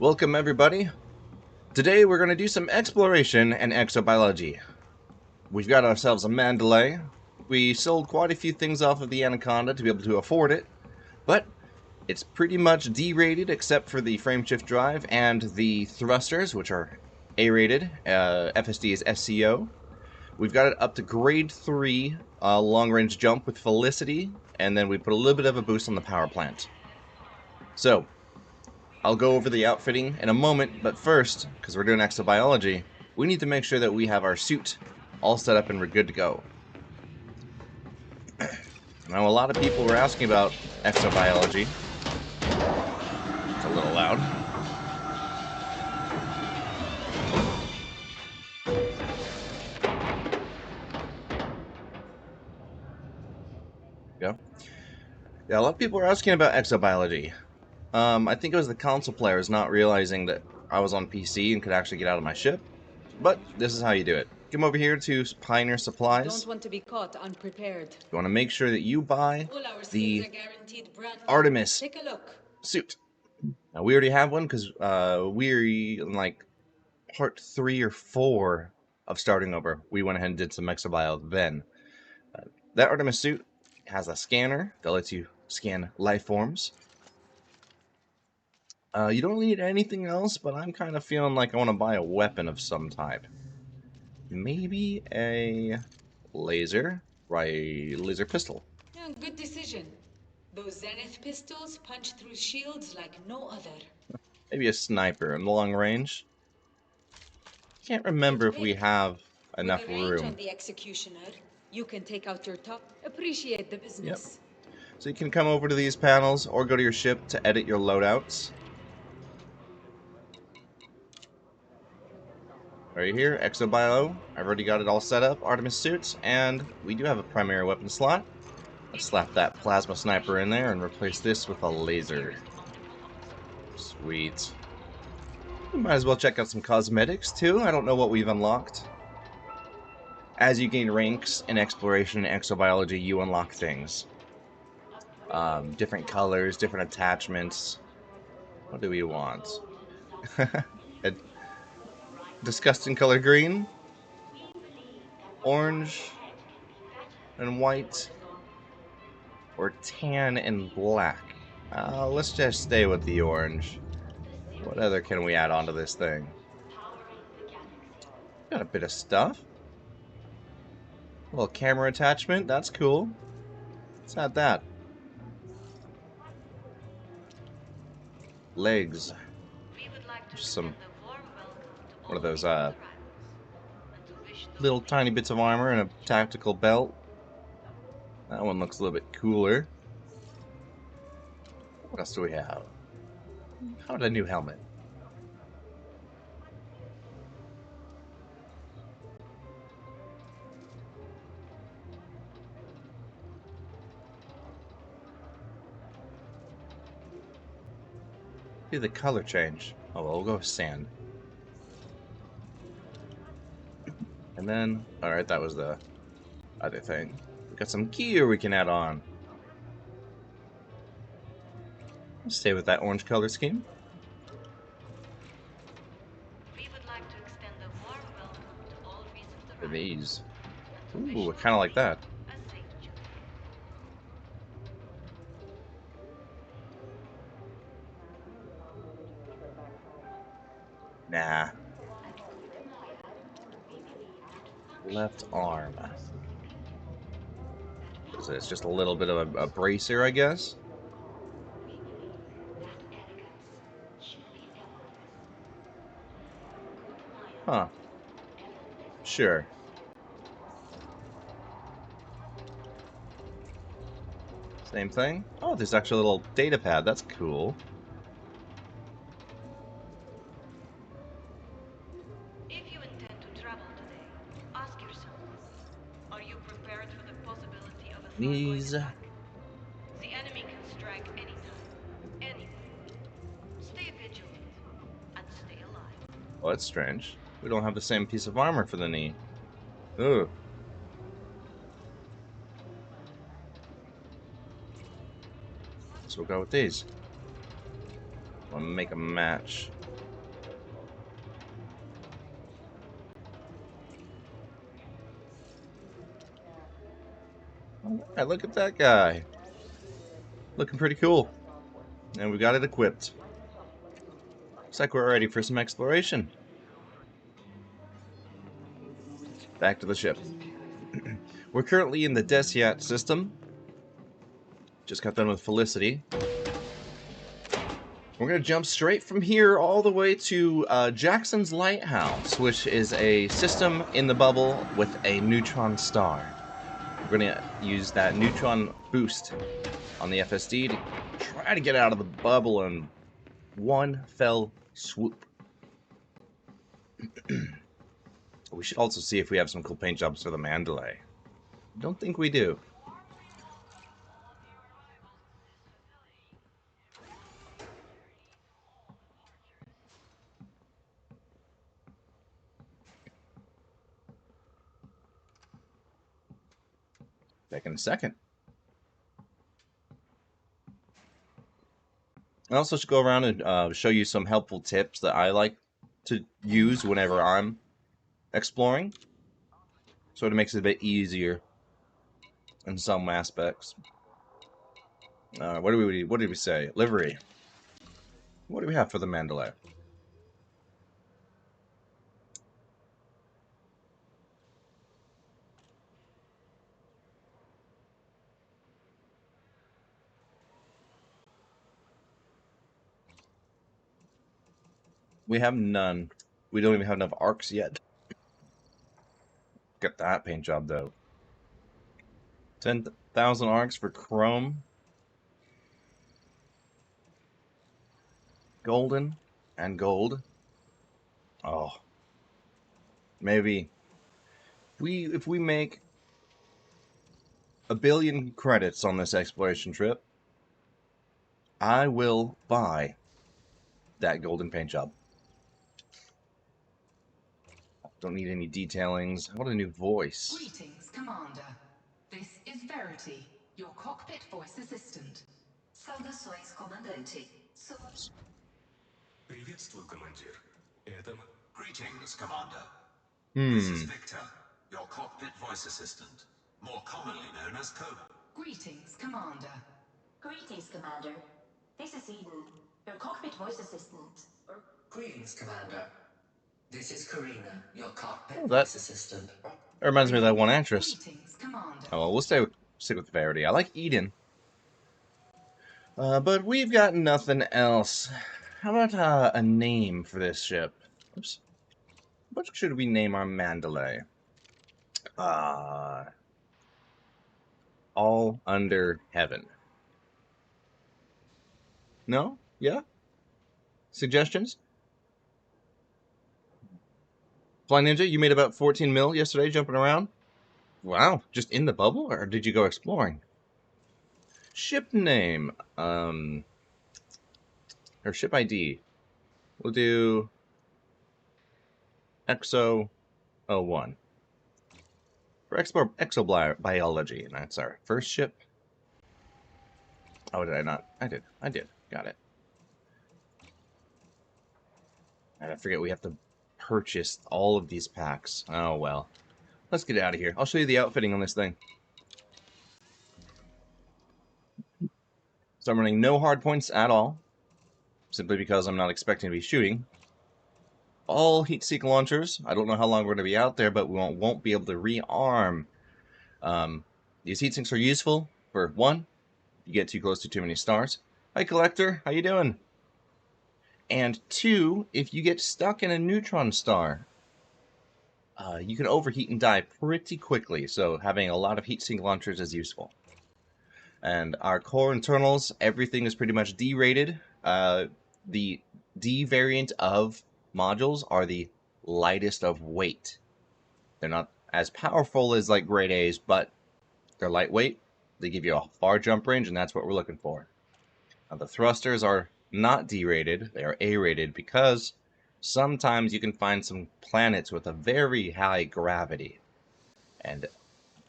Welcome everybody. Today we're going to do some exploration and exobiology. We've got ourselves a Mandalay. We sold quite a few things off of the Anaconda to be able to afford it, but it's pretty much D-rated except for the frameshift drive and the thrusters, which are A-rated. FSD is SCO. We've got it up to grade 3 long-range jump with Felicity, and then we put a little bit of a boost on the power plant. So, I'll go over the outfitting in a moment, but first, because we're doing exobiology, we need to make sure that we have our suit all set up and we're good to go. Now, a lot of people were asking about exobiology. It's a little loud. Yeah, a lot of people were asking about exobiology. I think it was the console players not realizing that I was on PC and could actually get out of my ship. But this is how you do it. Come over here to Pioneer Supplies. Don't want to be caught unprepared. You want to make sure that you buy the Artemis Take a look. suit. Now, we already have one because we're in like part 3 or 4 of starting over. We went ahead and did some exobio then. That Artemis suit has a scanner that lets you scan life forms. You don't need anything else, but I'm kind of feeling like I want to buy a weapon of some type. Maybe a laser, or a laser pistol. Yeah, good decision. Those Zenith pistols punch through shields like no other. Maybe a sniper in long range. Can't remember if we have enough With the range room. on the Executioner, you can take out your top. Appreciate the business. Yep. So you can come over to these panels or go to your ship to edit your loadouts. Right here, Exobio. I've already got it all set up, Artemis suits, and we do have a primary weapon slot. Let's slap that plasma sniper in there and replace this with a laser. Sweet. We might as well check out some cosmetics too. I don't know what we've unlocked. As you gain ranks in exploration and exobiology, you unlock things. Different colors, different attachments. What do we want? A disgusting color green, orange and white, or tan and black. Let's just stay with the orange. What other can we add onto this thing? Got a bit of stuff. A little camera attachment, that's cool. Let's add that. Legs. Some, what are those, little tiny bits of armor and a tactical belt. That one looks a little bit cooler. What else do we have? How about a new helmet? See the color change. Oh, well, we'll go with sand. And then, alright, that was the other thing. We got some gear we can add on. Let's stay with that orange color scheme. We would like to extend a warm welcome to all recent For these. arrivals. Ooh, kind of like that. A safe journey. Nah. Left arm. What is it? It's just a little bit of a bracer, I guess? Huh. Sure. Same thing? Oh, there's actually a little data pad. That's cool. If you intend to travel today, ask yourself, are you prepared for the possibility of a Knees. Fungoid attack? The enemy can strike anytime, anywhere. Stay vigilant and stay alive. Oh, that's strange. We don't have the same piece of armor for the knee. Ooh. So we'll go with these. We'll make a match. Alright, look at that guy. Looking pretty cool. And we got it equipped. Looks like we're ready for some exploration. Back to the ship. We're currently in the Desiat system. Just got done with Felicity. We're going to jump straight from here all the way to Jackson's Lighthouse, which is a system in the bubble with a neutron star. We're going to use that neutron boost on the FSD to try to get out of the bubble in one fell swoop. We should also see if we have some cool paint jobs for the Mandalay. Don't think we do. Back in a second. I also should go around and show you some helpful tips that I like to use whenever I'm exploring. So it makes it a bit easier in some aspects. What did we say? Livery. What do we have for the Mandalay? We have none. We don't even have enough arcs yet. Get that paint job though. 10,000 arcs for chrome, golden, and gold. Oh, maybe if we make 1 billion credits on this exploration trip, I will buy that golden paint job. Don't need any detailings. What a new voice. Greetings, Commander. This is Verity, your cockpit voice assistant. Saudações, comandante. Приветствую, командир. Это... Greetings, Commander. Hmm. This is Victor, your cockpit voice assistant, more commonly known as Cobra. Greetings, Commander. Greetings, Commander. This is Eden, your cockpit voice assistant. Greetings, Commander. This is Karina, your cockpit Oh, voice assistant. That reminds me of that one actress. Greetings, Commander. Oh, well, we'll stick with Verity. I like Eden. But we've got nothing else. How about a name for this ship? Oops. What should we name our Mandalay? All Under Heaven. No? Yeah? Suggestions? Fly Ninja, you made about 14 mil yesterday jumping around? Wow, just in the bubble, or did you go exploring? Ship name, or ship ID. We'll do Exo-01. For exobiology, and that's our first ship. Oh, did I not? I did. Got it. And I forget we have to purchase all of these packs. Oh, well. Let's get out of here. I'll show you the outfitting on this thing. So I'm running no hard points at all, simply because I'm not expecting to be shooting. All heat-seek launchers. I don't know how long we're going to be out there, but we won't be able to rearm. These heat sinks are useful for, one, you get too close to too many stars. Hi, Collector. How you doing? And two, if you get stuck in a neutron star, you can overheat and die pretty quickly, so having a lot of heat sink launchers is useful. And our core internals, everything is pretty much D-rated. The D variant of modules are the lightest of weight. They're not as powerful as like grade A's, but they're lightweight. They give you a far jump range, and that's what we're looking for. Now, the thrusters are not D-rated, they are A-rated because sometimes you can find some planets with a very high gravity. And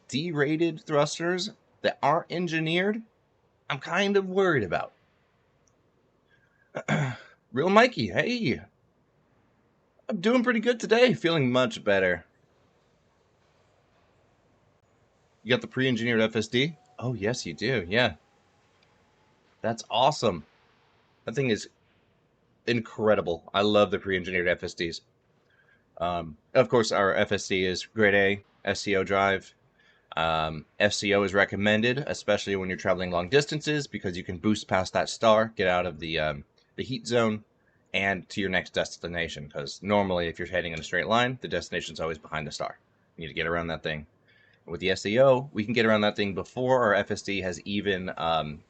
D-rated thrusters that aren't engineered, I'm kind of worried about. Real Mikey, hey! I'm doing pretty good today, feeling much better. You got the pre-engineered FSD? Oh, yes, you do. Yeah. That's awesome. That thing is incredible. I love the pre-engineered FSDs. Of course, our FSD is grade A, SCO drive. FCO is recommended, especially when you're traveling long distances, because you can boost past that star, get out of the heat zone, and to your next destination. Because normally, if you're heading in a straight line, the destination's always behind the star. You need to get around that thing. With the SCO, we can get around that thing before our FSD has even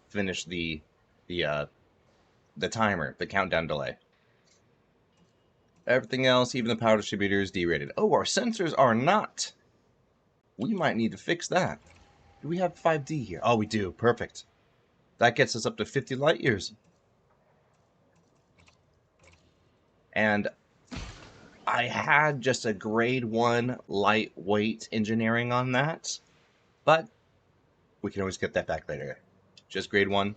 finished the timer, the countdown delay. Everything else, even the power distributor, is derated. Oh, our sensors are not. We might need to fix that. Do we have 5D here? Oh, we do. Perfect. That gets us up to 50 light years. And I had just a grade 1 lightweight engineering on that, but we can always get that back later. Just grade 1.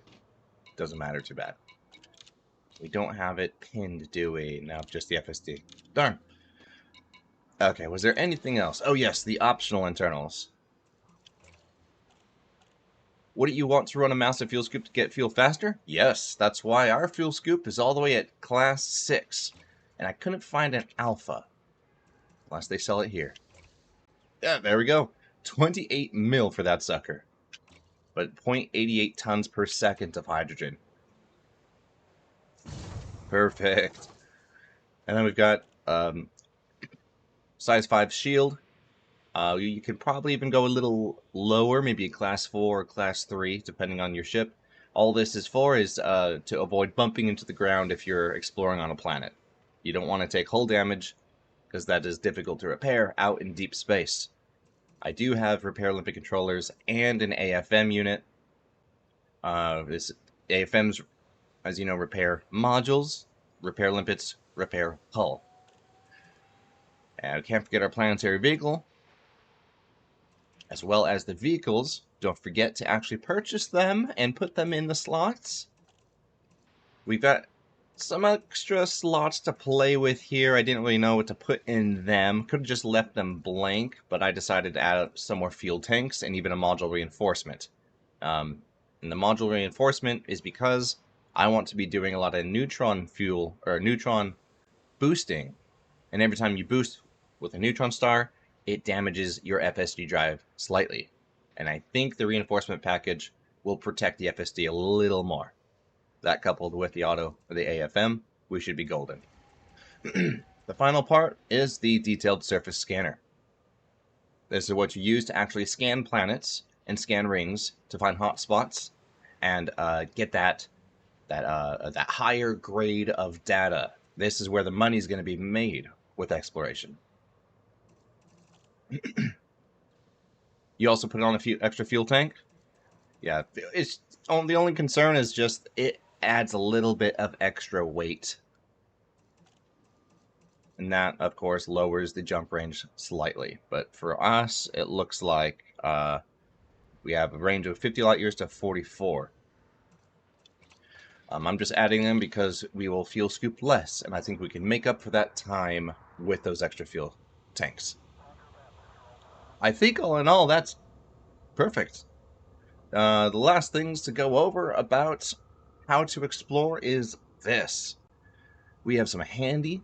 Doesn't matter too bad. We don't have it pinned, do we? No, just the FSD. Darn. Okay, was there anything else? Oh yes, the optional internals. Wouldn't you want to run a massive fuel scoop to get fuel faster? Yes, that's why our fuel scoop is all the way at class 6. And I couldn't find an alpha. Unless they sell it here. Yeah, there we go. 28 mil for that sucker. But 0.88 tons per second of hydrogen. Perfect. And then we've got size 5 shield. You could probably even go a little lower, maybe a class 4 or class 3, depending on your ship. All this is for is to avoid bumping into the ground if you're exploring on a planet. You don't want to take hull damage, because that is difficult to repair out in deep space. I do have repair limpet controllers and an AFM unit. This AFMs, as you know, repair modules, repair limpets, repair hull. And can't forget our planetary vehicle, as well as the vehicles. Don't forget to actually purchase them and put them in the slots. We've got some extra slots to play with here. I didn't really know what to put in them. Could have just left them blank, but I decided to add some more fuel tanks and even a module reinforcement. And the module reinforcement is because I want to be doing a lot of neutron fuel, or neutron boosting. And every time you boost with a neutron star, it damages your FSD drive slightly. And I think the reinforcement package will protect the FSD a little more. That coupled with the AFM, we should be golden. The final part is the detailed surface scanner. This is what you use to actually scan planets and scan rings to find hotspots and get that higher grade of data. This is where the money is going to be made with exploration. You also put on a few extra fuel tank. Yeah, it's the only concern is just it adds a little bit of extra weight. And that, of course, lowers the jump range slightly. But for us, it looks like we have a range of 50 light years to 44. I'm just adding them because we will fuel scoop less, and I think we can make up for that time with those extra fuel tanks. I think all in all, that's perfect. The last things to go over about how to explore is this. We have some handy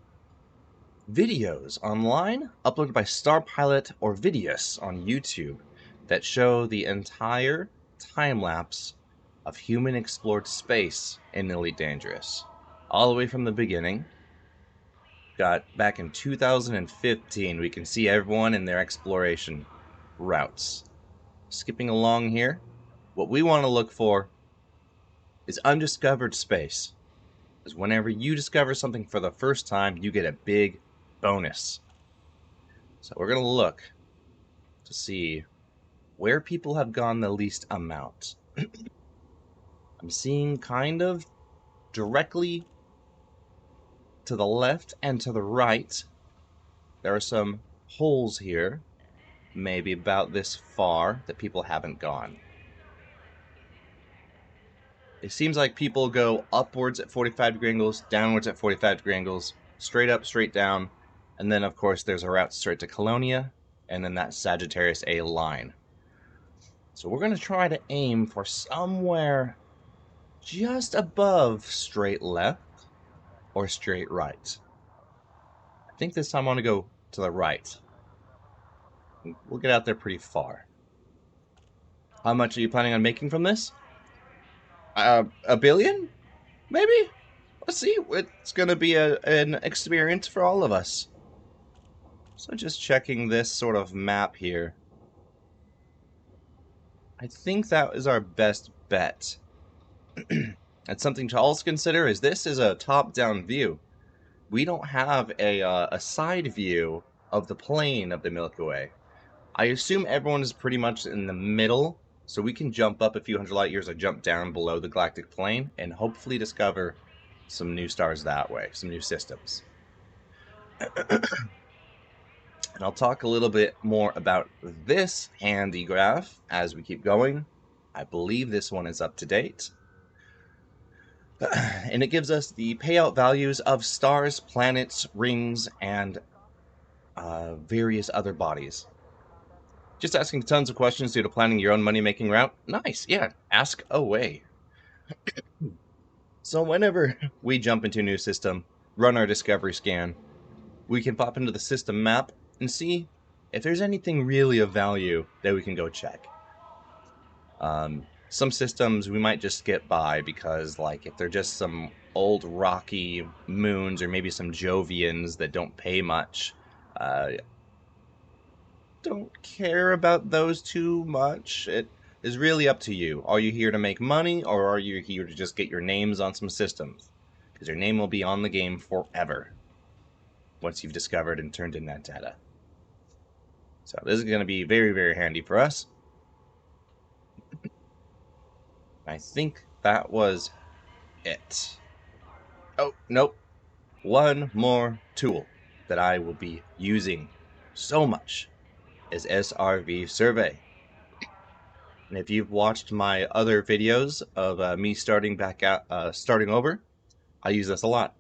videos online uploaded by Star Pilot or Vidius on YouTube that show the entire time lapse of human explored space in Elite Dangerous, all the way from the beginning. Got back in 2015, we can see everyone in their exploration routes. Skipping along here, what we want to look for is undiscovered space. Because whenever you discover something for the first time, you get a big bonus. So we're going to look to see where people have gone the least amount. I'm seeing kind of directly to the left and to the right. There are some holes here, maybe about this far, that people haven't gone. It seems like people go upwards at 45 degree angles, downwards at 45 degree angles, straight up, straight down, and then of course there's a route straight to Colonia, and then that Sagittarius A line. So we're going to try to aim for somewhere just above straight left or straight right. I think this time I want to go to the right. We'll get out there pretty far. How much are you planning on making from this? $1 billion? Maybe? Let's see. It's going to be an experience for all of us. So just checking this sort of map here. I think that is our best bet. And something to also consider is this is a top-down view. We don't have a side view of the plane of the Milky Way. I assume everyone is pretty much in the middle, so we can jump up a few hundred light years or jump down below the galactic plane and hopefully discover some new stars that way, some new systems. And I'll talk a little bit more about this handy graph as we keep going. I believe this one is up to date. And it gives us the payout values of stars, planets, rings, and various other bodies. Just asking tons of questions due to planning your own money-making route? Nice, yeah, ask away. So whenever we jump into a new system, run our discovery scan, we can pop into the system map and see if there's anything really of value that we can go check. Some systems we might just skip by because, like, if they're just some old rocky moons or maybe some Jovians that don't pay much, don't care about those too much. It is really up to you. Are you here to make money, or are you here to just get your names on some systems? Because your name will be on the game forever once you've discovered and turned in that data. So this is going to be very, very handy for us. I think that was it. Oh, nope. One more tool that I will be using so much is SRV Survey. And if you've watched my other videos of me starting over, I use this a lot.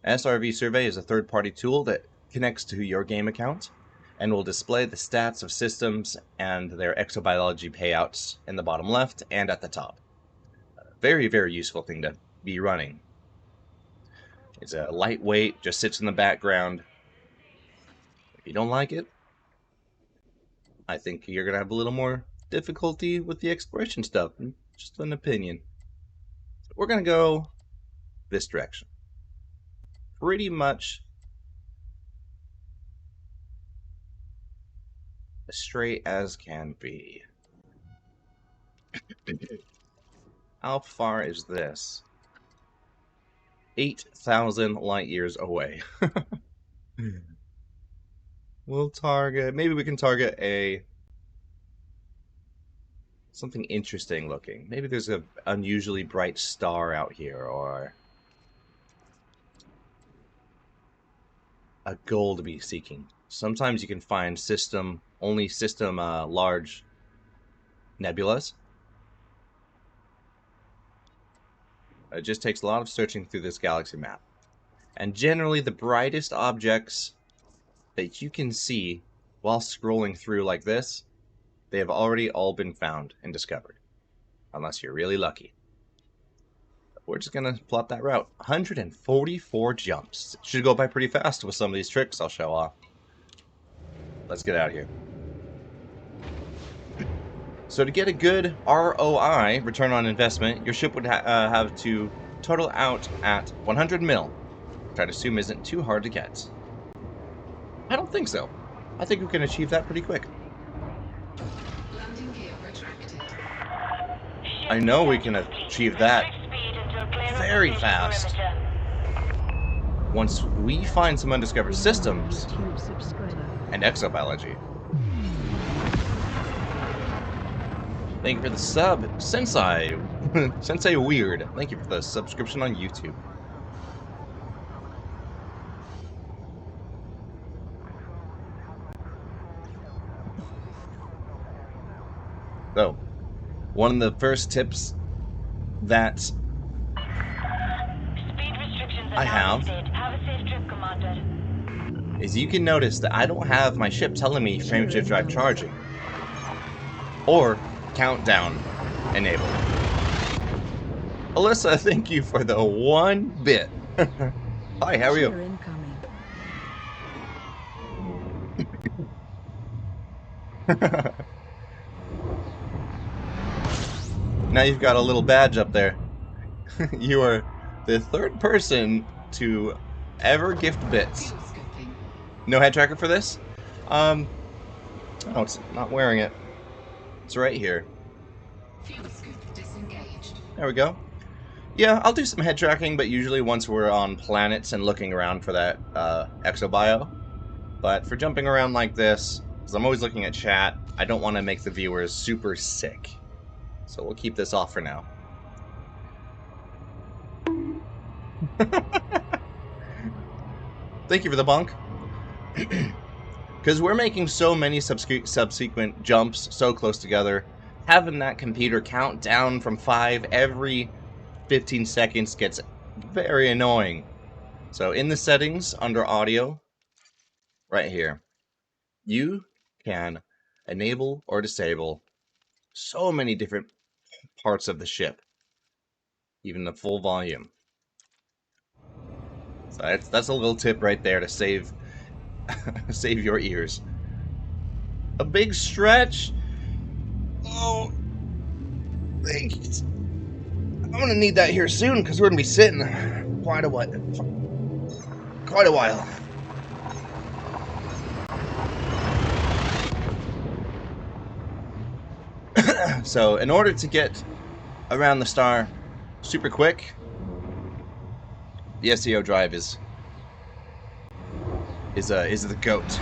SRV Survey is a third-party tool that connects to your game account and will display the stats of systems and their exobiology payouts in the bottom left and at the top. Very, very useful thing to be running. It's a lightweight, just sits in the background. If you don't like it, I think you're going to have a little more difficulty with the exploration stuff. Just an opinion. We're going to go this direction. Pretty much as straight as can be. How far is this? 8,000 light years away. We'll target, maybe we can target something interesting looking. Maybe there's an unusually bright star out here, or a goal to be seeking. Sometimes you can find large nebulas. It just takes a lot of searching through this galaxy map. And generally the brightest objects that you can see while scrolling through like this, they have already all been found and discovered. Unless you're really lucky. We're just going to plot that route. 144 jumps. It should go by pretty fast with some of these tricks I'll show off. Let's get out of here. So to get a good ROI, return on investment, your ship would have to total out at 100 mil, which I'd assume isn't too hard to get. I don't think so. I think we can achieve that pretty quick. Landing gear retracted. I know we can achieve that very fast. Once we find some undiscovered systems and exobiology. Thank you for the sub, Sensei. Sensei Weird. Thank you for the subscription on YouTube. So, one of the first tips that I have a safe trip, Commander. is you can notice that I don't have my ship telling me frame shift drive charging. Or countdown enabled. Alyssa, thank you for the 1 bit. Hi, how are you? Incoming. Now you've got a little badge up there. You are the 3rd person to ever gift bits. Fuel scooping. No head tracker for this? Oh, it's not wearing it. It's right here. Fuel scoop disengaged. There we go. Yeah, I'll do some head tracking, but usually once we're on planets and looking around for that exobio. But for jumping around like this, because I'm always looking at chat, I don't want to make the viewers super sick. So we'll keep this off for now. Thank you for the bunk. Because we're making so many subsequent jumps so close together, having that computer count down from 5 every 15 seconds gets very annoying. So in the settings, under audio, right here, you can enable or disable so many different parts of the ship, even the full volume. So that's a little tip right there to save save your ears. A big stretch. Oh, thanks. I'm gonna need that here soon because we're gonna be sitting quite a while. So in order to get around the star super quick, the SEO drive is the GOAT.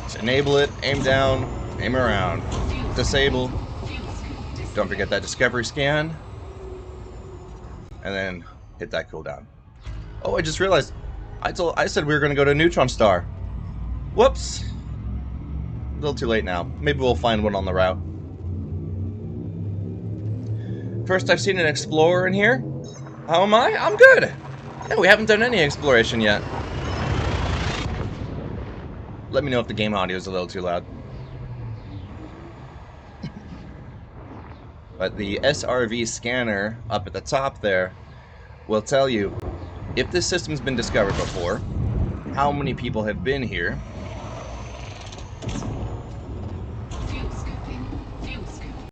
Just enable it, aim down, aim around, disable. Don't forget that discovery scan, and then hit that cooldown. Oh, I just realized I said we were going to go to a neutron star. Whoops. A little too late now. Maybe we'll find one on the route. First, I've seen an explorer in here. How am I? I'm good. Yeah, we haven't done any exploration yet. Let me know if the game audio is a little too loud. But the SRV scanner up at the top there will tell you if this system's been discovered before, how many people have been here,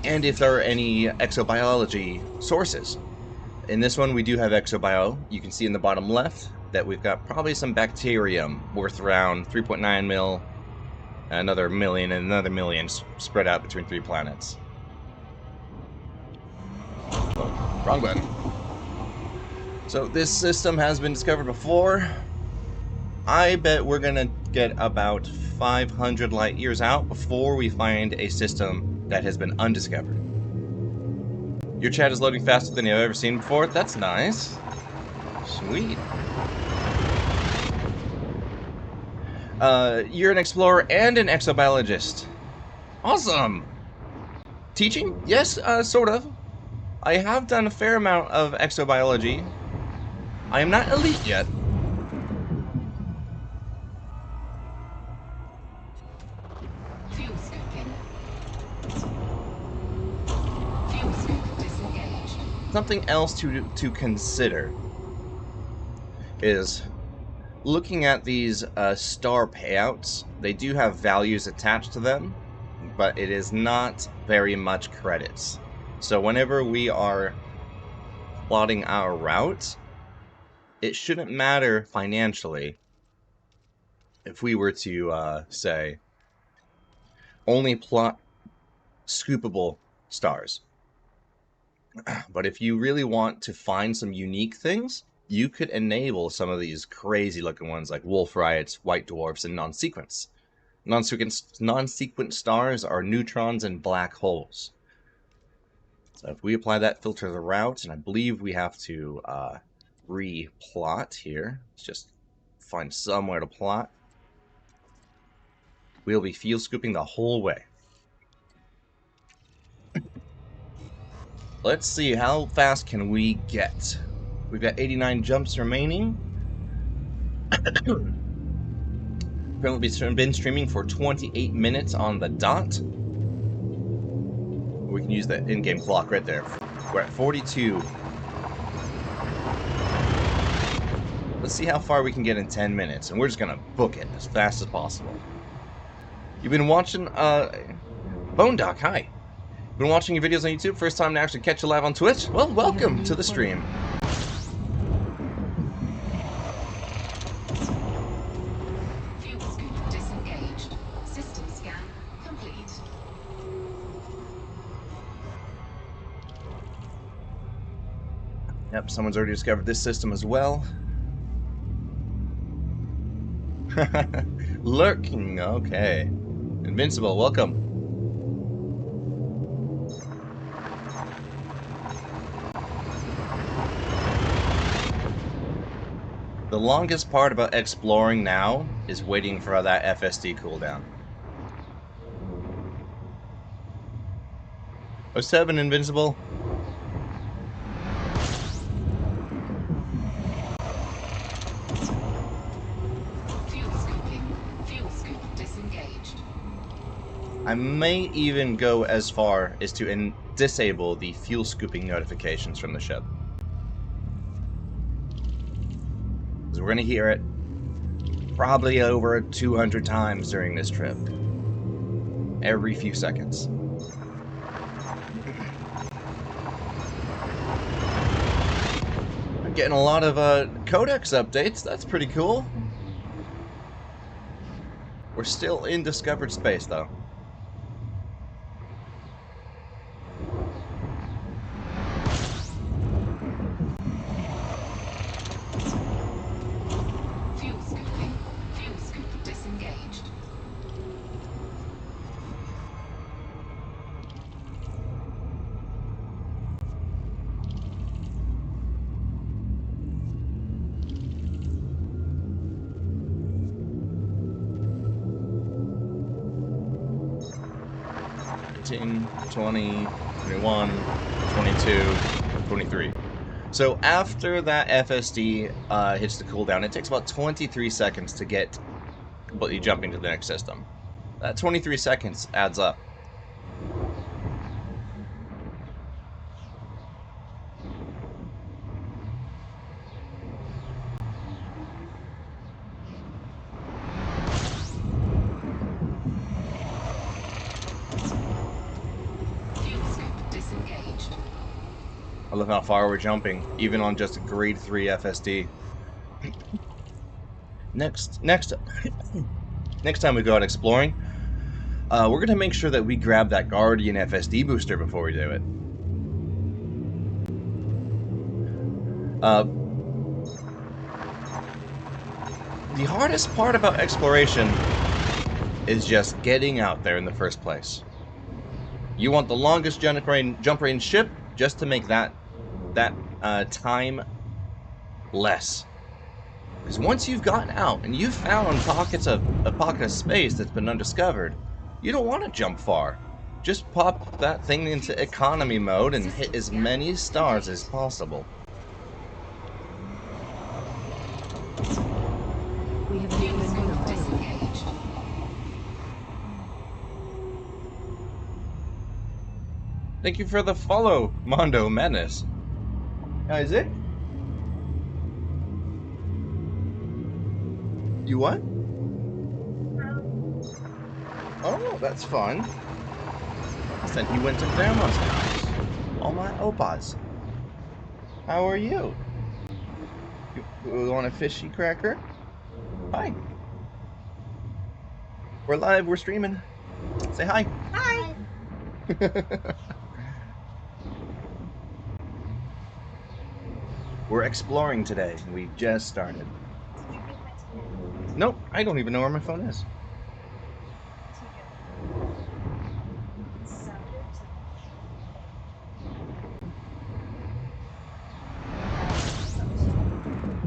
and if there are any exobiology sources. In this one, we do have exobio. You can see in the bottom left that we've got probably some bacterium worth around 3.9 mil, another million, and another million spread out between 3 planets. Oh, wrong button. So this system has been discovered before. I bet we're gonna get about 500 light years out before we find a system that has been undiscovered. Your chat is loading faster than you've ever seen before. That's nice. Sweet. You're an explorer and an exobiologist. Awesome. Teaching? Yes, sort of. I have done a fair amount of exobiology. I am not elite yet. Fuel scooping. Fuel scoop disengaged. Something else to consider is looking at these star payouts. They do have values attached to them, but it is not very much credits. So whenever we are plotting our route, it shouldn't matter financially if we were to say only plot scoopable stars. But if you really want to find some unique things, you could enable some of these crazy looking ones like wolf riots, white dwarfs, and non-sequence. Non-sequence stars are neutrons and black holes. So if we apply that filter to the route, and I believe we have to re-plot here. Let's just find somewhere to plot. We'll be field scooping the whole way. Let's see, how fast can we get? We've got 89 jumps remaining. Apparently been streaming for 28 minutes on the dot. We can use the in-game clock right there. We're at 42. Let's see how far we can get in 10 minutes, and we're just gonna book it as fast as possible. You've been watching, Bone Doc, hi. Been watching your videos on YouTube? First time to actually catch you live on Twitch? Well, welcome to the stream. Fuel scoop disengaged. System scan complete. Yep, someone's already discovered this system as well. Lurking, okay. Invincible, welcome. The longest part about exploring now is waiting for that FSD cooldown. 07 Invincible. Fuel scoop disengaged. I may even go as far as to disable the fuel scooping notifications from the ship. Because we're going to hear it probably over 200 times during this trip. Every few seconds. I'm getting a lot of codex updates. That's pretty cool. We're still in discovered space, though. Fuel scoop disengaged. 20, 21, 22, 23. So after that FSD hits the cooldown, it takes about 23 seconds to get completely jumping to the next system. That 23 seconds adds up. I love how far we're jumping, even on just a grade 3 FSD. Next time we go out exploring, we're gonna make sure that we grab that Guardian FSD booster before we do it. The hardest part about exploration is just getting out there in the first place. You want the longest jump range ship just to make that time less. Because once you've gotten out and you've found a pocket of space that's been undiscovered, you don't want to jump far. Just pop that thing into economy mode and hit as many stars as possible. We have been disengaged. Thank you for the follow, Mondo Madness. Isaac? You what? Oh, that's fun. Then he went to Grandma's house. All my opas. How are you? You want a fishy cracker? Hi. We're live, we're streaming. Say hi. Hi. We're exploring today. We just started. Nope, I don't even know where my phone is.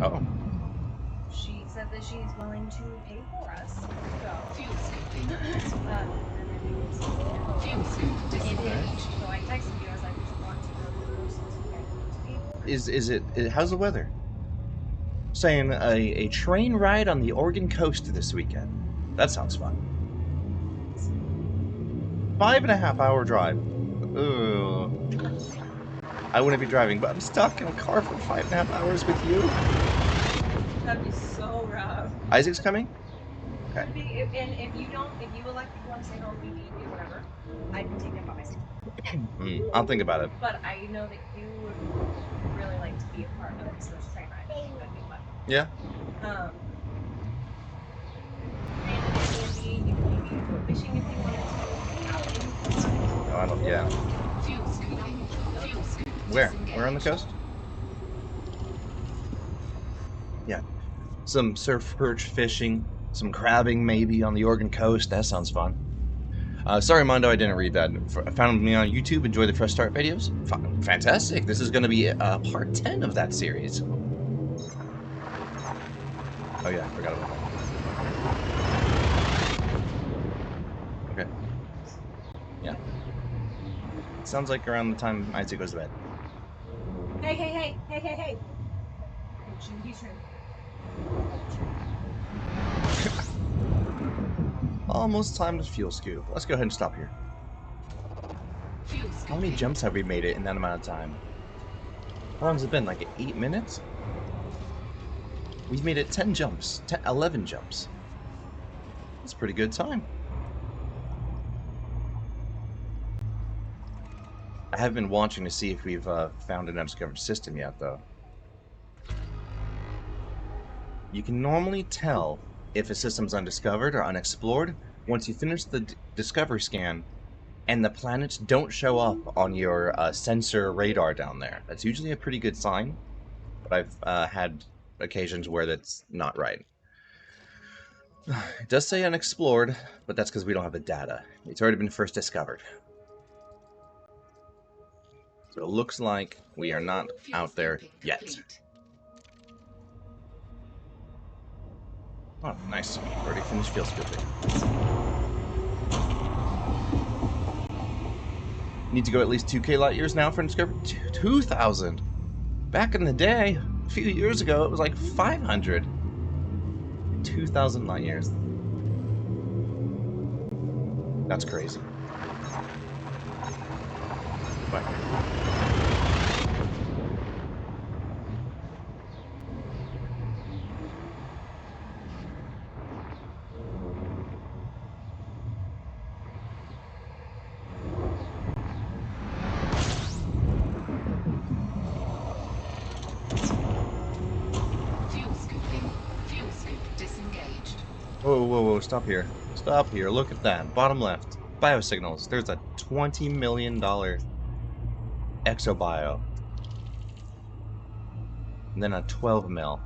Oh. She said that she's willing to pay for us. So, Fuel scooping. Fuel scoop disengaged. So I texted you. I was like, "Would you want to go to the coast this weekend?" Is it? How's the weather? Saying a train ride on the Oregon coast this weekend. That sounds fun. 5.5 hour drive. Ooh. I wouldn't be driving, but I'm stuck in a car for 5.5 hours with you. That'd be so rough. Isaac's coming? Okay. Could be, and if you elect to want to stay home, you can do whatever. I can take him by myself. I'll think about it. But I know that you would really like to be a part of this train ride. I think that'd be fun. Yeah. And an Airbnb, you can maybe go fishing if you wanted to. Outing. Oh, I don't. Yeah. Fuel scooping. Fuel scoop. Where? Disengaged. Where on the coast? Yeah. Some surf perch fishing, some crabbing maybe on the Oregon coast. That sounds fun. Sorry, Mondo, I didn't read that. Found me on YouTube. Enjoy the fresh start videos. Fantastic. This is going to be part 10 of that series. Oh yeah, forgot about that. Okay. Yeah. Sounds like around the time Isaac goes to bed. Hey. He's trying. Almost time to fuel scoop. Let's go ahead and stop here. Fuel How many scooping. jumps have we made it in that amount of time? How long has it been? Like 8 minutes? We've made it 10 jumps. 11 jumps. That's a pretty good time. I have been watching to see if we've found an undiscovered system yet, though. You can normally tell if a system's undiscovered or unexplored once you finish the discovery scan and the planets don't show up on your sensor radar down there. That's usually a pretty good sign, but I've had occasions where that's not right. It does say unexplored, but that's because we don't have the data. It's already been first discovered. So it looks like we are not Fuel out there scooping yet. complete. Oh, nice. Already finished fuel scooping. Need to go at least 2K light years now for discovery? 2,000! Back in the day, a few years ago, it was like 500. 2,000 light years. That's crazy. But Fuel scooping. Fuel scoop disengaged. whoa, stop here. Stop here, look at that. Bottom left. Biosignals. There's a $20 million exobio. And then a 12 mil.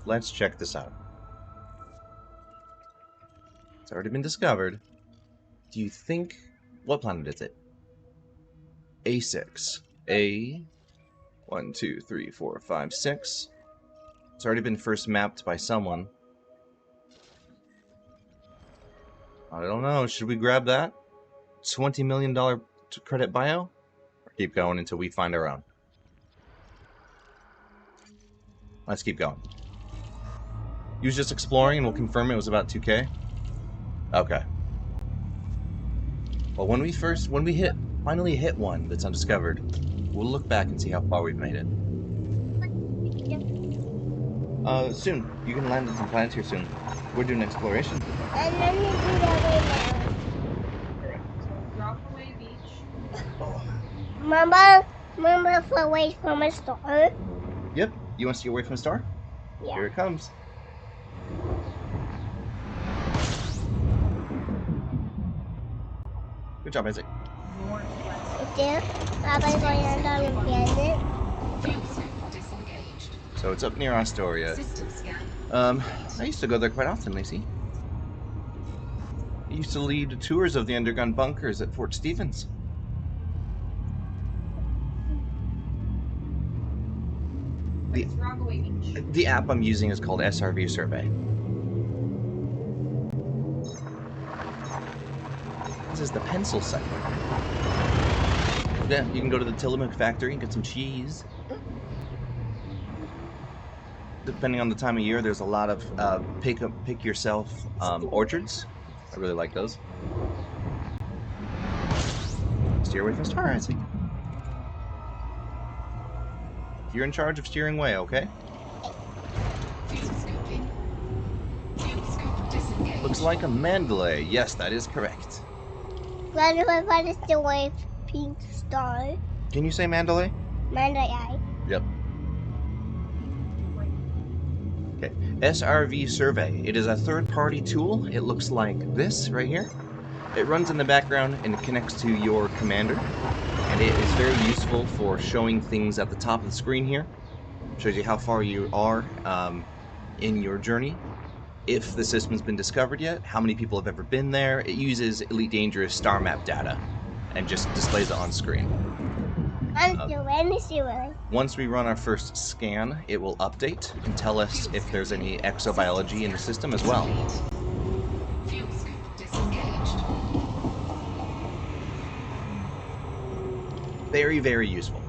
Let's check this out. It's already been discovered. Do you think... What planet is it? A6. A... 1, 2, 3, 4, 5, 6. It's already been first mapped by someone. I don't know. Should we grab that? $20 million credit bio? Or keep going until we find our own? Let's keep going. He was just exploring and we'll confirm it was about 2K? Okay. Well, when we finally hit one that's undiscovered, we'll look back and see how far we've made it. Soon. You can land on some planets here soon. We're doing exploration. And let me do that So Rockaway Beach. Oh. right now. Mama, away from a store. Yep. You want to see away from the star? Yeah. Here it comes. Good job, Isaac. Northwest. There, Papa's going to planet. Fuel scoop disengaged. So it's up near Astoria. System scan. I used to go there quite often, Lacey. I used to lead tours of the underground bunkers at Fort Stevens. It's Rockaway Beach. The app I'm using is called SRV Survey. This is the pencil sector. Yeah, you can go to the Tillamook factory and get some cheese. Depending on the time of year, there's a lot of pick yourself orchards. I really like those. Steer away from star, Isaac. You're in charge of steering away, okay? Fuel scooping. Fuel scoop disengaged. Looks like a Mandalay. Yes, that is correct. Why do I find a still wave pink star? Can you say Mandalay? Mandalay. Yep. Okay. SRV Survey. It is a third-party tool. It looks like this right here. It runs in the background and it connects to your commander. And it is very useful for showing things at the top of the screen here. Shows you how far you are in your journey. If the system's been discovered yet, how many people have ever been there. It uses Elite Dangerous star map data and just displays it on screen. Once we run our first scan, it will update and tell us if there's any exobiology in the system as well. Fuel scoop disengaged. Very, very useful.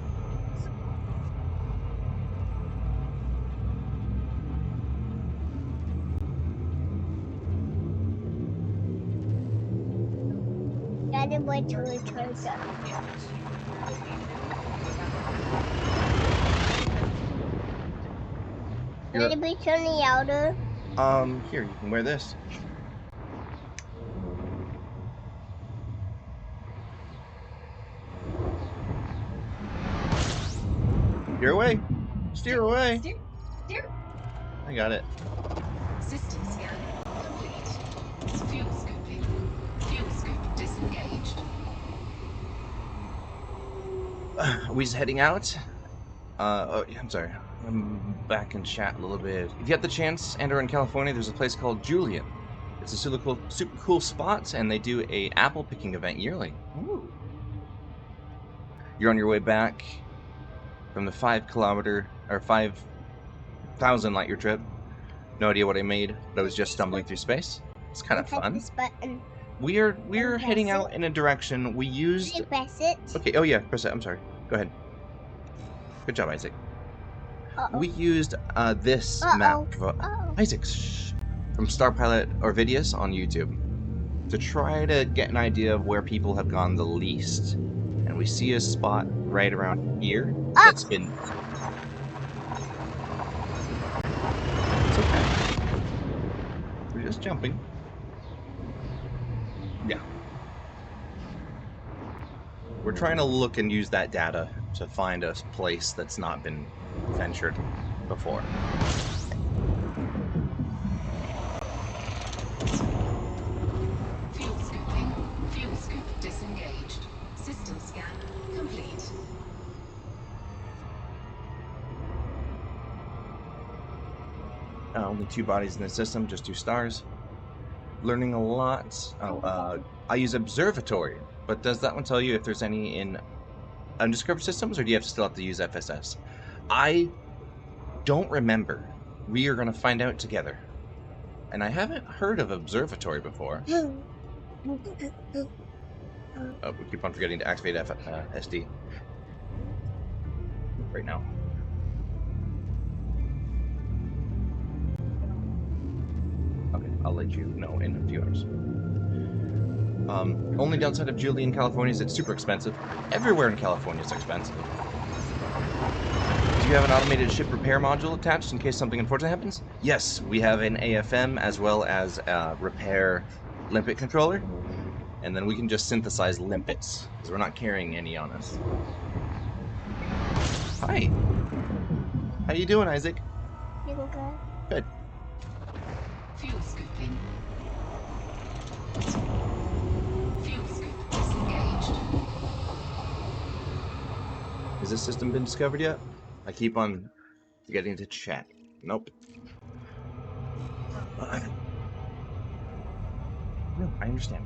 Gotta wait till it turns up. Gotta be turning outer. Here, you can wear this. Steer away. Steer away. Steer. I got it. System scan complete. Fuel scooping. Fuel scoop disengaged. Are we just heading out? Oh, I'm sorry. I'm back in chat a little bit. If you have the chance and are in California, there's a place called Julian. It's a super cool spot, and they do a apple picking event yearly. Ooh. You're on your way back from the 5,000 light year trip. No idea what I made, but I was just stumbling through space. It's kind of fun. This button. We're heading out in a direction we used. Can you press it? Okay. Oh yeah, press it. I'm sorry. Go ahead. Good job, Isaac. Uh-oh. We used this map, Isaac, from Star Pilot or Vidius on YouTube, to try to get an idea of where people have gone the least. And we see a spot right around here that's been. It's okay. We're just jumping. Yeah. We're trying to look and use that data to find a place that's not been ventured before. Fuel scooping. Fuel scoop disengaged. System scan complete. Only 2 bodies in the system, just 2 stars. Learning a lot. I use Observatory, but does that one tell you if there's any in undiscovered systems, or do you still have to use FSS? I don't remember. We are going to find out together. And I haven't heard of Observatory before. Oh, we keep on forgetting to activate SD. Right now. Okay, I'll let you know in a few hours. Only downside of Julian, California is it's super expensive. Everywhere in California is expensive. Do you have an automated ship repair module attached in case something unfortunate happens? Yes, we have an AFM as well as a repair limpet controller. And then we can just synthesize limpets, because we're not carrying any on us. Hi. How you doing, Isaac? Doing good. Good. Fuel scooping. Fuel scoop disengaged. Has this system been discovered yet? I keep on getting to chat. Nope. No, I understand.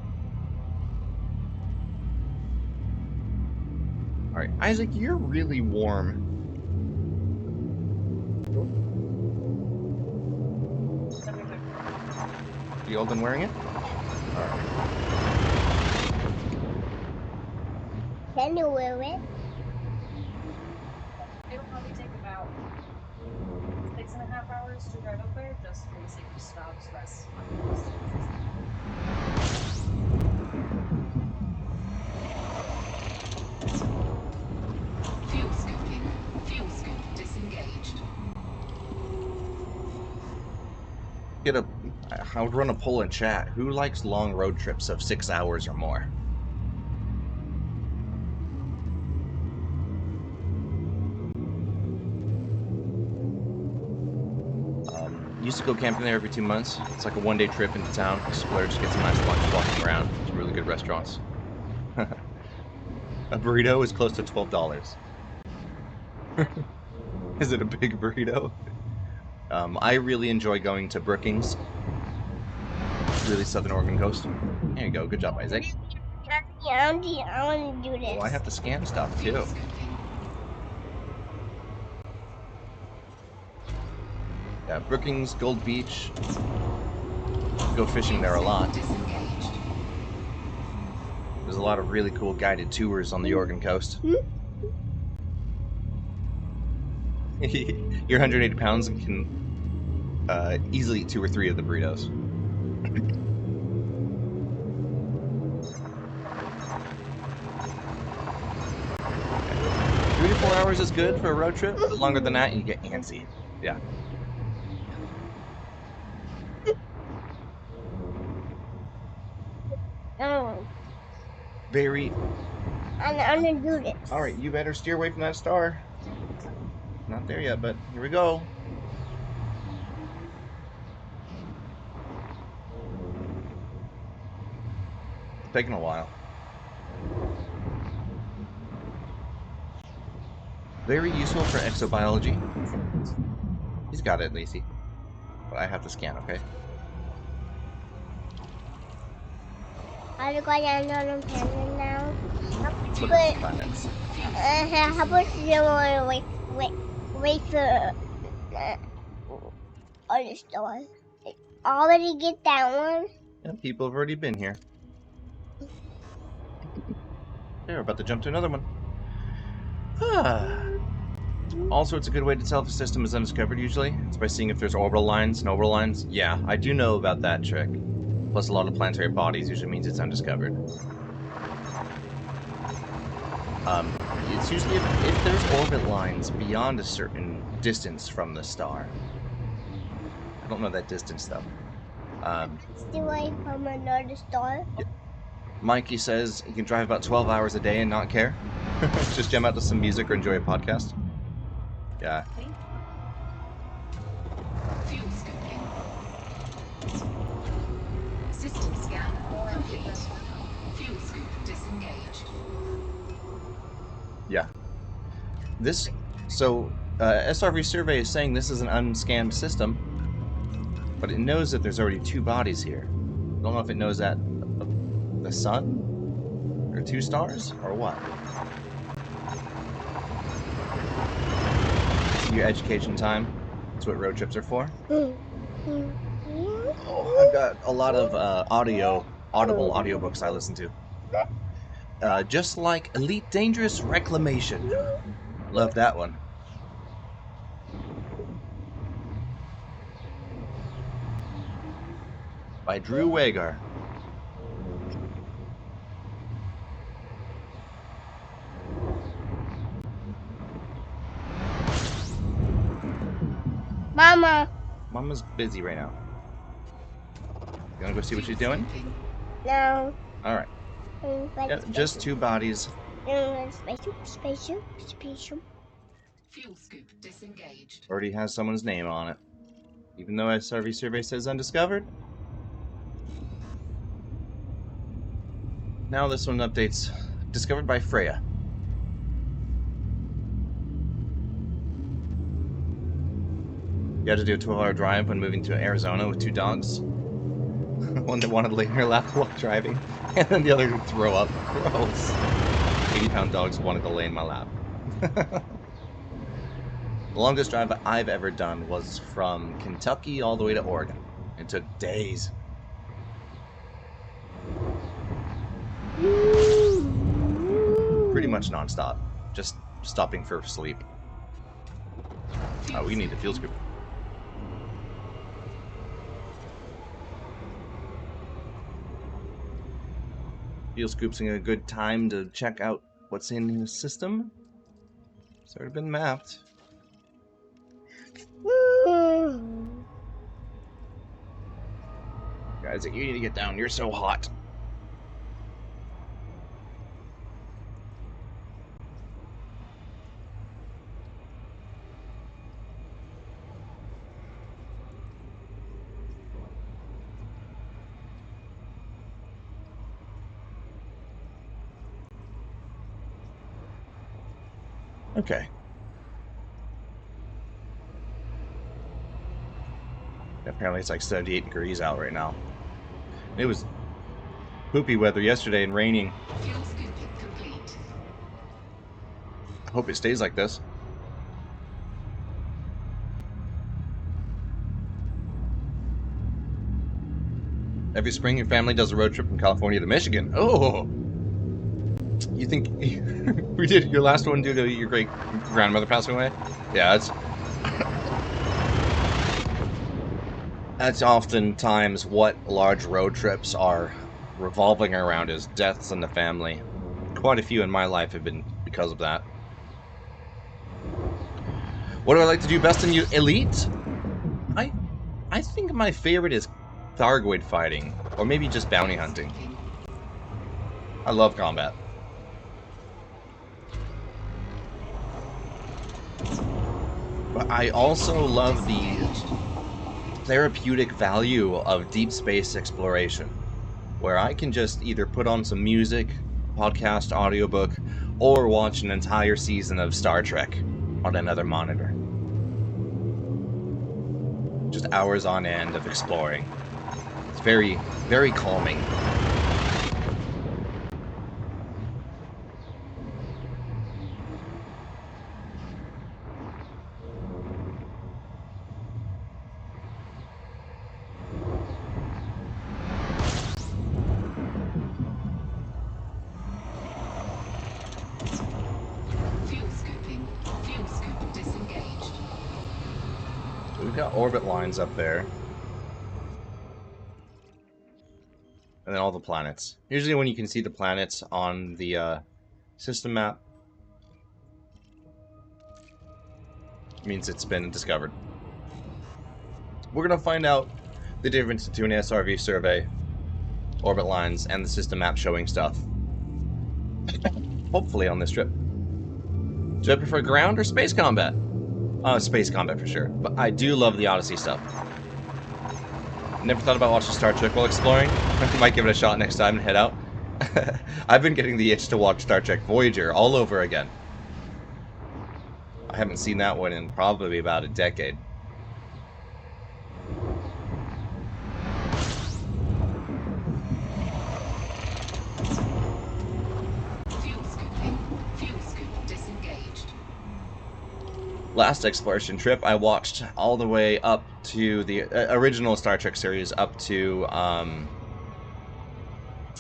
Alright, Isaac, you're really warm. You all done wearing it? Alright. Can you wear it? It'll probably take about 6.5 hours to drive up there, just for the sake of stops, rests, I would run a poll in chat. Who likes long road trips of 6 hours or more? Used to go camping there every 2 months. It's like a one-day trip into town. Splurge, get some nice lunch walking around. Some really good restaurants. A burrito is close to $12. Is it a big burrito? I really enjoy going to Brookings. Really southern Oregon coast. There you go. Good job, Isaac. I want to do this. Oh, I have to scan stuff too. Yeah, Brookings, Gold Beach. Go fishing there a lot. There's a lot of really cool guided tours on the Oregon coast. You're 180 pounds and can easily eat 2 or 3 of the burritos. 3 to 4 hours is good for a road trip. Longer than that, you get antsy. Yeah. Oh, Very. I'm gonna do this. All right, you better steer away from that star. Not there yet, but here we go. It's taking a while. Very useful for exobiology. He's got it, Lacey. But I have to scan, okay? I'll go down on the planet now. Look at the planets. How about you wait for other store? Already get that one? Yeah, people have already been here. They're about to jump to another one. Also, it's a good way to tell if a system is undiscovered, usually. It's by seeing if there's orbital lines and orbital lines. Yeah, I do know about that trick. Plus, a lot of planetary bodies usually means it's undiscovered. It's usually if there's orbit lines beyond a certain distance from the star. I don't know that distance, though. Stay away from another star? Yeah. Mikey says he can drive about 12 hours a day and not care. Just jam out to some music or enjoy a podcast. Yeah. Fuel scooping. System scan complete. Fuel scoop disengaged. Yeah. SRV Survey is saying this is an unscanned system, but it knows that there's already 2 bodies here. I don't know if it knows that the sun, or 2 stars, or what. Your education time. That's what road trips are for. Oh, I've got a lot of audible audiobooks I listen to. Just like Elite Dangerous Reclamation. Love that one. By Drew Wagar. Mama. Mama's busy right now. You wanna go see what she's doing? No. Alright. Yeah, just 2 bodies. Spaceship. Fuel scoop disengaged. Already has someone's name on it. Even though SRV Survey says undiscovered. Now this one updates. Discovered by Freya. You had to do a 12-hour drive when moving to Arizona with 2 dogs. One that wanted to lay in her lap while driving, and then the other to throw up. Gross. 80-pound dogs wanted to lay in my lap. The longest drive I've ever done was from Kentucky all the way to Oregon. It took days. Pretty much non-stop. Just stopping for sleep. Oh, we need the fuel scoop. Fuel scoop's a good time to check out what's in the system. It's already been mapped. Isaac, you need to get down. You're so hot. Okay. Apparently it's like 78 degrees out right now. It was poopy weather yesterday and raining. Fuel scooping complete. I hope it stays like this. Every spring your family does a road trip from California to Michigan. Oh! You think we did your last one due to your great grandmother passing away? Yeah, that's oftentimes what large road trips are revolving around, is deaths in the family. Quite a few in my life have been because of that. What do I like to do best in Elite? I think my favorite is Thargoid fighting, or maybe just bounty hunting. I love combat. But I also love the therapeutic value of deep space exploration, where I can just either put on some music, podcast, audiobook, or watch an entire season of Star Trek on another monitor. Just hours on end of exploring. It's very, very calming. We've got orbit lines up there. And then all the planets. Usually when you can see the planets on the system map, it means it's been discovered. We're going to find out the difference between an SRV survey, orbit lines, and the system map showing stuff. Hopefully on this trip. Do I prefer ground or space combat? Space combat for sure. But I do love the Odyssey stuff. Never thought about watching Star Trek while exploring. Might give it a shot next time and head out. I've been getting the itch to watch Star Trek Voyager all over again. I haven't seen that one in probably about a decade. Last exploration trip, I watched all the way up to the original Star Trek series, up to, I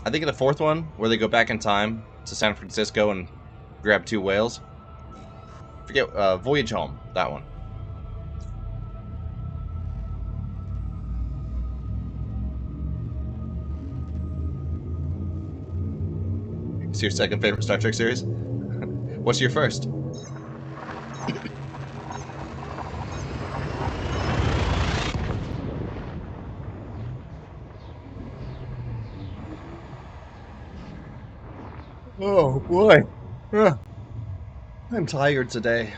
think the fourth one, where they go back in time to San Francisco and grab 2 whales. Forget, Voyage Home, that one. It's your second favorite Star Trek series? What's your first? Oh boy. I'm tired today.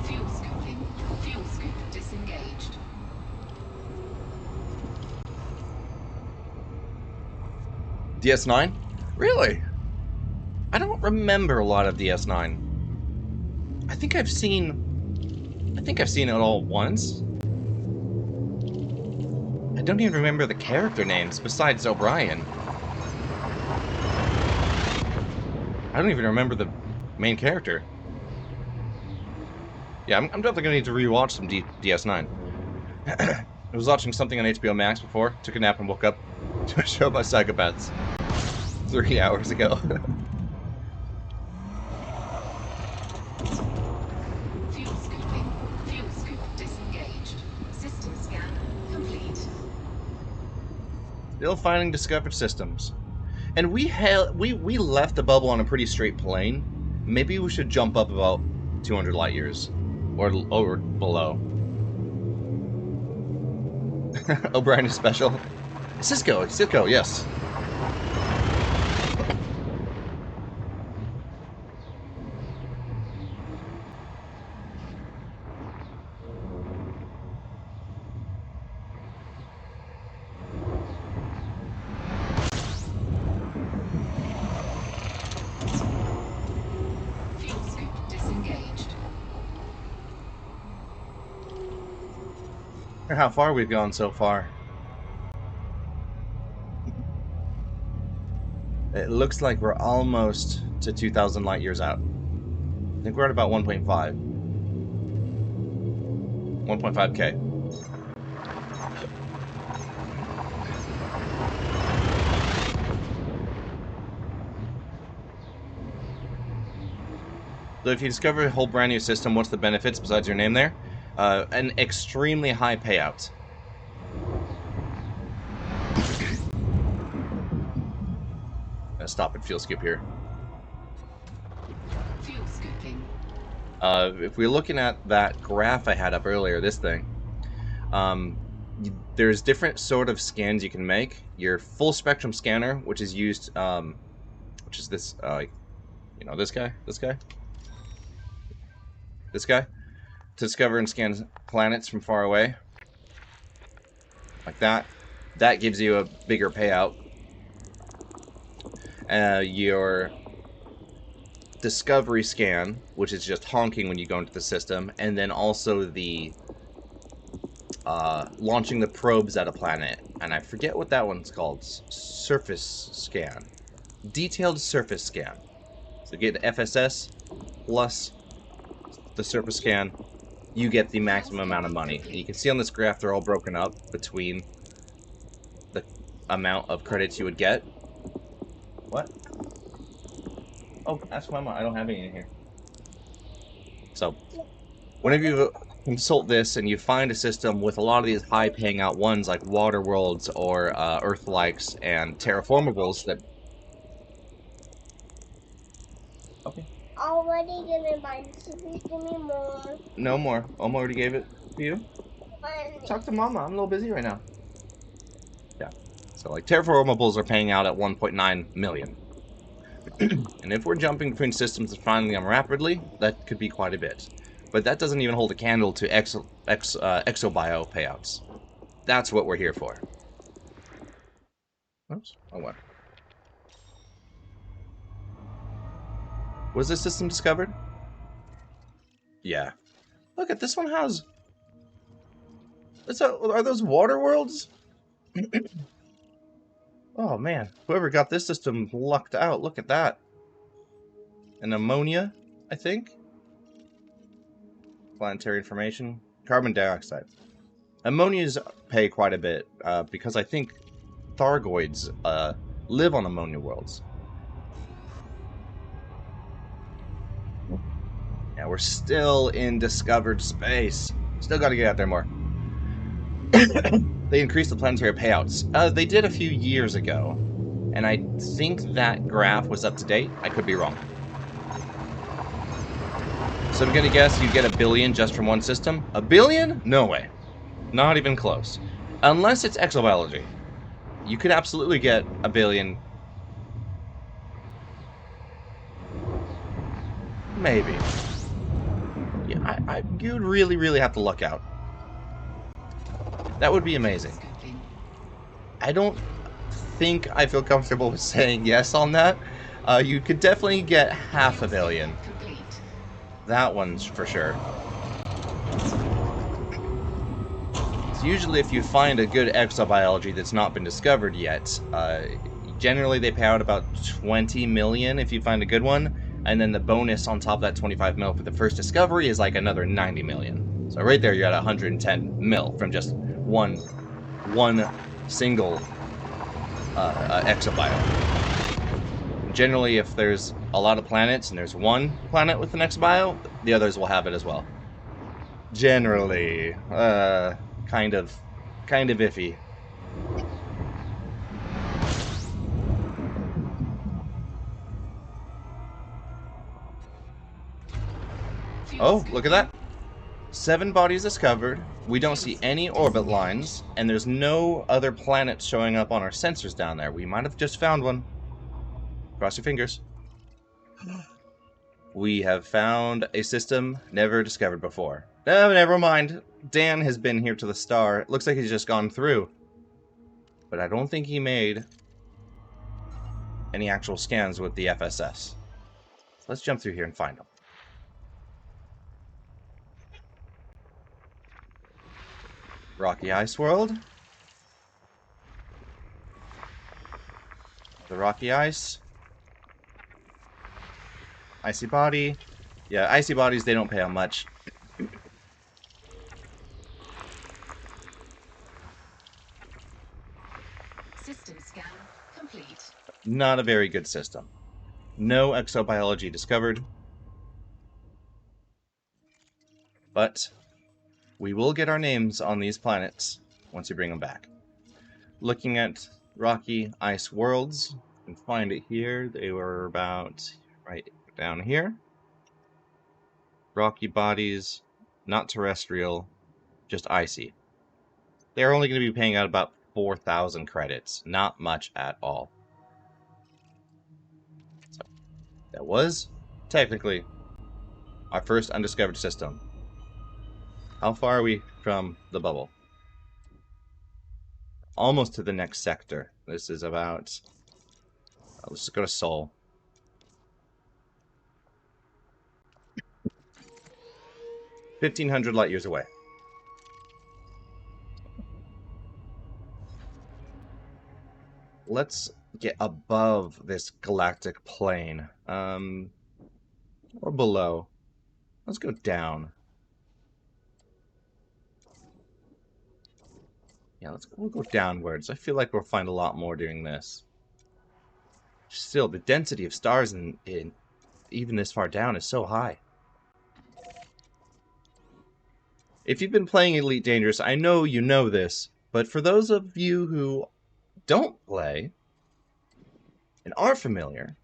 Fuel scoop disengaged. DS9? Really? I don't remember a lot of DS9. I think I've seen it all once. I don't even remember the character names besides O'Brien. I don't even remember the main character. Yeah, I'm definitely gonna need to rewatch some DS9. I was watching something on HBO Max before, took a nap and woke up to a show about psychopaths 3 hours ago. Fuel scoop disengaged. System scan complete. Still finding discovered systems. And we left the bubble on a pretty straight plane. Maybe we should jump up about 200 light years. Or below. O'Brien is special. Cisco, yes. Fuel scoop disengaged. Or how far we've gone so far. It looks like we're almost to 2,000 light years out. I think we're at about 1.5. 1.5K. So if you discover a whole brand new system, what's the benefits besides your name there? An extremely high payout. Gonna stop at fuel scoop here. Fuel scooping. If we're looking at that graph I had up earlier, this thing, there's different sort of scans you can make. Your full spectrum scanner, which is used, which is this, you know, this guy, to discover and scan planets from far away, like that. That gives you a bigger payout. Your discovery scan, which is just honking when you go into the system, and then also the launching the probes at a planet, and I forget what that one's called. Surface scan, detailed surface scan. So get the FSS plus the surface scan, you get the maximum amount of money. You can see on this graph they're all broken up between the amount of credits you would get. What? Oh, ask Mama. I don't have any in here. So, whenever you consult this and you find a system with a lot of these high paying out ones like water worlds or Earth-likes and terraformables that... Okay. Already given mine. Please give me more. No more. Oma already gave it to you? Talk to Mama. I'm a little busy right now. Yeah. So, like, terraformables are paying out at 1.9 million. And if we're jumping between systems and finding them rapidly, that could be quite a bit. But that doesn't even hold a candle to exobio payouts. That's what we're here for. Oops. Oh, what? Was this system discovered? Yeah. Look at this one has... Are those water worlds? Oh man, whoever got this system lucked out. Look at that. An ammonia, I think? Planetary information. Carbon dioxide. Ammonias pay quite a bit, because I think Thargoids live on ammonia worlds. Yeah, we're still in discovered space. Still gotta get out there more. They increased the planetary payouts. They did a few years ago, and I think that graph was up to date. I could be wrong. So I'm gonna guess you get 1 billion just from one system. 1 billion? No way. Not even close. Unless it's exobiology. You could absolutely get 1 billion. Maybe. Yeah, you'd really, really have to luck out. That would be amazing. I don't think I feel comfortable with saying yes on that. You could definitely get 500 million. That one's for sure. So usually if you find a good exobiology that's not been discovered yet, generally they pay out about 20 million if you find a good one, and then the bonus on top of that 25 mil for the first discovery is like another 90 million. So right there you're at 110 mil from just one single exobio. Generally, if there's a lot of planets and there's one planet with an exobio, the others will have it as well. Generally, kind of iffy. Oh, look at that. 7 bodies discovered. We don't see any orbit lines, and there's no other planets showing up on our sensors down there. We might have just found one. Cross your fingers. We have found a system never discovered before. No, never mind. Dan has been here to the star. It looks like he's just gone through. But I don't think he made any actual scans with the FSS. So let's jump through here and find them. Rocky Ice World. The Rocky Ice. Icy Body. Yeah, icy bodies, they don't pay out much. System scan complete. Not a very good system. No exobiology discovered. But we will get our names on these planets once you bring them back. Looking at Rocky Ice Worlds, you can find it here. They were about right down here. Rocky bodies, not terrestrial, just icy. They're only going to be paying out about 4,000 credits. Not much at all. So, that was technically our first undiscovered system. How far are we from the bubble? Almost to the next sector. This is about... let's just go to Sol. 1,500 light years away. Let's get above this galactic plane. Or below. Let's go down. Yeah, we'll go downwards. I feel like we'll find a lot more doing this. Still, the density of stars in even this far down is so high. If you've been playing Elite Dangerous, I know you know this, but for those of you who don't play and are familiar,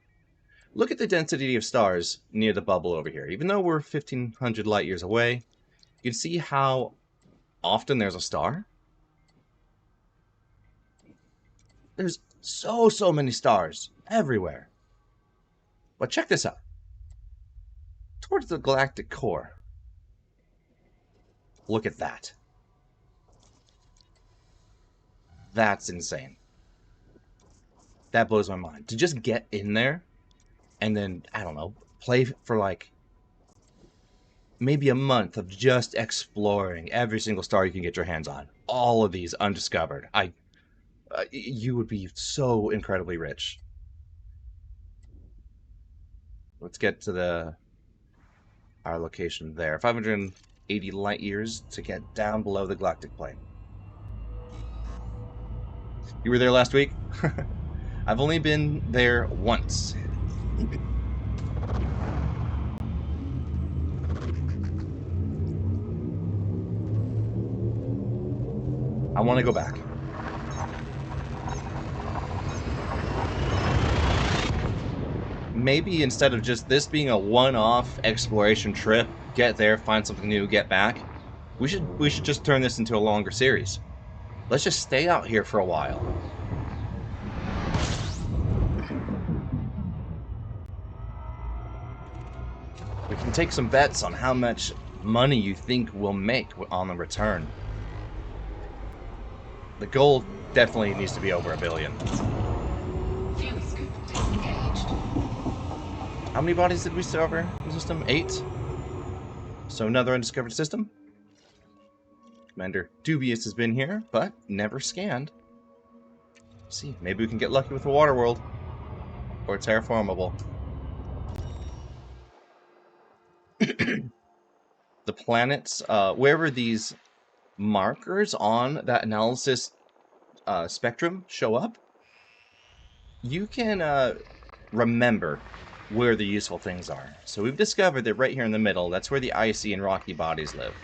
look at the density of stars near the bubble over here. Even though we're 1,500 light years away, you can see how often there's a star. There's so many stars everywhere. But check this out. Towards the galactic core. Look at that. That's insane. That blows my mind. To just get in there and then, I don't know, play for like maybe a month of just exploring every single star you can get your hands on. All of these undiscovered. You would be so incredibly rich. Let's get to our location there. 580 light years to get down below the galactic plane. You were there last week? I've only been there once. I want to go back. Maybe instead of just this being a one-off exploration trip, get there, find something new, get back, we should just turn this into a longer series. Let's just stay out here for a while. We can take some bets on how much money you think we'll make on the return. The goal definitely needs to be over $1 billion. Fuel scoop disengaged. How many bodies did we discover in the system? 8. So another undiscovered system. Commander Dubious has been here, but never scanned. Let's see, maybe we can get lucky with a water world. Or a terraformable. The planets, wherever these markers on that analysis spectrum show up, you can remember where the useful things are. So we've discovered that right here in the middle, that's where the icy and rocky bodies live.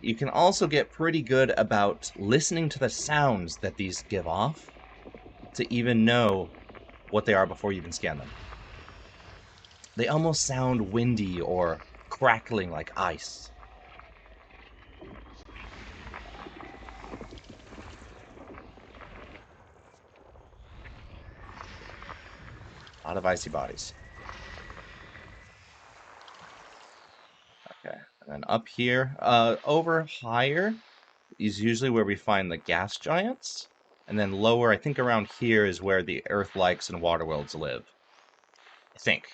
You can also get pretty good about listening to the sounds that these give off to even know what they are before you even scan them. They almost sound windy or crackling like ice. A lot of icy bodies. Okay, and then up here, over higher is usually where we find the gas giants. And then lower, I think around here is where the Earth-likes and water worlds live. I think.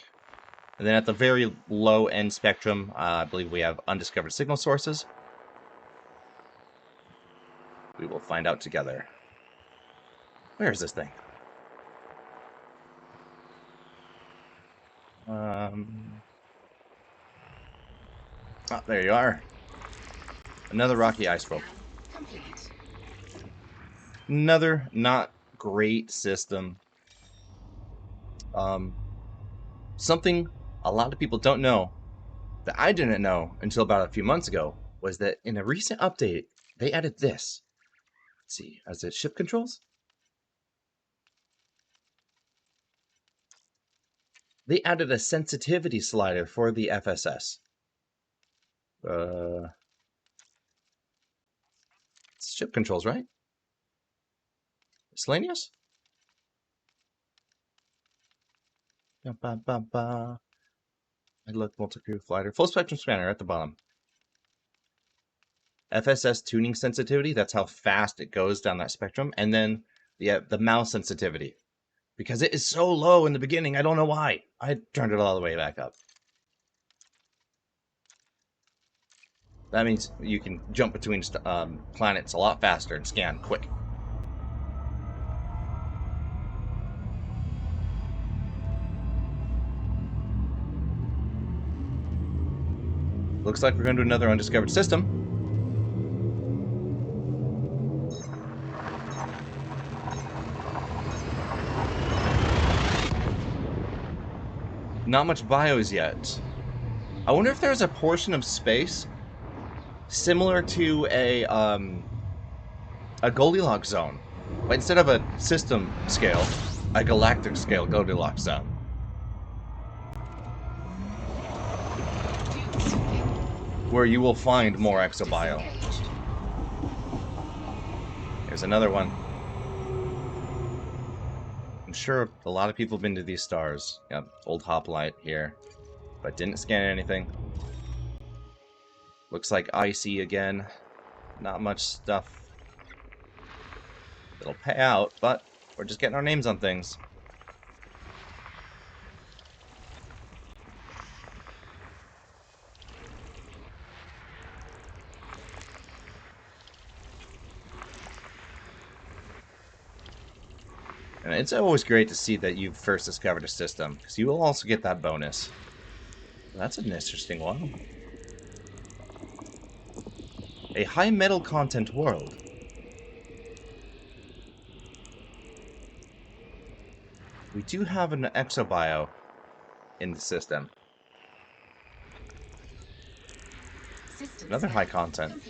And then at the very low end spectrum, I believe we have undiscovered signal sources. We will find out together. Where is this thing? Oh, there you are. Another rocky ice floe. Another not great system. Something a lot of people don't know, that I didn't know until about a few months ago, was that in a recent update, they added this. Let's see, is it ship controls? They added a sensitivity slider for the FSS. It's ship controls, right? Miscellaneous? I look multi-crew glider. Full spectrum scanner at the bottom. FSS tuning sensitivity, that's how fast it goes down that spectrum. And then the mouse sensitivity. Because it is so low in the beginning, I don't know why. I turned it all the way back up. That means you can jump between planets a lot faster and scan quick. Looks like we're going to another undiscovered system. Not much bios yet. I wonder if there's a portion of space similar to a Goldilocks zone, but instead of a system scale, a galactic scale Goldilocks zone. Where you will find more exobio. Here's another one. I'm sure a lot of people have been to these stars. Yep, old hoplite here, but didn't scan anything. Looks like icy again. Not much stuff that'll pay out, but we're just getting our names on things. And it's always great to see that you've first discovered a system, because you will also get that bonus. That's an interesting one. A high metal content world. We do have an exobio in the system. Another high content.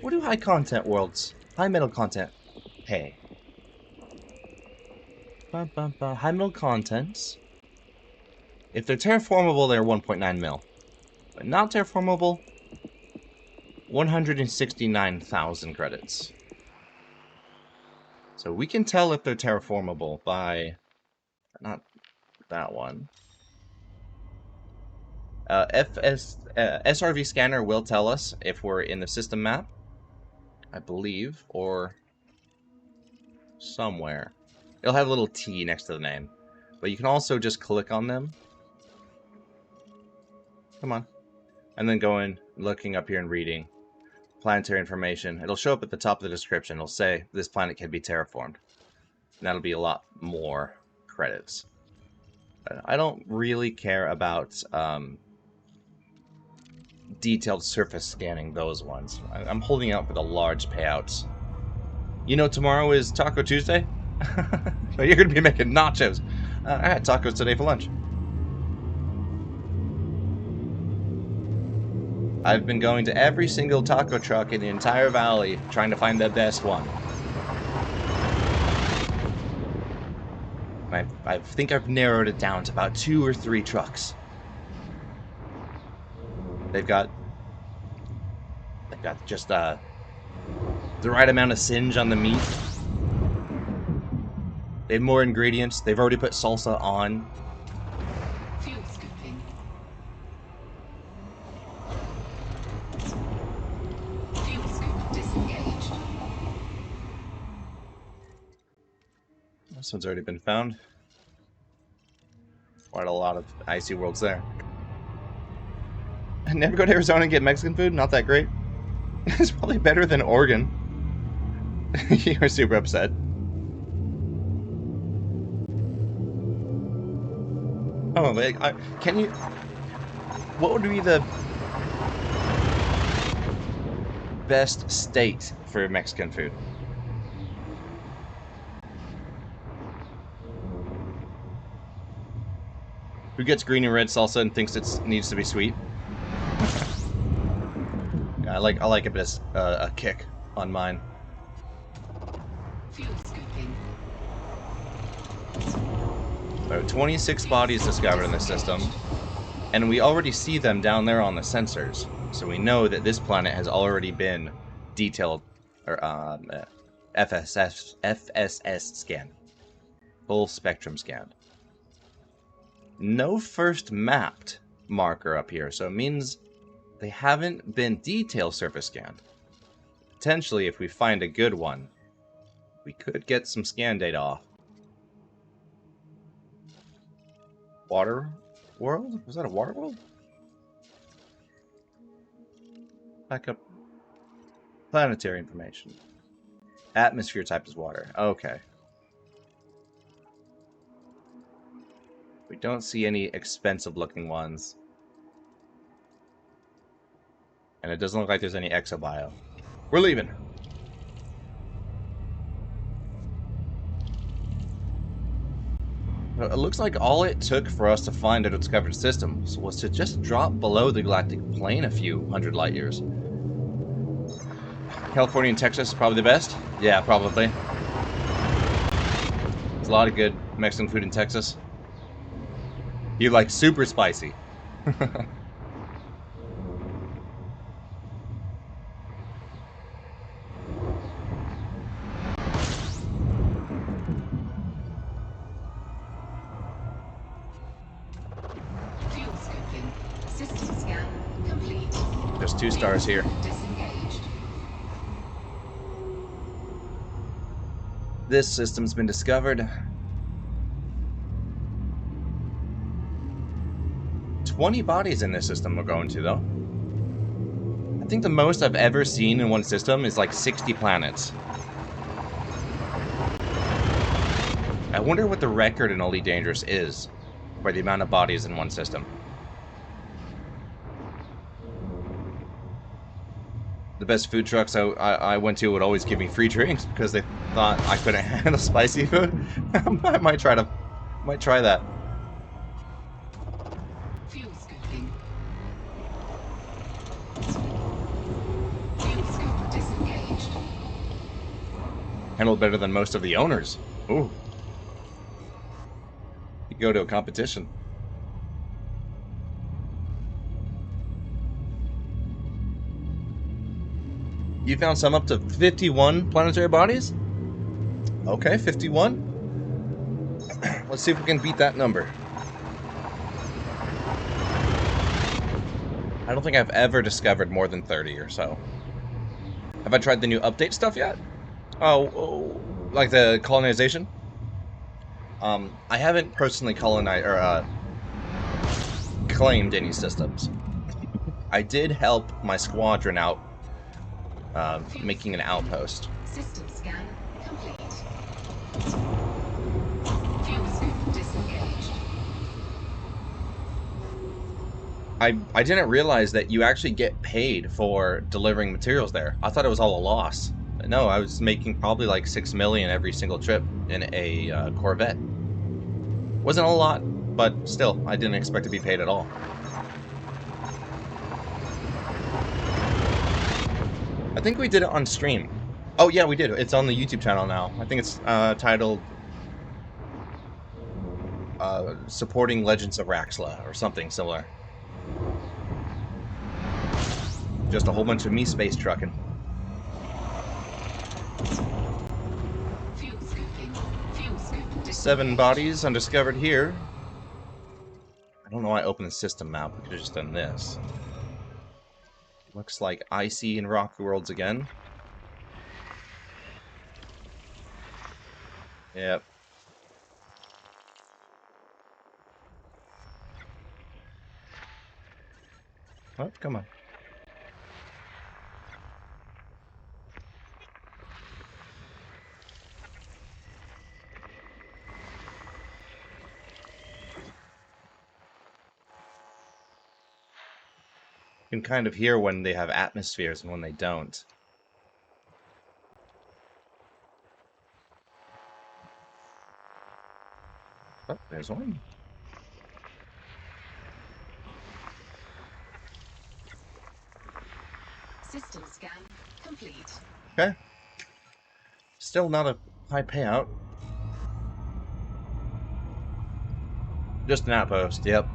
What do high content worlds, high metal content, pay? High metal contents. If they're terraformable, they're 1.9 mil. But not terraformable, 169,000 credits. So we can tell if they're terraformable by... not that one. SRV scanner will tell us if we're in the system map, I believe, or somewhere. It'll have a little T next to the name. But you can also just click on them. Come on. And then go in, looking up here and reading planetary information. It'll show up at the top of the description. It'll say this planet can be terraformed. And that'll be a lot more credits. But I don't really care about detailed surface scanning those ones. I'm holding out for the large payouts. You know tomorrow is Taco Tuesday? So you're going to be making nachos. I had tacos today for lunch. I've been going to every single taco truck in the entire valley trying to find the best one. I think I've narrowed it down to about 2 or 3 trucks. They've got just the right amount of singe on the meat. They have more ingredients. They've already put salsa on. Fuel scooping. Fuel scoop disengaged. This one's already been found. Quite a lot of icy worlds there. Never go to Arizona and get Mexican food? Not that great. It's probably better than Oregon. You're super upset. Oh, can you... What would be the best state for Mexican food? Who gets green and red salsa and thinks it needs to be sweet? Yeah, I like a bit of a kick on mine. Fuel scooping. About 26 bodies discovered in this system, and we already see them down there on the sensors. So we know that this planet has already been detailed, or FSS scanned, full spectrum scanned. No first mapped marker up here, so it means they haven't been detail surface scanned. Potentially, if we find a good one, we could get some scan data off. Water world? Was that a water world? Back up. Planetary information. Atmosphere type is water. Okay. We don't see any expensive looking ones. And it doesn't look like there's any exobio. We're leaving. It looks like all it took for us to find a discovered system was to just drop below the galactic plane a few hundred light years. California and Texas is probably the best? Yeah, probably. There's a lot of good Mexican food in Texas. You like super spicy. Fuel scooping. System scan complete. There's 2 stars here. Disengaged. This system's been discovered. 20 bodies in this system we're going to, though. I think the most I've ever seen in one system is like 60 planets. I wonder what the record in Elite Dangerous is for the amount of bodies in one system. The best food trucks I went to would always give me free drinks because they thought I couldn't handle spicy food. I might try that. Fuel scooping. Fuel scoop disengaged. Handled better than most of the owners. Ooh. You go to a competition. You found some up to 51 planetary bodies? Okay, 51. Let's see if we can beat that number. I don't think I've ever discovered more than 30 or so. Have I tried the new update stuff yet? Oh, like the colonization? I haven't personally colonized or claimed any systems. I did help my squadron out making an outpost. System scan complete. Fuel scoop disengaged. I didn't realize that you actually get paid for delivering materials there. I thought it was all a loss. No, I was making probably like 6 million every single trip in a Corvette. Wasn't a lot, but still, I didn't expect to be paid at all. I think we did it on stream. Oh yeah, we did. It's on the YouTube channel now. I think it's titled supporting Legends of Raxla or something similar. Just a whole bunch of me space trucking. Fuel scooping. Fuel scoop. 7 bodies undiscovered here. I don't know why I opened the system map. We could have just done this. Looks like icy and rocky worlds again. Yep. Oh, come on. You can kind of hear when they have atmospheres and when they don't. Oh, there's one. System scan complete. Okay. Still not a high payout. Just an outpost, yep.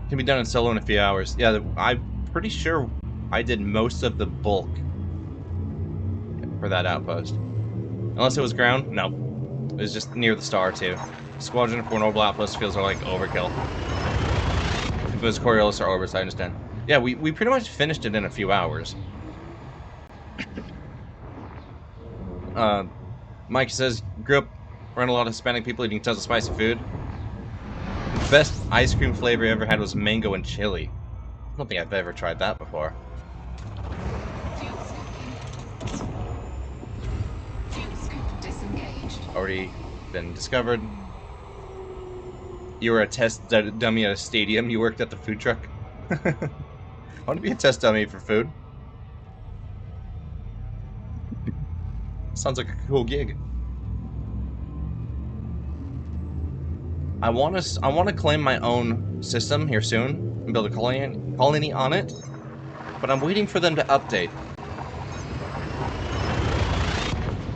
Can be done in solo in a few hours. Yeah, I'm pretty sure I did most of the bulk for that outpost. Unless it was ground? No. It was just near the star, too. Squadron for an orbital outpost feels like overkill. If it was Coriolis or Orbis, I understand. Yeah, we pretty much finished it in a few hours. Mike says, grew up around a lot of Hispanic people eating tons of spicy food. The best ice cream flavor I ever had was mango and chili. I don't think I've ever tried that before. Fuel scooping. Fuel scoop disengaged. Already been discovered. You were a test dummy at a stadium. You worked at the food truck. I want to be a test dummy for food. Sounds like a cool gig. I want to claim my own system here soon and build a colony on it, but I'm waiting for them to update.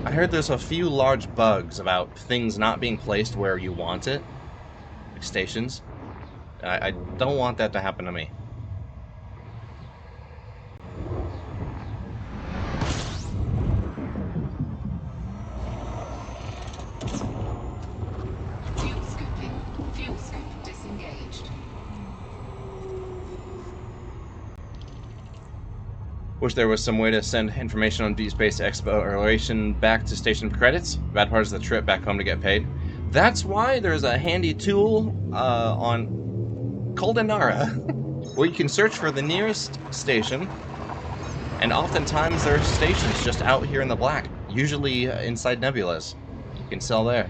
I heard there's a few large bugs about things not being placed where you want it, like stations. I don't want that to happen to me. Fuel scooping. Fuel scoop disengaged. Wish there was some way to send information on Deep Space Exploration back to station for credits. Bad part is the trip back home to get paid. That's why there's a handy tool on Coldenara where you can search for the nearest station, and oftentimes there are stations just out here in the black, usually inside nebulas. You can sell there.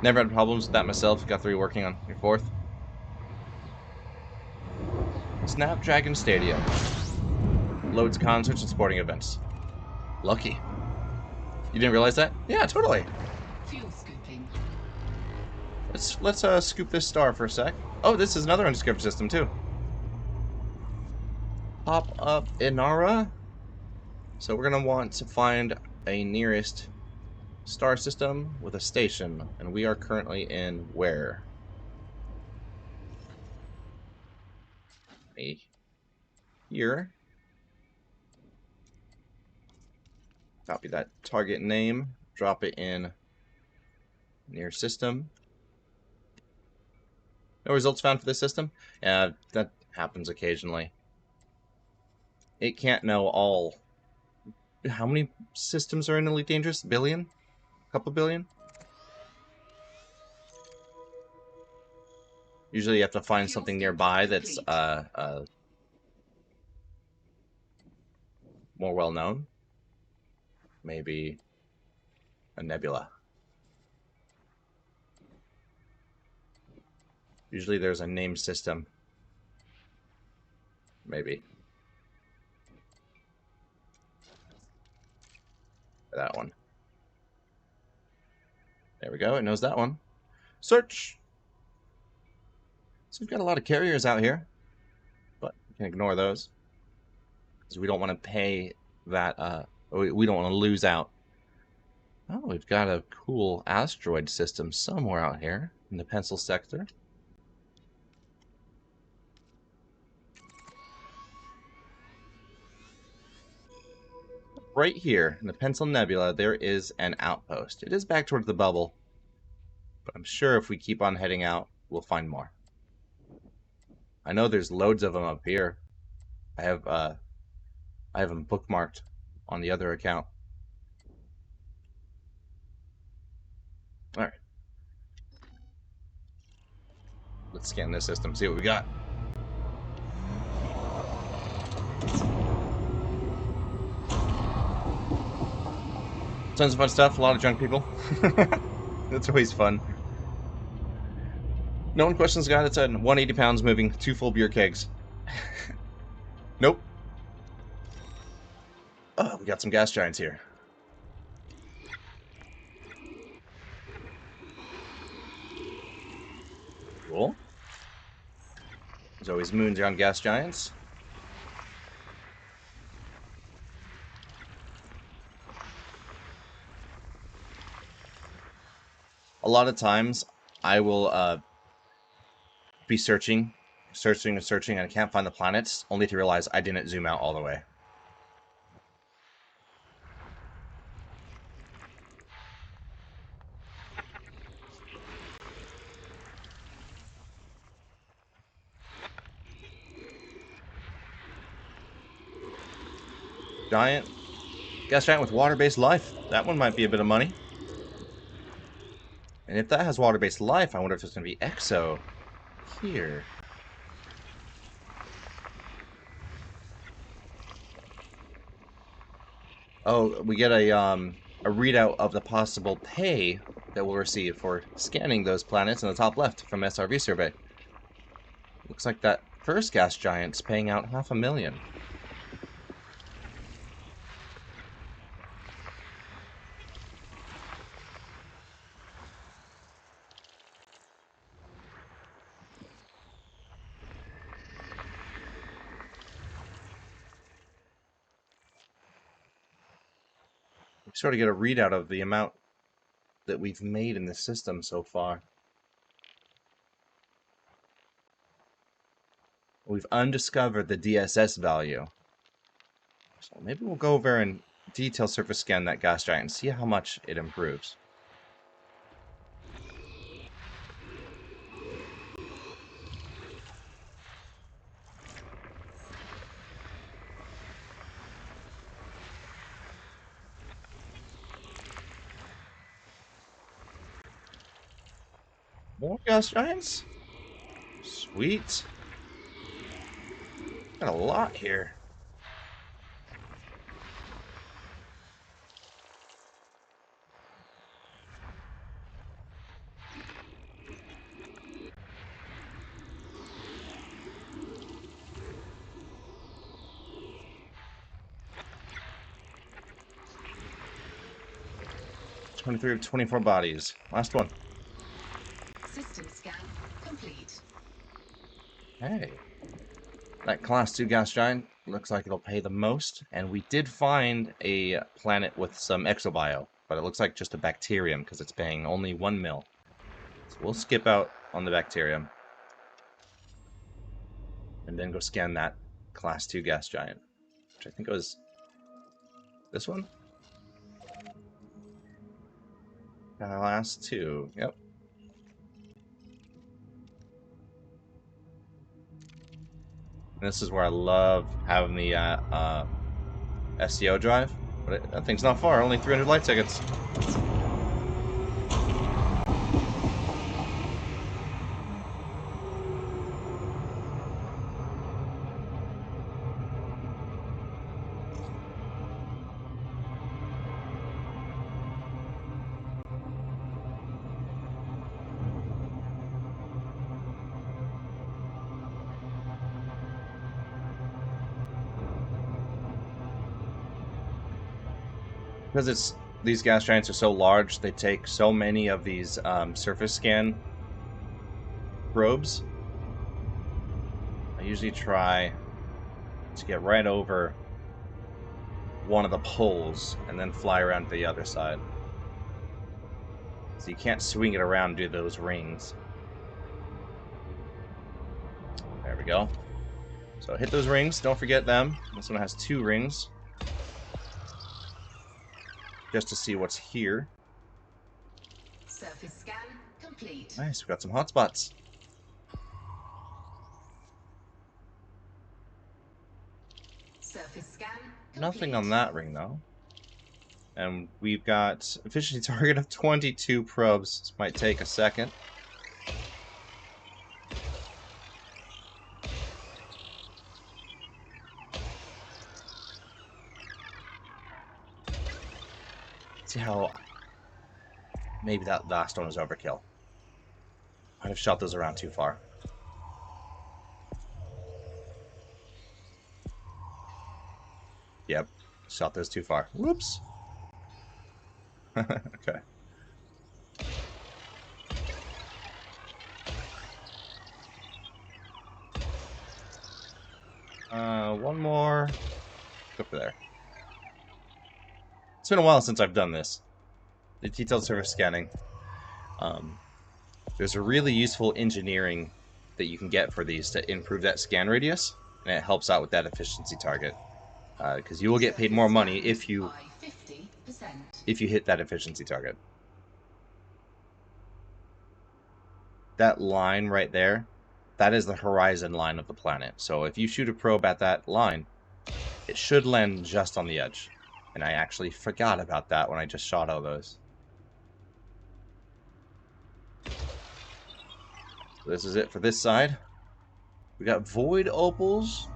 Never had problems with that myself. Got 3 working on your 4th. Snapdragon Stadium. Loads concerts and sporting events. Lucky. You didn't realize that? Yeah, totally. Fuel scooping. Let's scoop this star for a sec. Oh, this is another undiscovered system too. Pop up Inara. So we're gonna want to find a nearest star system with a station, and we are currently in where? Here. Copy that target name, drop it in near system. No results found for this system? Yeah, that happens occasionally. It can't know all. How many systems are in Elite Dangerous? A billion? A couple billion? Usually you have to find something nearby that's more well known. Maybe a nebula. Usually there's a named system. Maybe. That one. There we go, it knows that one. Search! So we've got a lot of carriers out here, but we can ignore those. Because we don't want to pay that, we don't want to lose out Oh, we've got a cool asteroid system somewhere out here in the Pencil sector. Right here in the Pencil Nebula, there is an outpost. It is back towards the bubble, but I'm sure if we keep on heading out, we'll find more. I know there's loads of them up here. I have them bookmarked on the other account. All right. Let's scan this system, see what we got. Tons of fun stuff, a lot of drunk people. That's always fun. No one questions the guy that said 180 pounds moving 2 full beer kegs. Nope. Oh, we got some gas giants here. Cool. There's always moons around gas giants. A lot of times, I will be searching, and I can't find the planets, only to realize I didn't zoom out all the way. Gas giant with water-based life. That one might be a bit of money. And if that has water-based life, I wonder if there's going to be Exo here. Oh, we get a readout of the possible pay that we'll receive for scanning those planets in the top left from SRV Survey. Looks like that first gas giant's paying out $500,000. We sort of get a readout of the amount that we've made in the system so far. We've undiscovered the DSS value. So maybe we'll go over and detail surface scan that gas giant and see how much it improves. More gas giants? Sweet. Got a lot here. $23 of 24 bodies. Last one. System scan complete. Hey. That Class 2 gas giant looks like it'll pay the most, and we did find a planet with some exobio, but it looks like just a bacterium because it's paying only 1 mil. So we'll skip out on the bacterium and then go scan that Class 2 gas giant, which I think was this one? Class 2, yep. And this is where I love having the SCO drive, but that thing's not far, only 300 light seconds. Because these gas giants are so large, they take so many of these surface scan probes. I usually try to get right over one of the poles and then fly around to the other side. So you can't swing it around and do those rings. There we go. So hit those rings. Don't forget them. This one has 2 rings. Just to see what's here. Surface scan complete. Nice, we got some hotspots. Surface scan complete. Nothing on that ring though. And we've got efficiency target of 22 probes. This might take a second. See how maybe that last one was overkill. Might have shot those around too far. Yep, shot those too far. Whoops. Okay. One more. Go for there. It's been a while since I've done this. The detailed surface scanning. There's a really useful engineering that you can get for these to improve that scan radius, and it helps out with that efficiency target. Because you will get paid more money if you hit that efficiency target. That line right there, that is the horizon line of the planet. So if you shoot a probe at that line, it should land just on the edge. And I actually forgot about that when I just shot all those. So this is it for this side. We got void opals,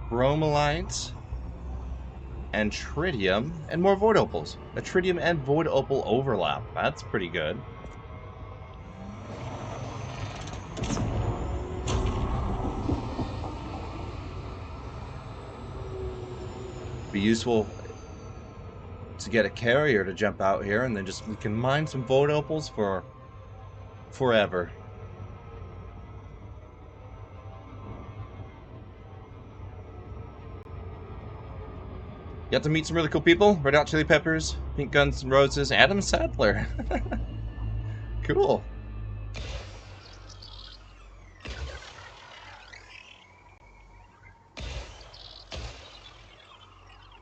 bromelites, and tritium, and more void opals. A tritium and void opal overlap. That's pretty good. Be useful to get a carrier to jump out here, and then just we can mine some void opals for forever. You got to meet some really cool people. Red Hot Chili Peppers, Pink Guns N' Roses, Adam Sandler. Cool.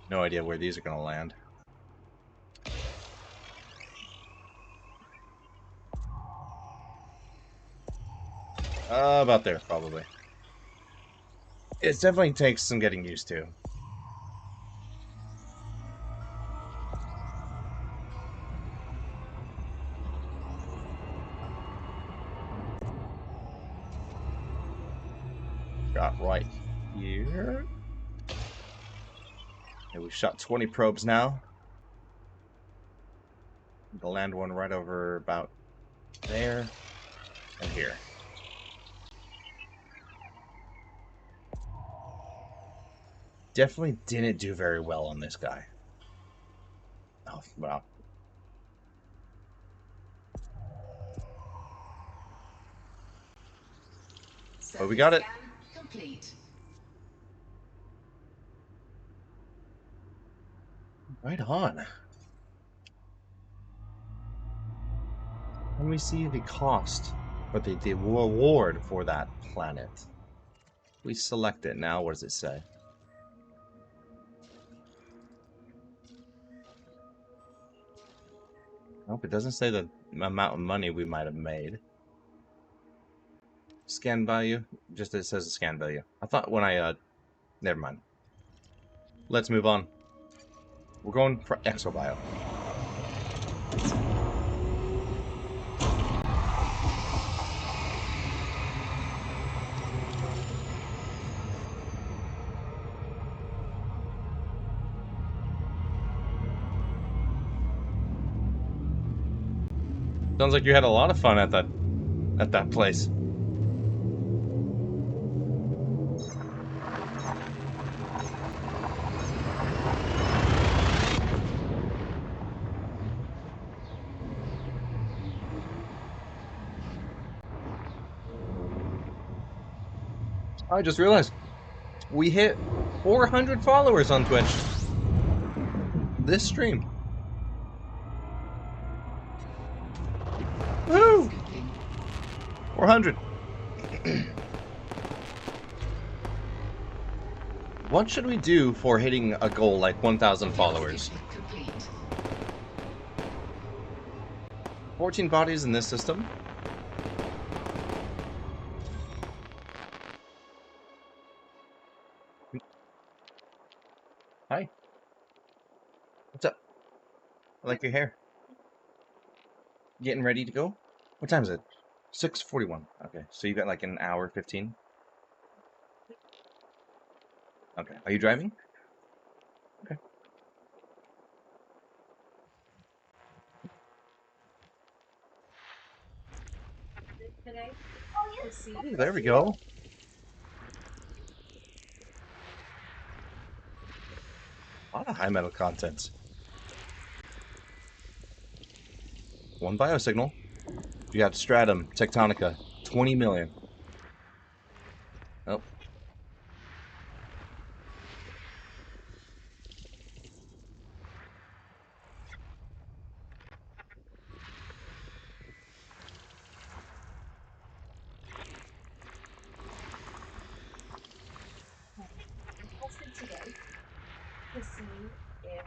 No idea where these are going to land. About there, probably. It definitely takes some getting used to. Got right here. Okay, we've shot 20 probes now. We'll land one right over about there and here. Definitely didn't do very well on this guy. Oh, wow. But we got it. Complete. Right on. Let me see the cost, or the reward for that planet. We select it now. What does it say? Nope, it doesn't say the amount of money we might have made. Scan value? Just it says the scan value. I thought when I, never mind. Let's move on. We're going for Exobio. Sounds like you had a lot of fun at that place. I just realized we hit 400 followers on Twitch this stream. Woo! 400. What should we do for hitting a goal like 1,000 followers? 14 bodies in this system. Hi. What's up? I like your hair. Getting ready to go? What time is it? 6:41. Okay, so you got like an hour 15? Okay. Are you driving? Okay. Today, to see. Ooh, there we go. A lot of high metal contents. One biosignal. You got stratum, tectonica, 20 million. Oh. Posted today to see if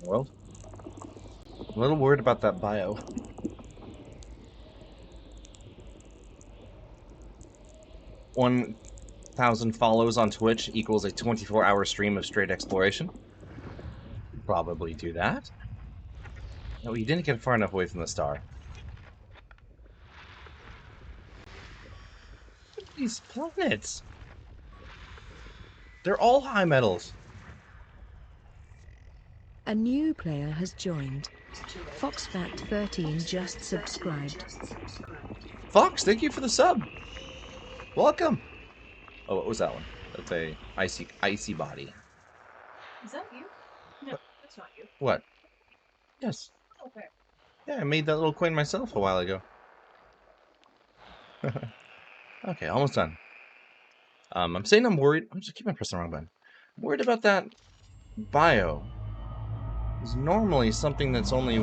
Well, a little worried about that bio. 1,000 follows on Twitch equals a 24-hour stream of straight exploration. Probably do that. No, you didn't get far enough away from the star. These planets. They're all high metals. A new player has joined. FoxFat13 just subscribed. Fox, thank you for the sub. Welcome. Oh, what was that one? That's a icy body. is that you? No, that's not you. What? Yes. Okay. Yeah, I made that little coin myself a while ago. Okay, almost done. I'm saying I'm worried. I'm just keeping pressing the wrong button. I'm worried about that bio. It's normally something that's only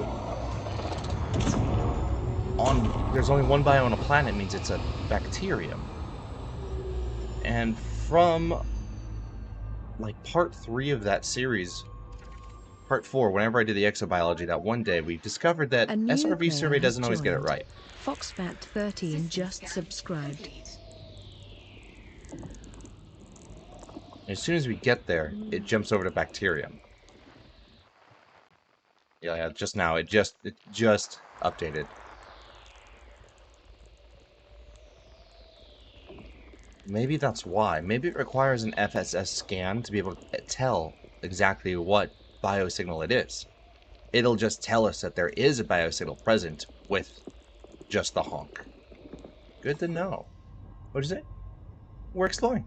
on. There's only one bio on a planet means it's a bacterium. And from like part 3 of that series, part 4, whenever I did the exobiology that one day, we discovered that SRV Survey doesn't always get it right. FoxFat13 just subscribed. As soon as we get there, it jumps over to bacterium. Yeah, just now. It just updated. Maybe that's why. Maybe it requires an FSS scan to be able to tell exactly what biosignal it is. It'll just tell us that there is a biosignal present with just the honk. Good to know. What'd you say? We're exploring.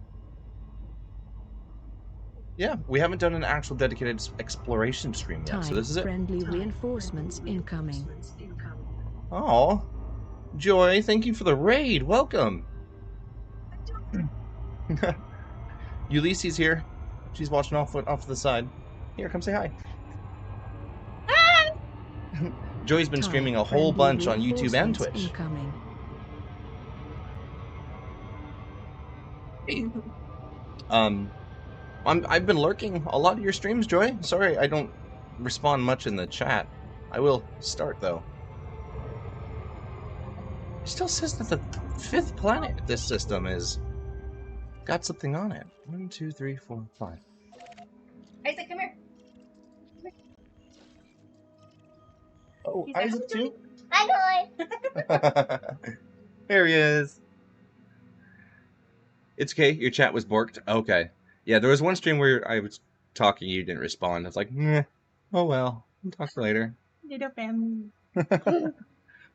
Yeah, we haven't done an actual dedicated exploration stream yet, so this is it. Friendly reinforcements incoming. Oh, Joy, thank you for the raid. Welcome. Ulysses here. She's watching off to the side. Here, come say hi. Joy's been streaming a whole bunch on YouTube and Twitch. Incoming. I've been lurking a lot of your streams, Joy. Sorry, I don't respond much in the chat. I will start though. It still says that the 5th planet of this system is got something on it. 1, 2, 3, 4, 5. Isaac, come here. Oh, He's Isaac too? Hi, boy. There he is. It's okay. Your chat was borked. Okay. Yeah, there was one stream where I was talking, you didn't respond. I was like, meh. Oh well. We'll talk later. Little family.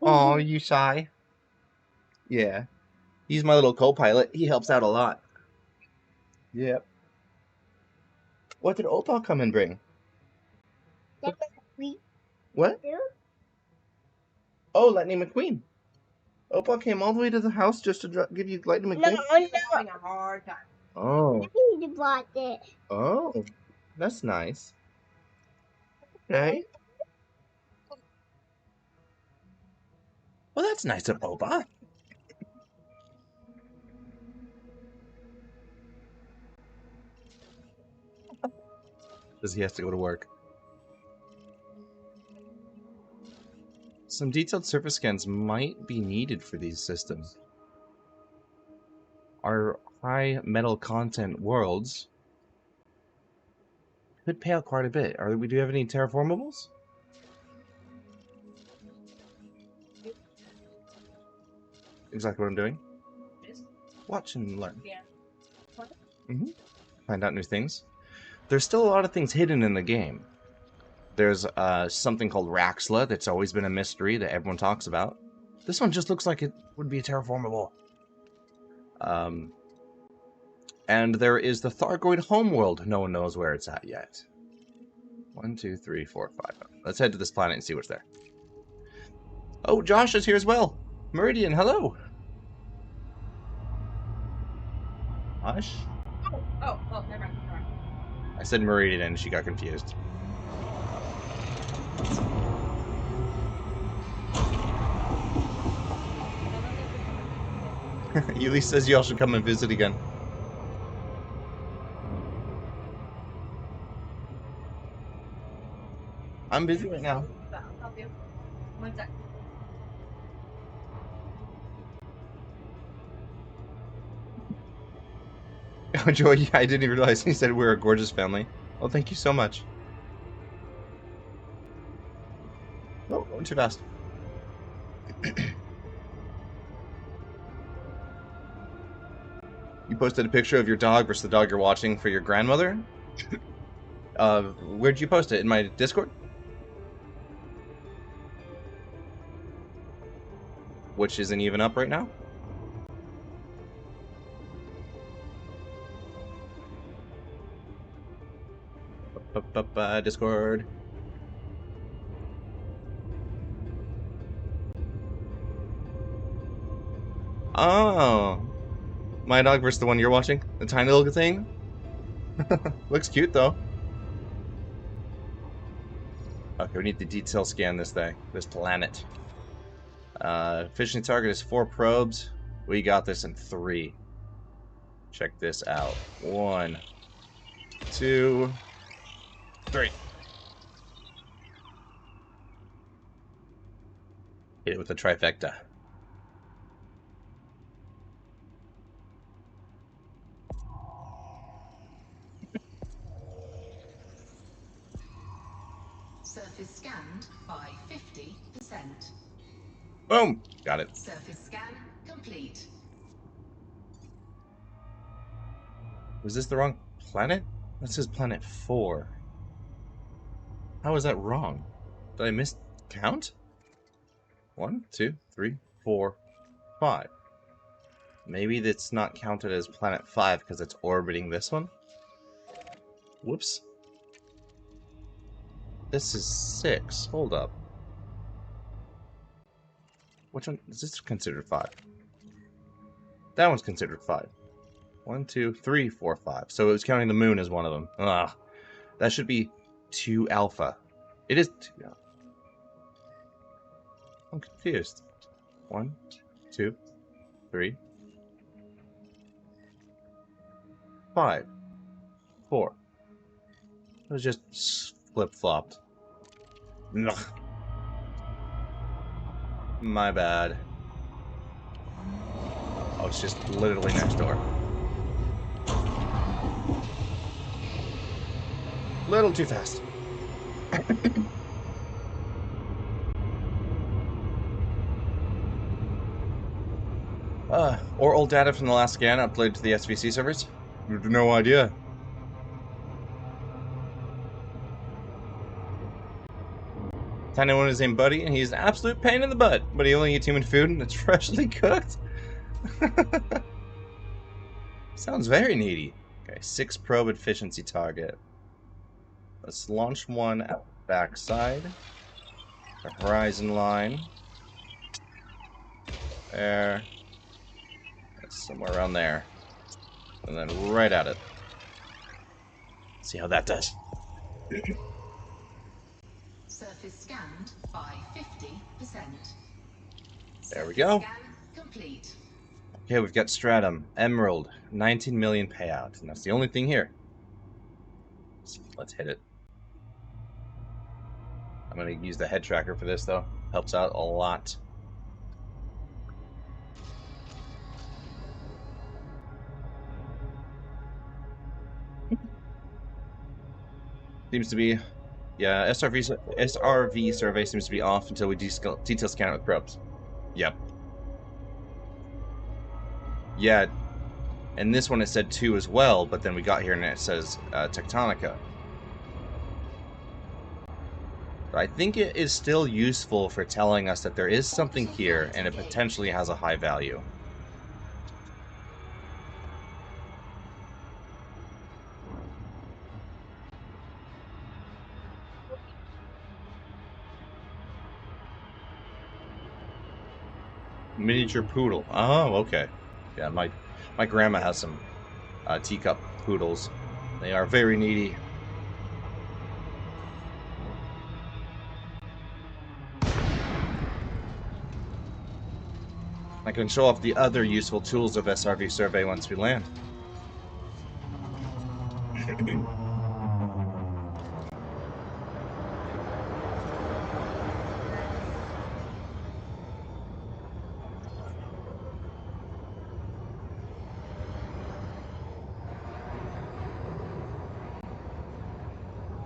Oh, you shy? Yeah. He's my little co-pilot. He helps out a lot. Yep. What did Opal come and bring? What? Oh, Lightning McQueen. Opa came all the way to the house just to give you lightning No, McQueen? no. Having a hard time. Oh. I need to block it. Oh. That's nice. Okay. Well, that's nice of Opa. Because he has to go to work. Some detailed surface scans might be needed for these systems. Our high metal content worlds could pay out quite a bit. Do we have any terraformables? Exactly what I'm doing. Watch and learn. Yeah. Find out new things. There's still a lot of things hidden in the game. There's something called Raxla that's always been a mystery that everyone talks about. This one just looks like it would be a terraformable. And there is the Thargoid homeworld. No one knows where it's at yet. 1, 2, 3, 4, 5. Let's head to this planet and see what's there. Oh, Josh is here as well. Meridian, hello. Hush. Oh, never mind. I said Meridian and she got confused. Ely says y'all should come and visit again. I'm busy right now. I'll help you. 1 sec. Oh, Joy, I didn't even realize he said we're a gorgeous family. Well, thank you so much. Oh, going too fast. You posted a picture of your dog versus the dog you're watching for your grandmother? Where'd you post it? In my Discord? Which isn't even up right now? Discord. Oh. My dog versus the one you're watching? The tiny little thing? Looks cute, though. Okay, we need to detail scan this thing. This planet. Fishing target is 4 probes. We got this in 3. Check this out. 1, 2, 3. Hit it with a trifecta. Surface scanned by 50%. Boom! Got it. Surface scan complete. Was this the wrong planet? That says planet 4. How is that wrong? Did I miscount? 1, 2, 3, 4, 5. Maybe that's not counted as planet 5 because it's orbiting this one? Whoops. This is 6. Hold up. Which one is this considered 5? That one's considered 5. 1, 2, 3, 4, 5. So it was counting the moon as one of them. Ah, that should be 2 alpha. It is 2 alpha. I'm confused. 1, 2, 3, 5, 4. It was just flip-flopped. Ugh. My bad. Oh, it's just literally next door. Little too fast. Or old data from the last scan uploaded to the SVC servers? No idea. Tiny one is named Buddy, and he's an absolute pain in the butt, but he only eats human food and it's freshly cooked. Sounds very needy. Okay, 6 probe efficiency target. Let's launch one at the backside. The horizon line. There. That's somewhere around there. And then right at it. See how that does. Surface scanned by 50%. There we go. Scan complete. Okay, we've got stratum, emerald, 19 million payout, and that's the only thing here. Let's hit it. I'm gonna use the head tracker for this though. Helps out a lot. Seems to be, yeah. SRV survey seems to be off until we detail scan it with probes. Yep. Yeah. And this one it said 2 as well, but then we got here and it says tectonica. I think it is still useful for telling us that there is something here and it potentially has a high value. Miniature poodle. Oh, okay. Yeah, my grandma has some teacup poodles. They are very needy. I can show off the other useful tools of SRV Survey once we land.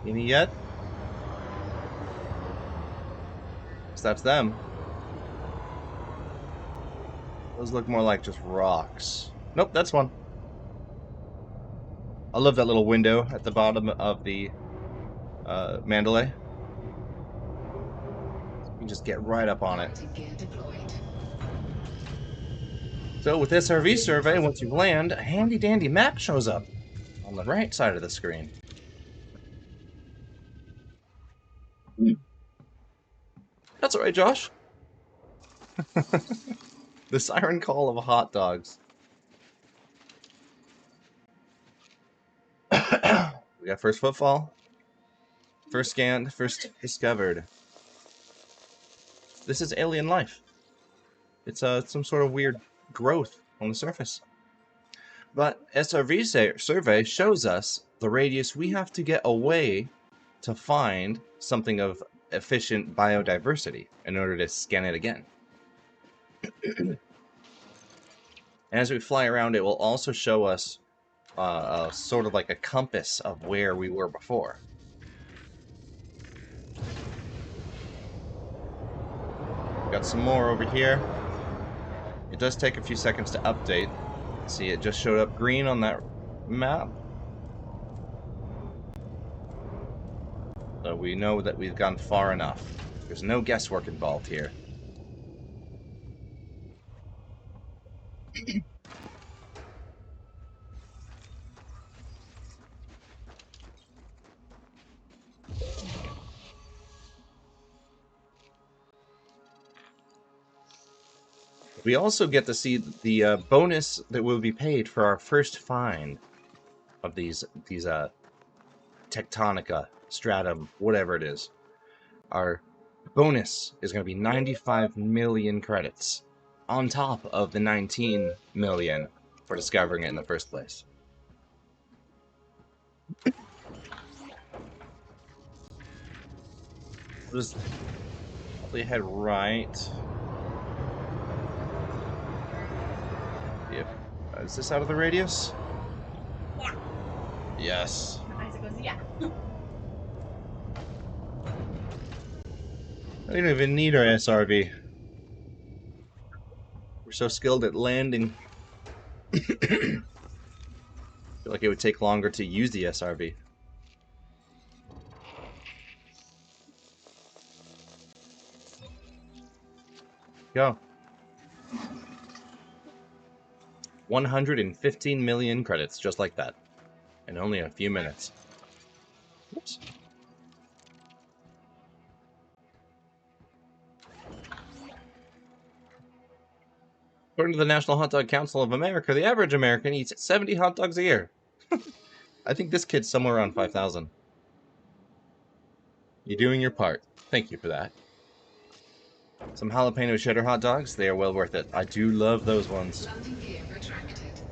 Any yet? So that's them. Those look more like just rocks. Nope, that's one. I love that little window at the bottom of the Mandalay. You can just get right up on it. So with SRV Survey, once you land, a handy dandy map shows up on the right side of the screen. That's alright, Josh. The siren call of hot dogs. We got first footfall. First scanned, first discovered. This is alien life. It's some sort of weird growth on the surface. But SRV Survey shows us the radius we have to get away to find something of efficient biodiversity in order to scan it again. And as we fly around, it will also show us sort of like a compass of where we were before. Got some more over here. It does take a few seconds to update. See, it just showed up green on that map. So we know that we've gone far enough. There's no guesswork involved here. We also get to see the bonus that will be paid for our first find of these tectonica, stratum, whatever it is. Our bonus is going to be 95 million credits on top of the 19 million for discovering it in the first place. We'll just probably head right. Yep. Is this out of the radius? Yeah. Yes. Isaac goes, yeah. I don't even need our SRV. We're so skilled at landing. I feel like it would take longer to use the SRV. Go. 115 million credits, just like that. In only a few minutes. Oops. According to the National Hot Dog Council of America, the average American eats 70 hot dogs a year. I think this kid's somewhere around 5,000. You're doing your part. Thank you for that. Some jalapeno cheddar hot dogs. They are well worth it. I do love those ones.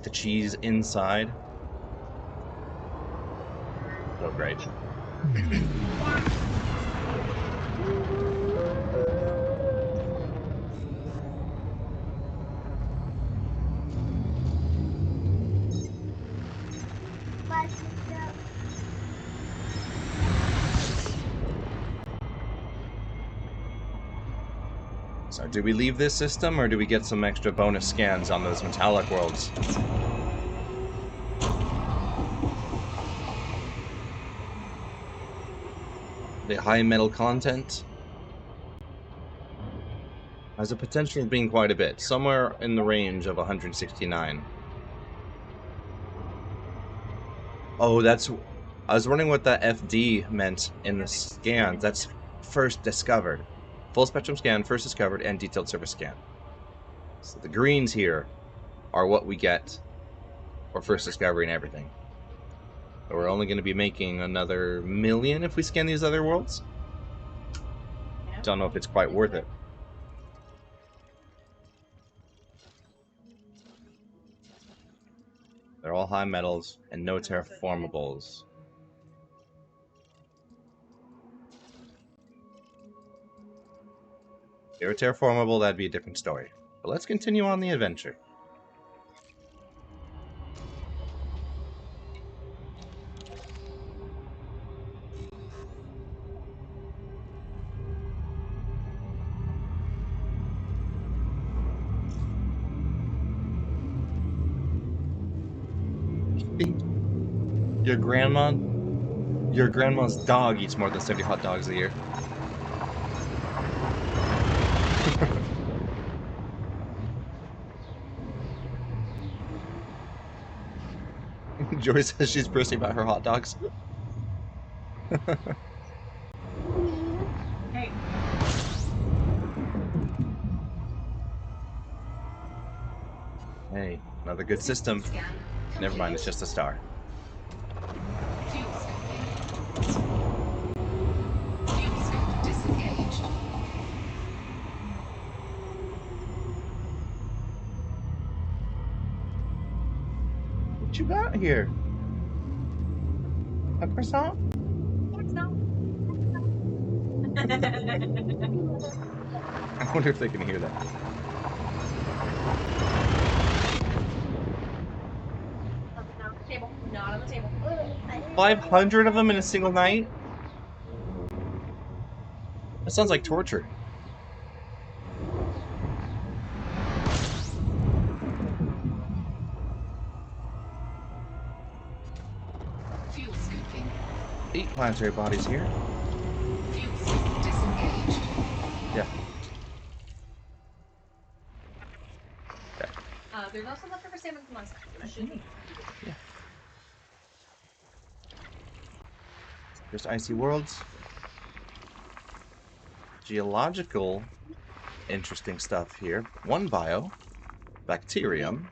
The cheese inside. So great. So do we leave this system, or do we get some extra bonus scans on those metallic worlds? The high metal content has a potential of being quite a bit, somewhere in the range of 169. Oh, that's... I was wondering what that FD meant in the scans. That's first discovered. Full spectrum scan, first discovered, and detailed surface scan. So the greens here are what we get for first discovery and everything. But we're only going to be making another 1 million if we scan these other worlds. Don't know if it's quite worth it. They're all high metals and no terraformables. If they were terraformable, that'd be a different story. But let's continue on the adventure. Your grandma's dog eats more than 70 hot dogs a year. Joy says she's bursting about her hot dogs. Hey. Hey, another good system. Never mind, it's just a star. What you got here? A croissant? I wonder if they can hear that. Not on the table. 500 of them in a single night? That sounds like torture. Fuel scooping. 8 planetary bodies here. Fuel scoop disengaged. Yeah. Okay. There's also leftover salmon from last night. That should be. Yeah. There's icy worlds. Geological interesting stuff here. One bio. Bacterium.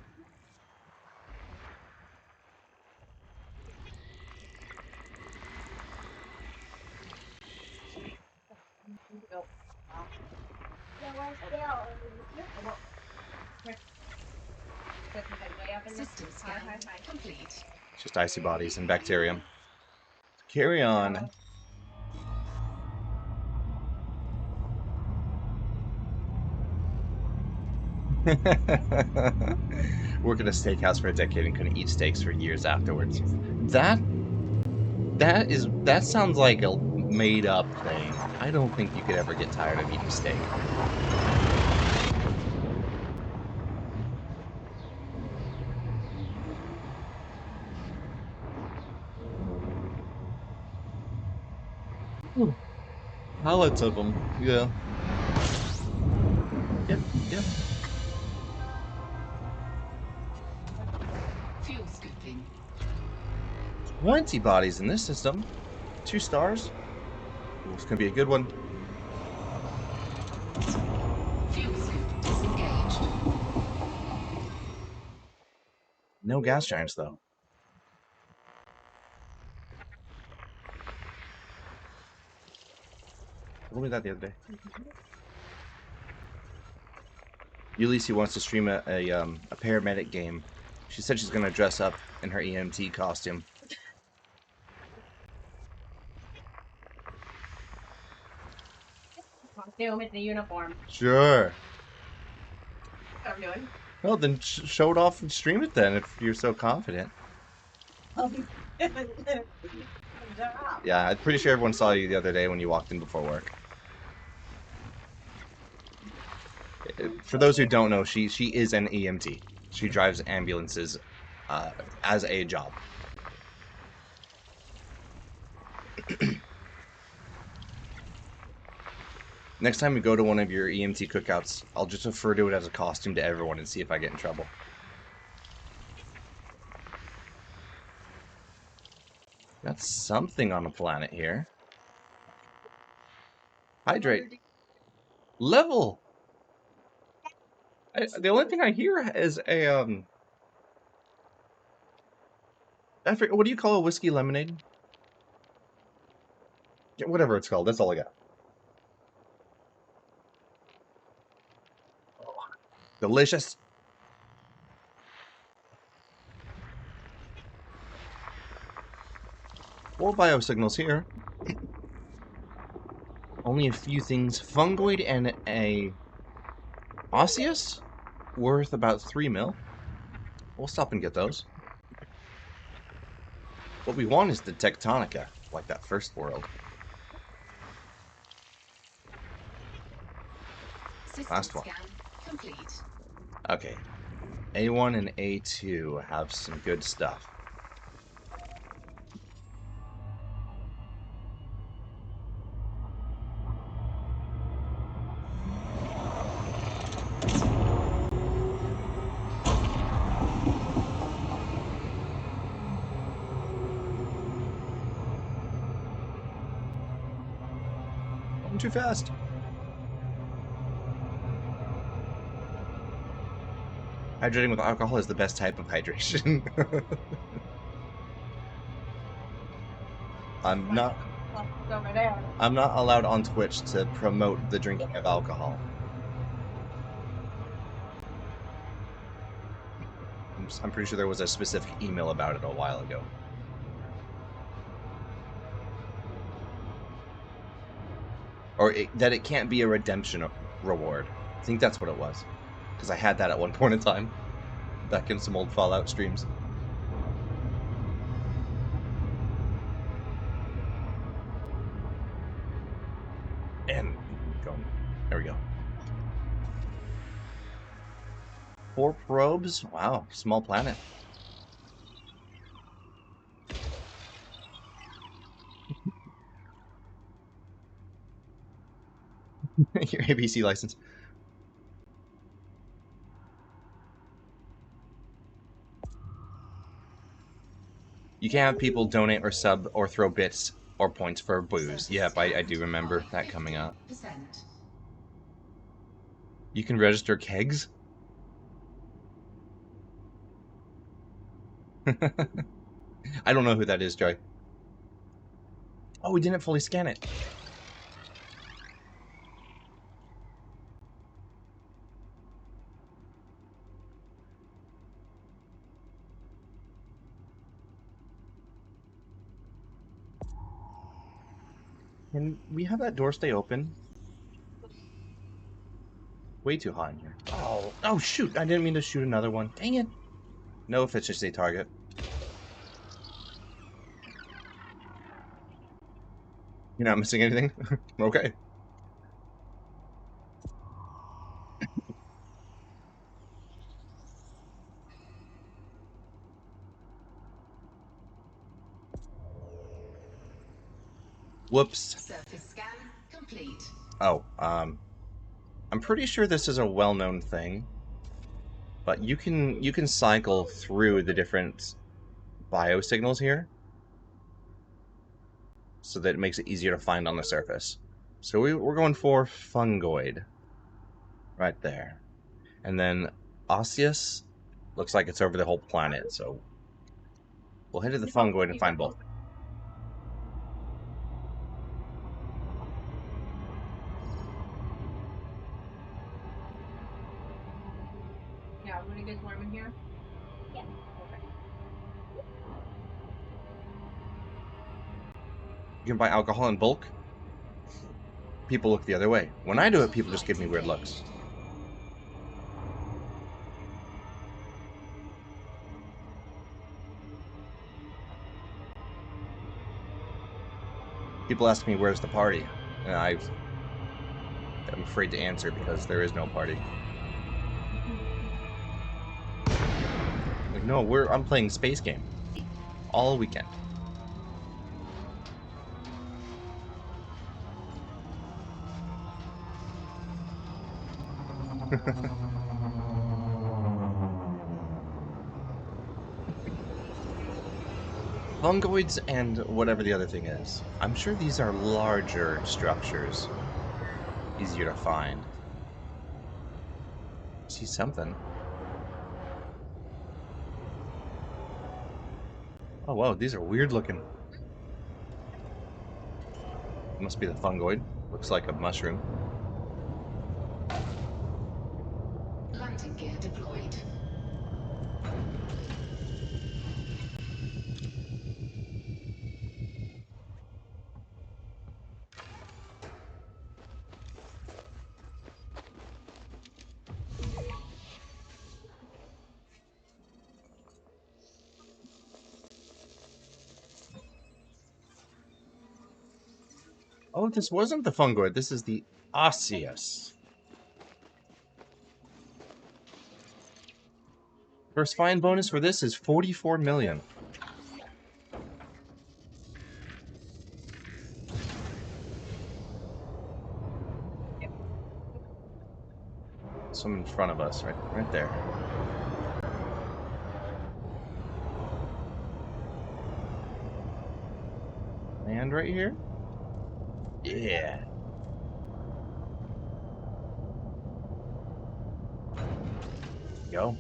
System scan complete. Just icy bodies and bacterium. Carry on. Work at a steakhouse for a decade and couldn't eat steaks for years afterwards. That sounds like a made up thing. I don't think you could ever get tired of eating steak. Pallets of them, yeah. Yep, yep. Fuel scooping. 20 bodies in this system. 2 stars. Ooh, it's gonna be a good one. Fuel scoop disengaged. No gas giants, though. What was that the other day? Ulysses wants to stream a paramedic game. She said she's going to dress up in her EMT costume. Costume with the uniform. Sure. What I'm doing. Well, then show it off and stream it then if you're so confident. Yeah, I'm pretty sure everyone saw you the other day when you walked in before work. For those who don't know, she is an EMT. She drives ambulances as a job. Next time we go to one of your EMT cookouts, I'll just refer to it as a costume to everyone and see if I get in trouble. Got something on the planet here. Hydrate. Level! The only thing I hear is a, I forget, what do you call a whiskey lemonade? Yeah, whatever it's called, that's all I got. Oh, delicious. More biosignals here. Only a few things. Fungoid and a osseous worth about 3 mil. We'll stop and get those. What we want is the tectonica, like that first world. Last one. Complete. Okay. A1 and A2 have some good stuff. I'm too fast. Hydrating with alcohol is the best type of hydration. I'm not allowed on Twitch to promote the drinking of alcohol. I'm pretty sure there was a specific email about it a while ago. Or that it can't be a redemption reward. I think that's what it was. Because I had that at one point in time. Back in some old Fallout streams. And going. There we go. 4 probes? Wow, small planet. Your ABC license. You can have people donate or sub or throw bits or points for booze. Yep, I do remember that coming up. You can register kegs? I don't know who that is, Joy. Oh, we didn't fully scan it. Can we have that door stay open? Way too hot in here. Oh shoot! I didn't mean to shoot another one. Dang it! No efficiency target. You're not missing anything? Okay. Whoops. Surface scan complete. Oh, I'm pretty sure this is a well-known thing, but you can cycle through the different biosignals here, so that it makes it easier to find on the surface. So we're going for Fungoid, right there, and then osseous Looks like it's over the whole planet, so we'll head to the Fungoid and find both. Yeah, when it gets warm in here. Yeah. Okay. You can buy alcohol in bulk. People look the other way. When I do it, people just give me weird looks. People ask me, where's the party? And I'm afraid to answer because there is no party. Like, no, I'm playing space game. All weekend. Fungoids and whatever the other thing is. I'm sure these are larger structures. Easier to find. See something. Oh wow, these are weird looking. Must be the fungoid. Looks like a mushroom. Lighting gear deployed. Oh, this wasn't the fungoid. This is the osseous. First find bonus for this is 44 million. Some in front of us, right there. And right here? Yeah. Go.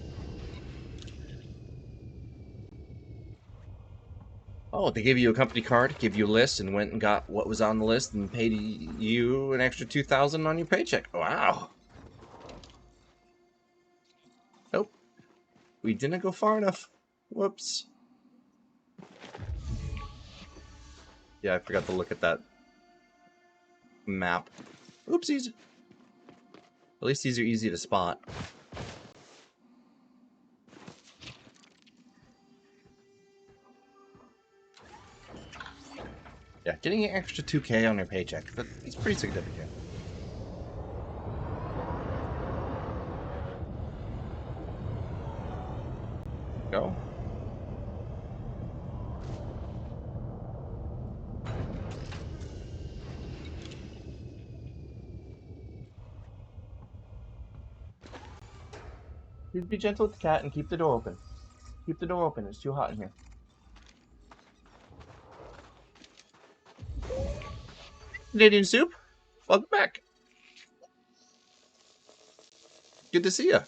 Oh, they gave you a company card, gave you a list, and went and got what was on the list and paid you an extra $2,000 on your paycheck. Wow. Nope. We didn't go far enough. Whoops. Yeah, I forgot to look at that map. Oopsies. At least these are easy to spot. Yeah, getting an extra 2K on your paycheck, that's pretty significant. Go. Please be gentle with the cat and keep the door open. Keep the door open, it's too hot in here. Canadian Soup, welcome back. Good to see ya.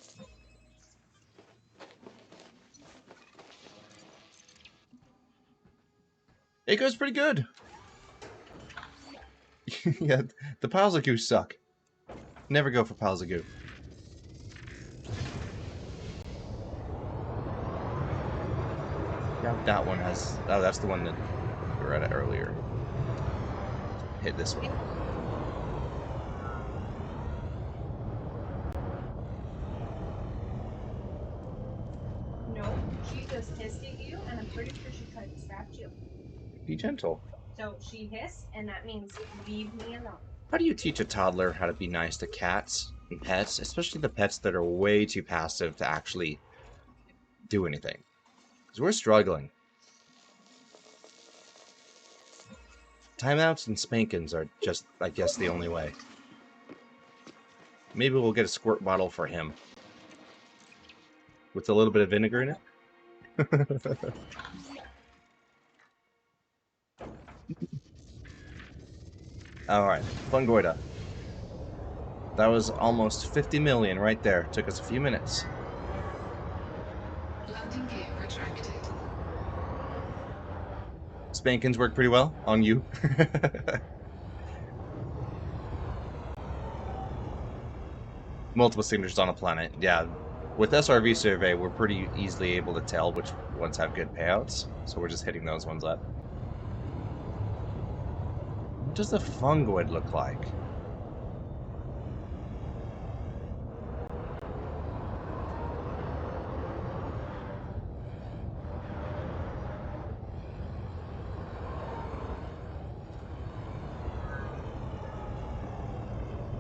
It goes pretty good. Yeah, the piles of goo suck. Never go for piles of goo. Yeah, that one has... Oh, that's the one that we were at earlier. Hit this one. No, she just hissed at you, and I'm pretty sure she tried to scratch you. Be gentle. So she hissed, and that means leave me alone. How do you teach a toddler how to be nice to cats and pets, especially the pets that are way too passive to actually do anything? Because we're struggling. Timeouts and spankings are just, I guess, the only way. Maybe we'll get a squirt bottle for him. With a little bit of vinegar in it. Alright, Fungoida. That was almost 50 million right there. Took us a few minutes. Landing gear retracted. Spankins work pretty well on you. Multiple signatures on a planet. Yeah. With SRV Survey, we're pretty easily able to tell which ones have good payouts. So we're just hitting those ones up. What does the Fungoid look like?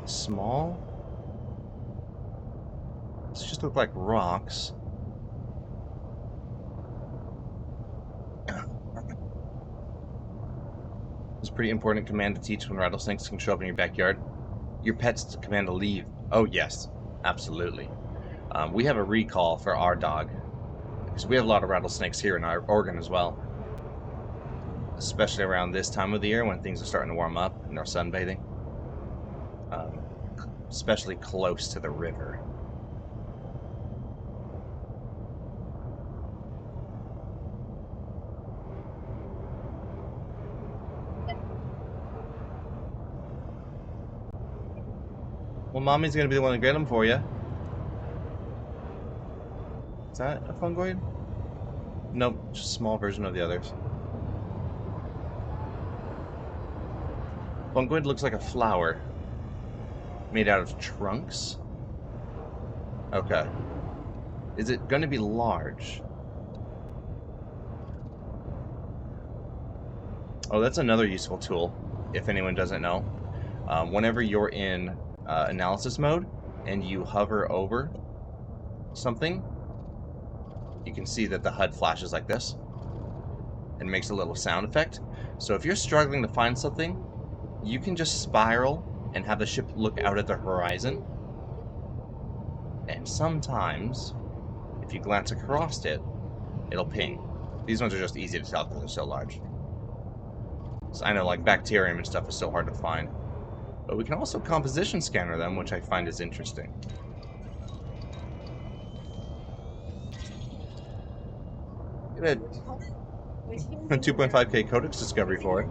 Small? These just look like rocks. It's a pretty important command to teach when rattlesnakes can show up in your backyard. Your pet's command to leave. Oh yes, absolutely. We have a recall for our dog. Because we have a lot of rattlesnakes here in our Oregon as well. Especially around this time of the year when things are starting to warm up and they're sunbathing. Especially close to the river. Well, Mommy's gonna be the one to get them for you. Is that a Fungoid? Nope, just a small version of the others. Fungoid looks like a flower. Made out of trunks? Okay. Is it gonna be large? Oh, that's another useful tool, if anyone doesn't know. Whenever you're in analysis mode and you hover over something, you can see that the HUD flashes like this and makes a little sound effect. So if you're struggling to find something, you can just spiral and have the ship look out at the horizon. And sometimes, if you glance across it, it'll ping. These ones are just easy to tell because they're so large. So I know, like, bacterium and stuff is so hard to find. But we can also composition scanner them, which I find is interesting. Get a 2.5K codex discovery for it.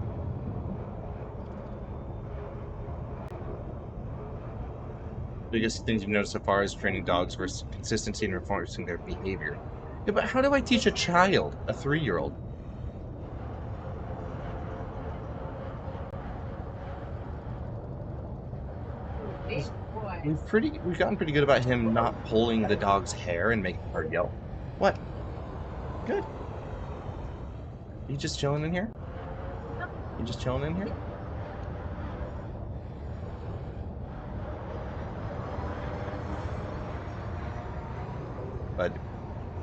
Biggest things you've noticed so far is training dogs versus consistency and enforcing their behavior. Yeah, but how do I teach a child, a 3-year-old? We've gotten pretty good about him not pulling the dog's hair and making her yell. What? Good. You just chilling in here? You just chilling in here? But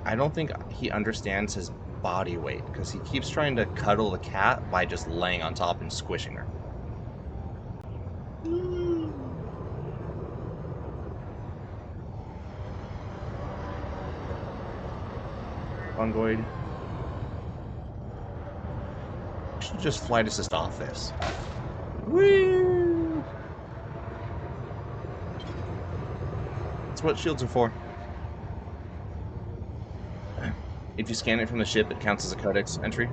I don't think he understands his body weight because he keeps trying to cuddle the cat by just laying on top and squishing her. Fungoid. I should just flight assist off this. Woo! That's what shields are for. If you scan it from the ship, it counts as a codex entry.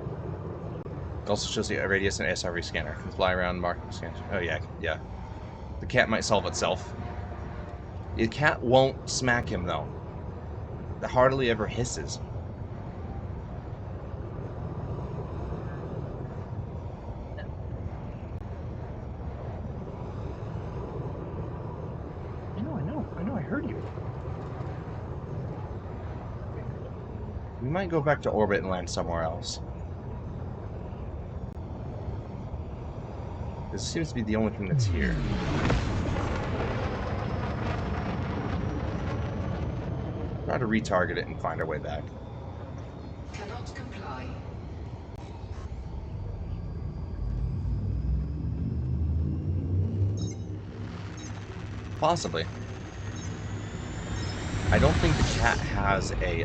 It also shows you a radius and SRV scanner. Can fly around, mark, scan. Oh yeah, yeah. The cat might solve itself. The cat won't smack him though. It hardly ever hisses. I heard you. We might go back to orbit and land somewhere else. This seems to be the only thing that's here. Try to retarget it and find our way back. Cannot comply. Possibly. I don't think the cat has a,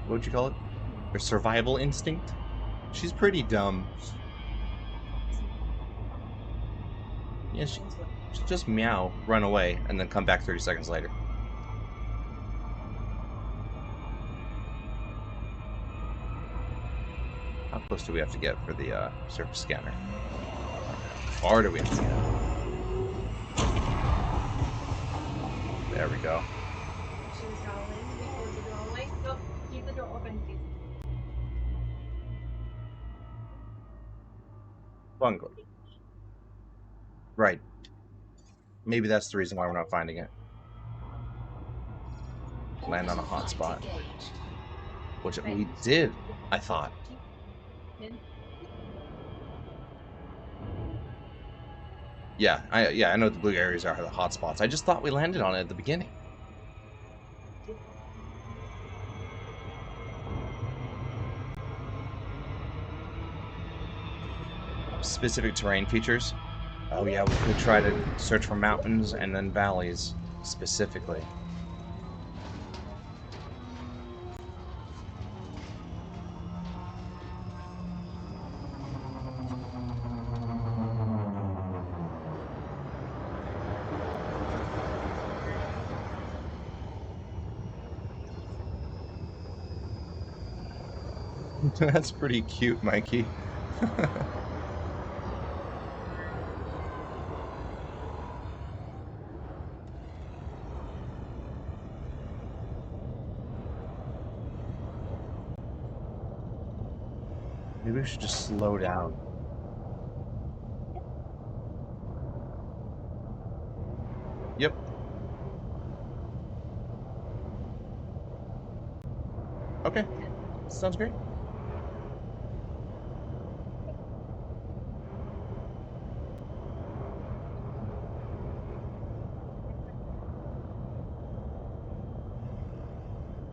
what would you call it? A survival instinct? She's pretty dumb. Yeah, she'll just meow, run away, and then come back 30 seconds later. How close do we have to get for the surface scanner? How far do we have to get? There we go. Choose howling. We close the door all the way. Nope. Keep the door open, please. Fungoid. Right. Maybe that's the reason why we're not finding it. Land on a hotspot. Which we did, I thought. Yeah, I know what the blue areas are the hotspots. I just thought we landed on it at the beginning. Specific terrain features. Oh yeah, we could try to search for mountains and then valleys specifically. That's pretty cute, Mikey. Maybe we should just slow down. Yep. Okay. Sounds great.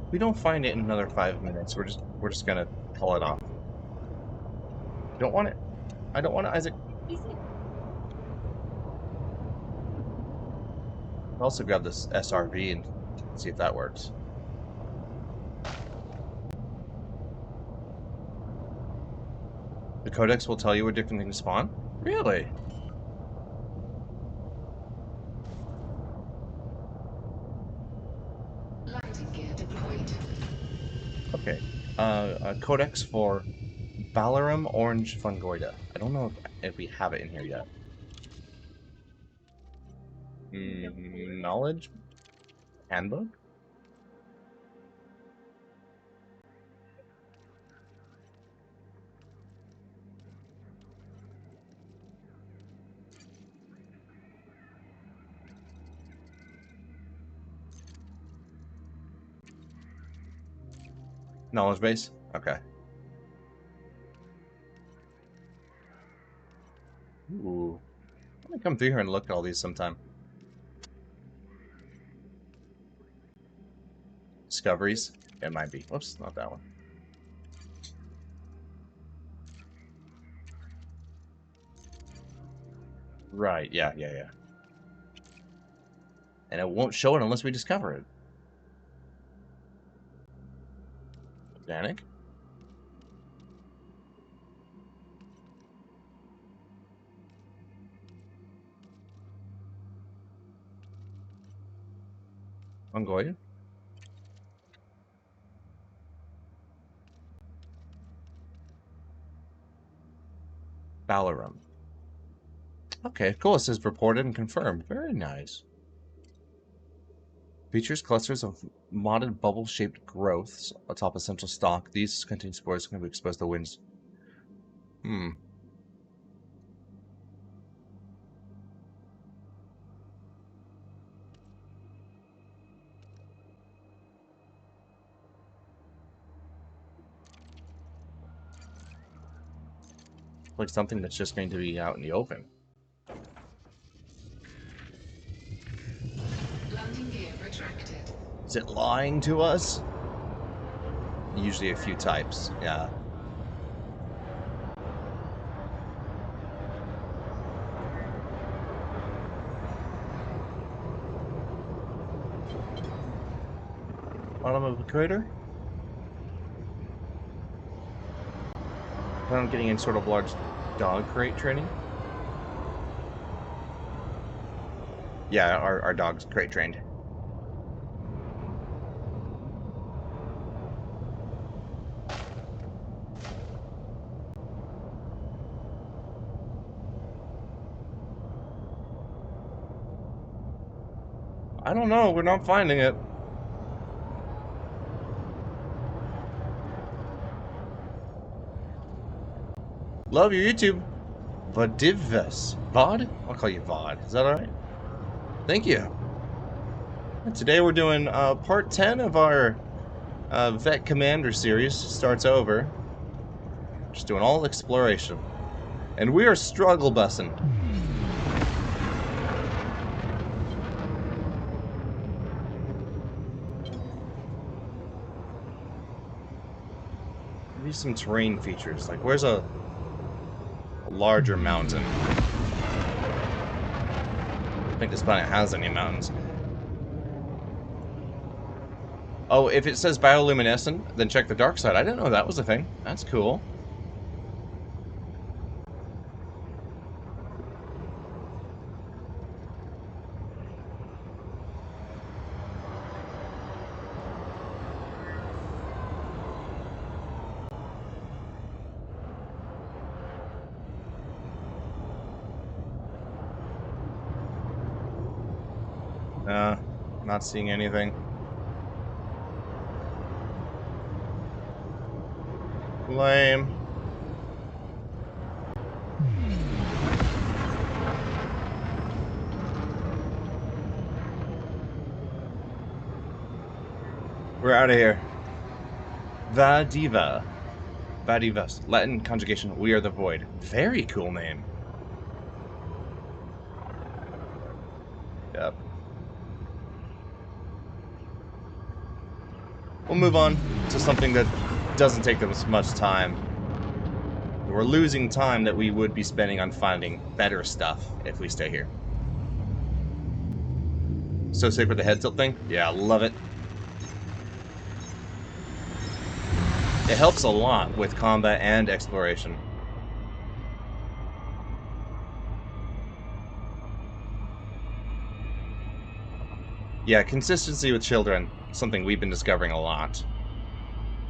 If we don't find it in another 5 minutes, we're just gonna call it off. Don't want it. I don't want it, Isaac. I'll also grab this SRV and see if that works. The codex will tell you where different things spawn? Really? Landing gear deployed. Okay. A codex for Balaram Orange Fungoida. I don't know if we have it in here yet. Knowledge? Handbook? Knowledge base? Okay. Ooh. I'm gonna come through here and look at all these sometime. Discoveries? It might be. Whoops, not that one. Right, yeah. And it won't show it unless we discover it. Organic? Fungoid? Balaram. Okay, cool. It says reported and confirmed. Very nice. Features clusters of modded bubble-shaped growths atop a central stalk. These contain spores that can be exposed to winds. Like something that's just going to be out in the open. Landing gear retracted. Is it lying to us? Usually a few types, yeah. Bottom of the crater? Plan on getting in sort of large dog crate training? Yeah, our dog's crate trained. I don't know. We're not finding it. Love your YouTube. Vadivves. Vod? I'll call you Vod. Is that alright? Thank you. And today we're doing part 10 of our Vet Commander series. Starts over. Just doing all exploration. And we are struggle bussing. Maybe some terrain features. Like, where's a larger mountain? I don't think this planet has any mountains. Oh, if it says bioluminescent, then check the dark side. I didn't know that was a thing. That's cool. Not seeing anything. Lame. We're out of here. Vadiva. Vadivas. Latin conjugation, we are the void. Very cool name. Yep. We'll move on to something that doesn't take us much time. We're losing time that we would be spending on finding better stuff if we stay here. So sick with the head tilt thing? Yeah, love it. It helps a lot with combat and exploration. Yeah, consistency with children, something we've been discovering a lot.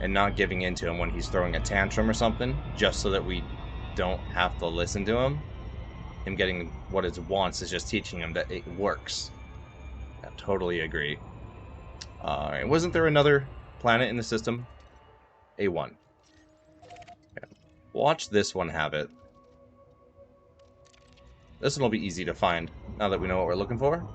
And not giving in to him when he's throwing a tantrum or something, just so that we don't have to listen to him. Him getting what he wants is just teaching him that it works. I totally agree. Alright, wasn't there another planet in the system? A1. Okay. Watch this one have it. This one will be easy to find, now that we know what we're looking for.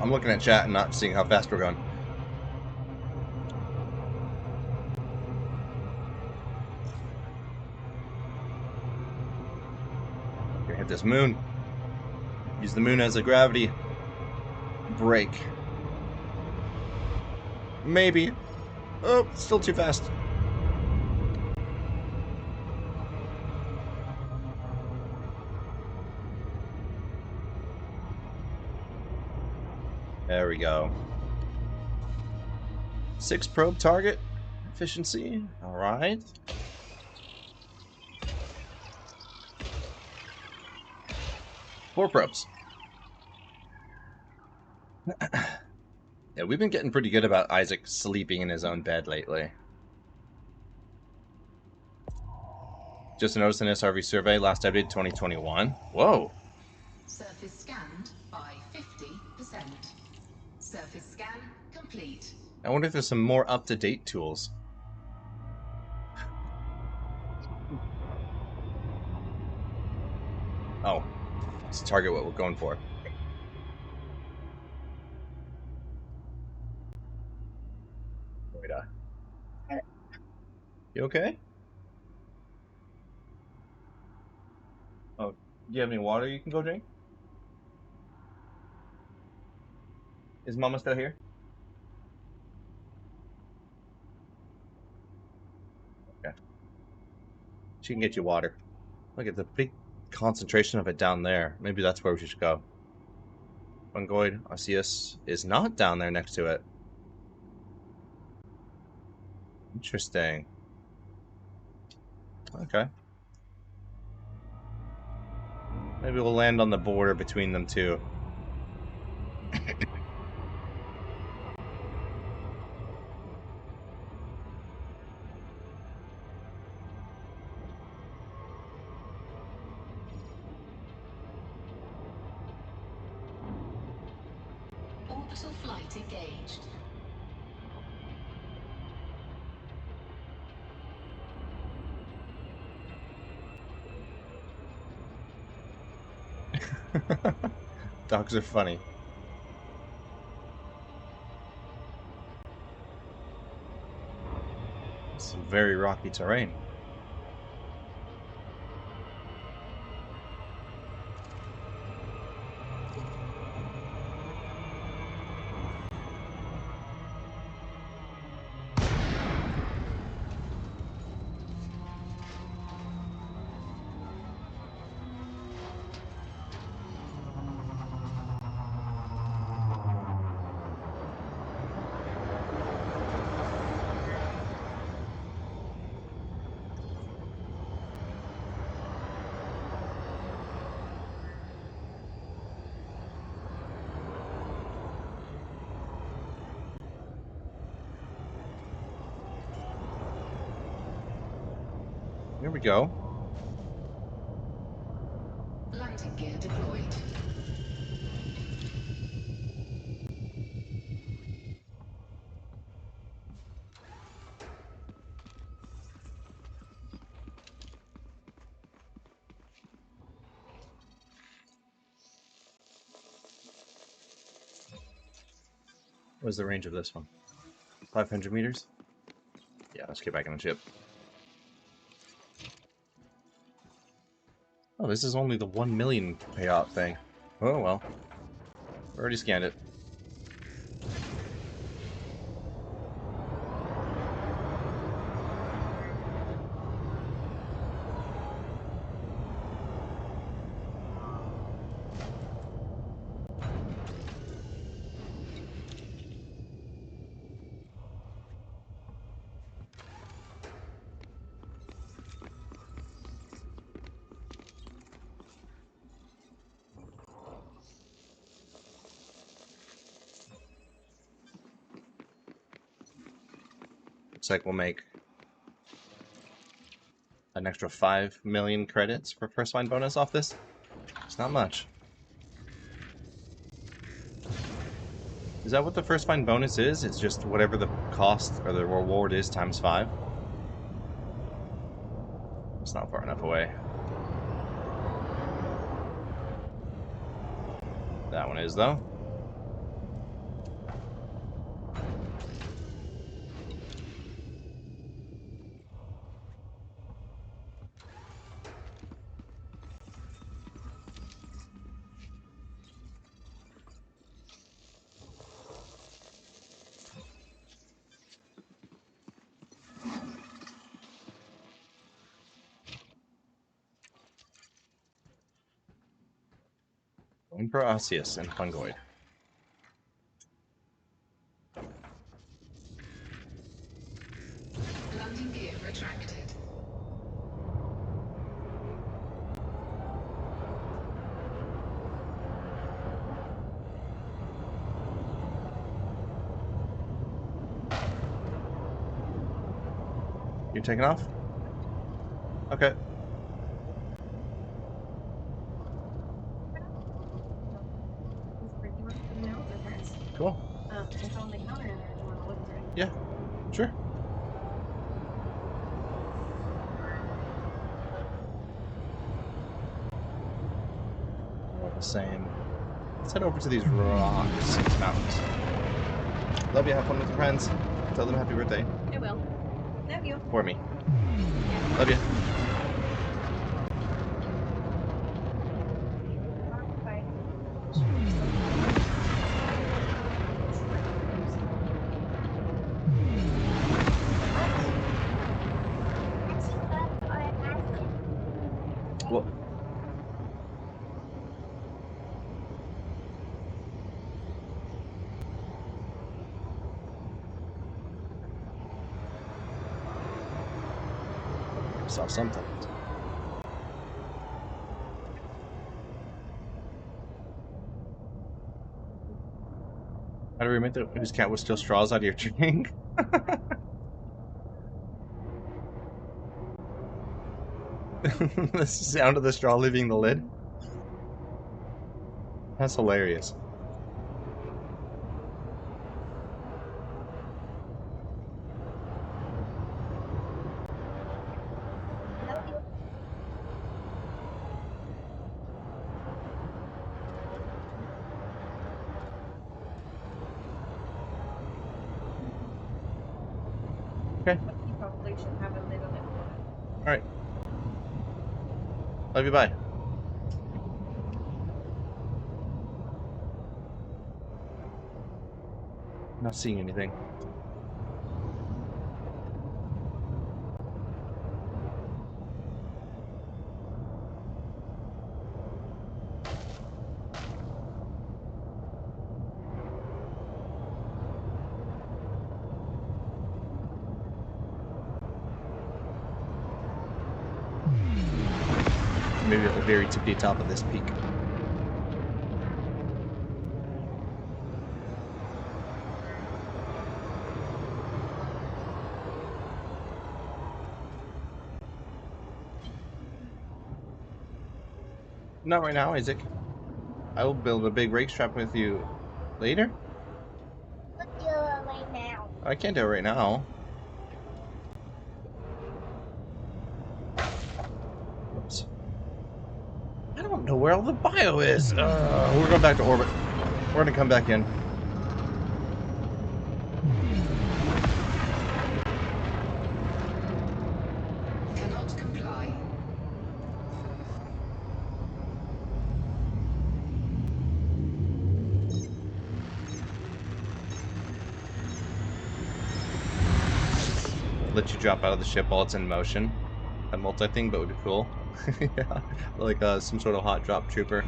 I'm looking at chat and not seeing how fast we're going. Gonna hit this moon. Use the moon as a gravity break. Maybe. Oh, still too fast. There we go. 6 probe target efficiency. All right. Four probes. Yeah, we've been getting pretty good about Isaac sleeping in his own bed lately. Just noticed an SRV survey, last update 2021. Whoa. Surface scanned by 50%. Surface scan complete. I wonder if there's some more up-to-date tools. Oh, let's target what we're going for. You okay? Oh, do you have any water you can go drink? Is Mama still here? Okay. She can get you water. Look at the big concentration of it down there. Maybe that's where we should go. Fungoid osseous is not down there next to it. Interesting. Okay. Maybe we'll land on the border between them two. Orbital flight engaged. Dogs are funny. Some very rocky terrain. Here we go. Landing gear deployed. What's the range of this one? 500 meters? Yeah, let's get back in the ship. Oh, this is only the 1 million payout thing. Oh well. Already scanned it. Looks like we'll make an extra 5 million credits for first find bonus off this. It's not much. Is that what the first find bonus is? It's just whatever the cost or the reward is times 5? It's not far enough away. That one is, though. Emperor Osseous and Fungoid. Landing gear retracted. You taking off? Okay. Cool. It's on the counter there. Do you want to look through it? Yeah, sure. All the same. Let's head over to these rocks, mountains. Love you. Have fun with your friends. Tell them happy birthday. I will. Love you. For me. Love you. Bye. Well, Saw something. How do we make that? Whose cat was still straws out of your drink? The sound of the straw leaving the lid? That's hilarious. Okay. You probably should have a little bit more. Alright. Love you, bye. Not seeing anything. Maybe at the very tippy top of this peak. Not right now, Isaac. I will build a big racetrack with you later. Let's do it right now. I can't do it right now. Oops. I don't know where all the bio is. We're going back to orbit. We're gonna come back in. Cannot comply. Let you drop out of the ship while it's in motion. That multi thing, but would be cool. Yeah, like some sort of hot drop trooper.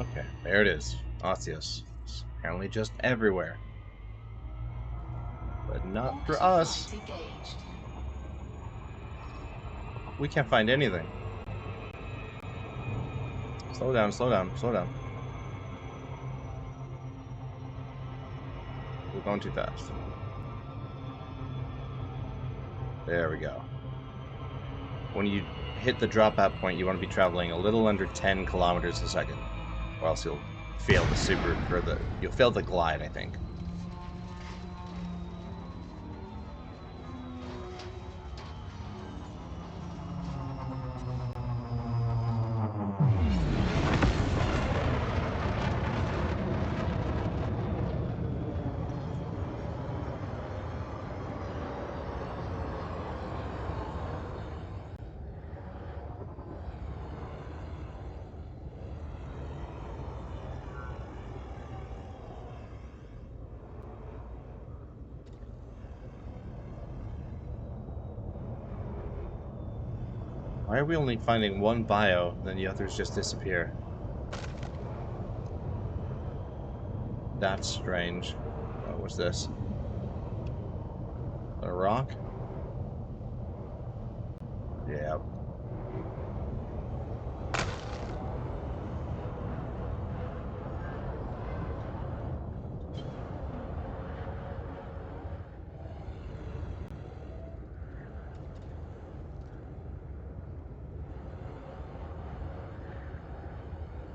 Okay, there it is. Osseous. It's apparently just everywhere. But not for us. We can't find anything. Slow down, slow down, slow down. We're going too fast. There we go. When you hit the dropout point, you want to be traveling a little under 10 kilometers a second, or else you'll fail you'll fail the glide, I think. Why are we only finding one bio, then the others just disappear? That's strange. Oh, what's this? A rock? Yeah.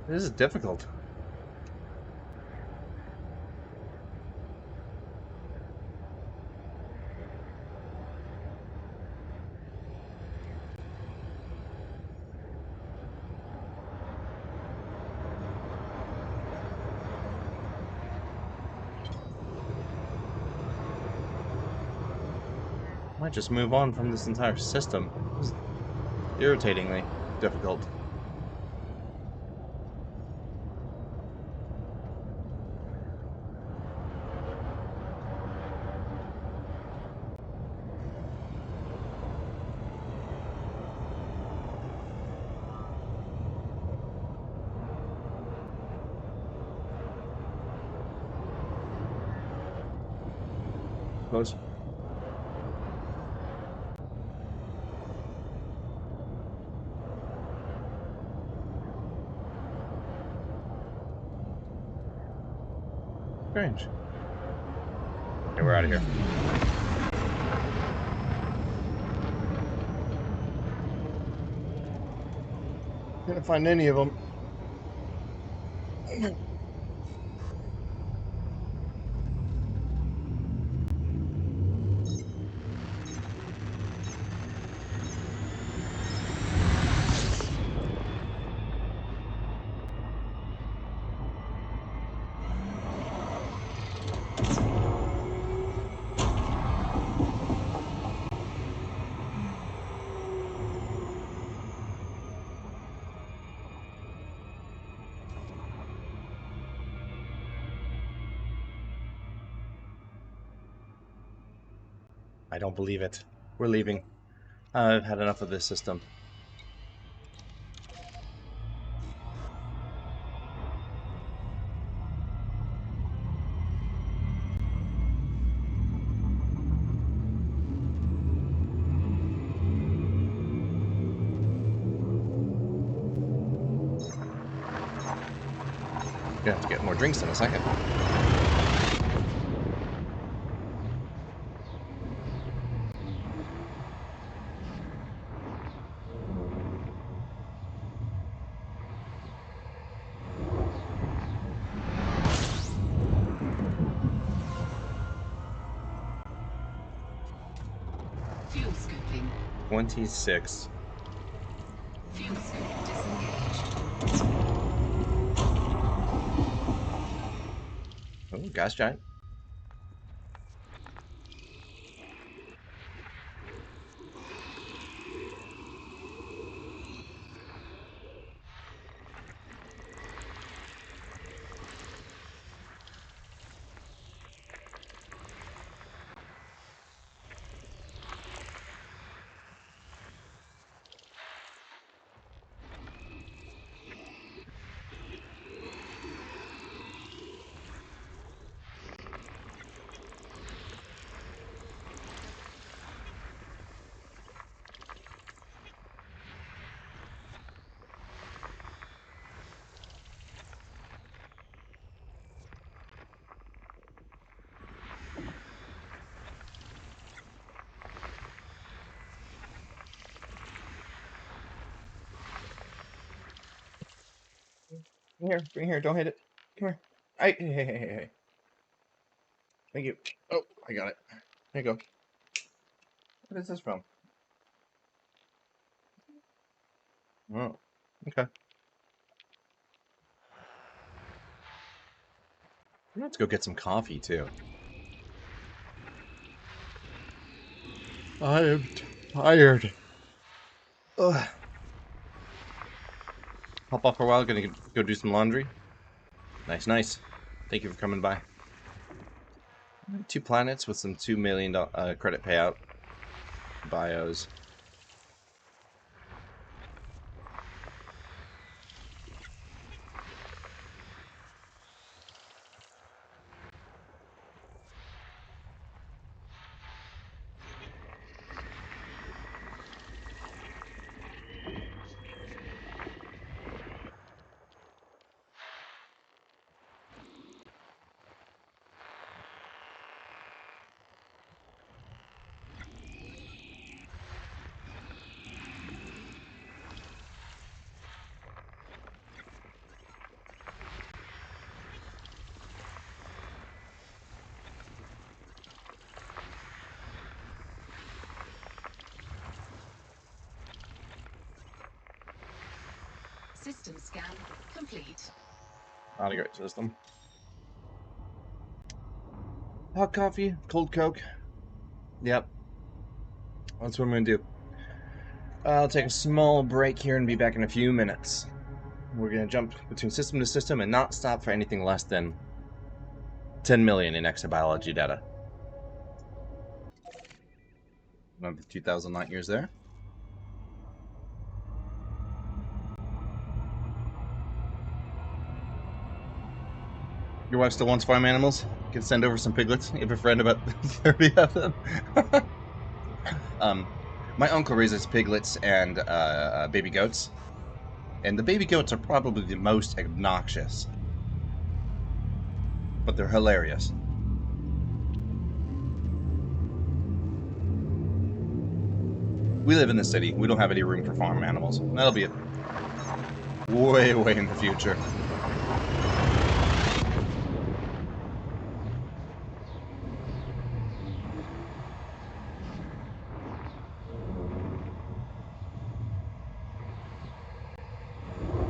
This is difficult. Might just move on from this entire system. This is irritatingly difficult. outpost. Strange. Okay, we're out of here. Couldn't find any of them. I don't believe it. We're leaving. I've had enough of this system. Gonna have to get more drinks in a second. Fuel scoping. 26. Fuel scope disengaged. Oh, gas giant. Bring here, don't hit it. Come here. Hey. Thank you. Oh, I got it. There you go. What is this from? Oh, okay. Let's go get some coffee, too. I am tired. Ugh. Hop off for a while, gonna go do some laundry. Nice. Thank you for coming by. 2 planets with some $2 million credit payout. Bios. System scan complete. Not a great system. Hot coffee, cold Coke. Yep. That's what I'm gonna do. I'll take a small break here and be back in a few minutes. We're gonna jump between system to system and not stop for anything less than 10 million in exobiology data. Another 2,000 light years there. Your wife still wants farm animals? You can send over some piglets. You have a friend about 30 of them. My uncle raises piglets and baby goats. And the baby goats are probably the most obnoxious. But they're hilarious. We live in the city. We don't have any room for farm animals. That'll be way in the future.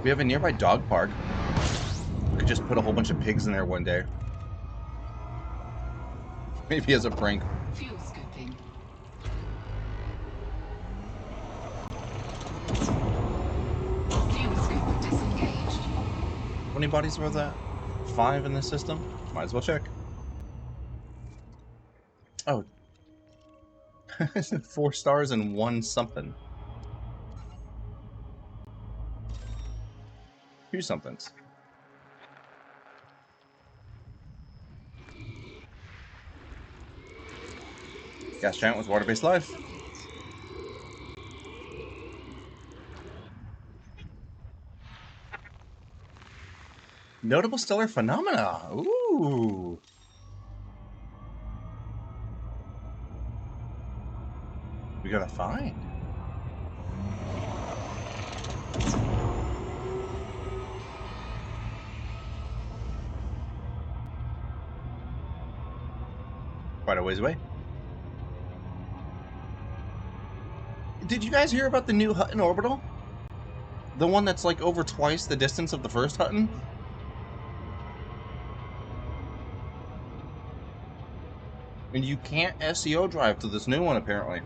We have a nearby dog park. We could just put a whole bunch of pigs in there one day. Maybe as a prank. Fuel scooping. Fuel scoop disengaged. How many bodies were that? 5 in the system? Might as well check. Oh. 4 stars and 1 something. 2 somethings. Gas giant with water-based life. Notable stellar phenomena. Ooh. We gotta find. Quite a ways away. Did you guys hear about the new Hutton orbital? The one that's like over twice the distance of the first Hutton? And you can't SEO drive to this new one, apparently.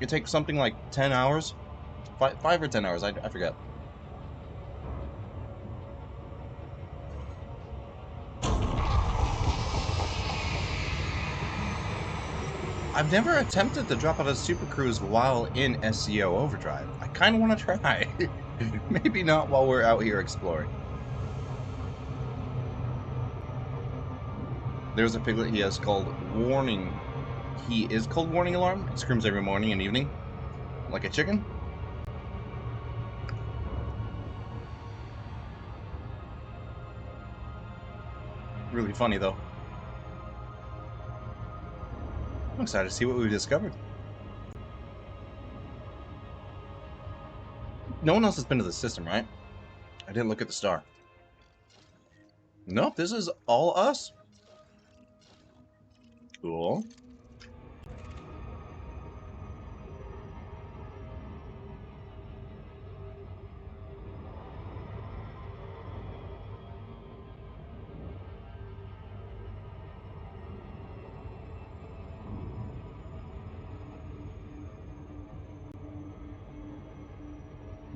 It takes something like 10 hours. 5 or 10 hours, I forget. I've never attempted to drop out of Super Cruise while in SEO overdrive. I kind of want to try. Maybe not while we're out here exploring. There's a piglet he has called Warning. He is called Warning Alarm. It screams every morning and evening. Like a chicken. Really funny, though. I'm excited to see what we've discovered. No one else has been to the system, right? I didn't look at the star. Nope, this is all us. Cool.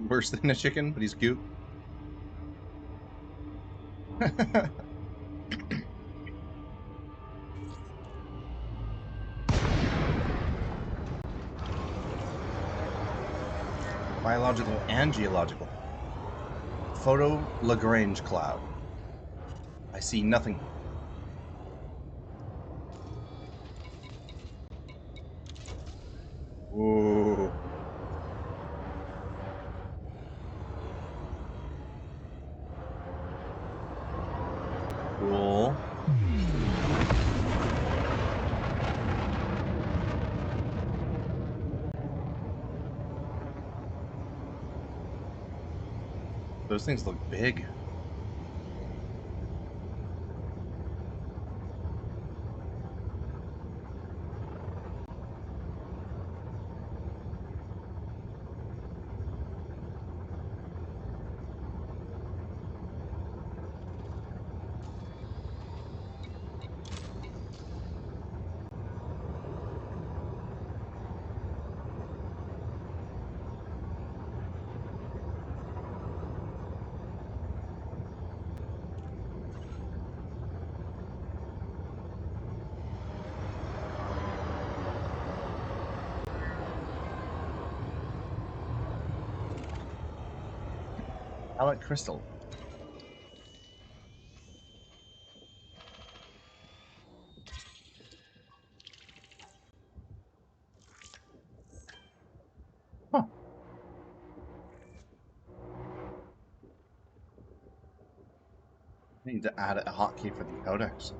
Worse than a chicken, but he's cute. Biological and geological. Photo Lagrange cloud. I see nothing. Whoa. Cool. Those things look big. Alec Crystal. I need to add a hotkey for the codex.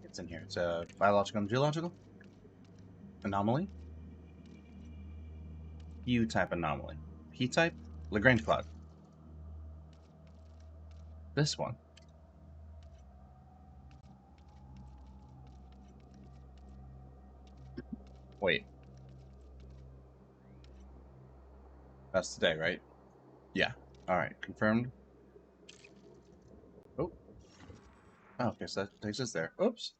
It's in here. It's a biological and geological anomaly. U-type anomaly. P-type? Lagrange cloud. This one. Wait. That's today, right? Yeah. Alright, confirmed. Oh. Oh, okay, so that takes us there. Oops.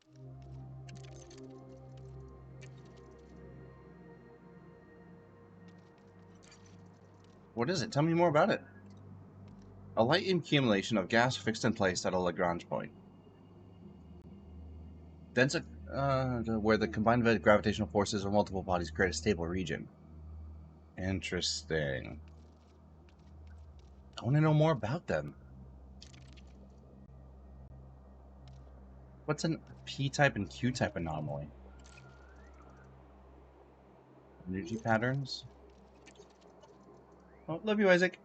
What is it? Tell me more about it. A light accumulation of gas fixed in place at a Lagrange point. Dense, where the combined gravitational forces of multiple bodies create a stable region. Interesting. I want to know more about them. What's an P-type and Q-type anomaly? Energy patterns? Oh, love you, Isaac.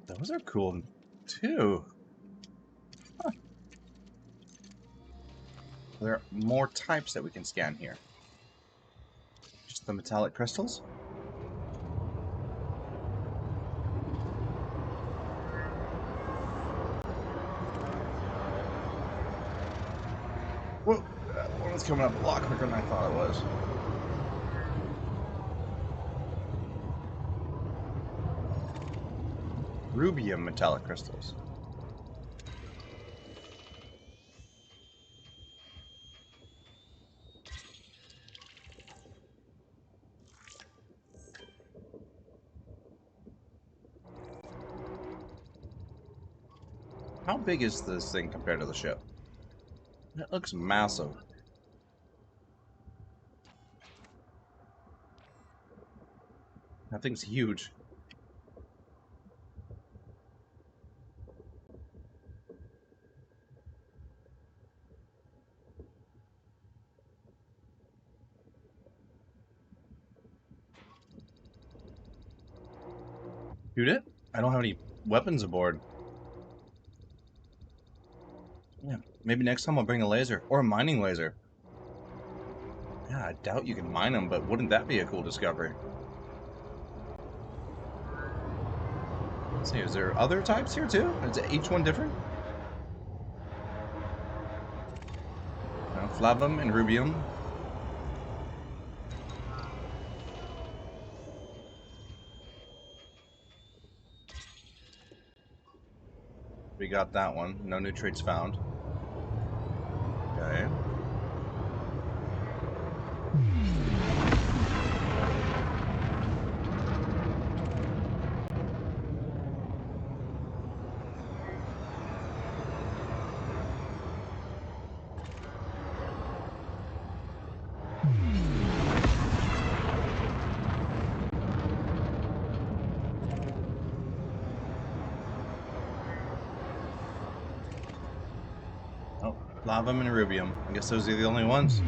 Those are cool, too. Huh. There are more types that we can scan here. Just the metallic crystals? Whoa! That one was coming up a lot quicker than I thought it was. Rubium metallic crystals. How big is this thing compared to the ship? It looks massive. That thing's huge. Shoot it? I don't have any weapons aboard. Yeah, maybe next time I'll bring a laser. Or a mining laser. Yeah, I doubt you can mine them, but wouldn't that be a cool discovery? Let's see, is there other types here too? Is each one different? Flavum and rubium. We got that one. No new traits found. Okay. Oh, flavum and rubium. I guess those are the only ones.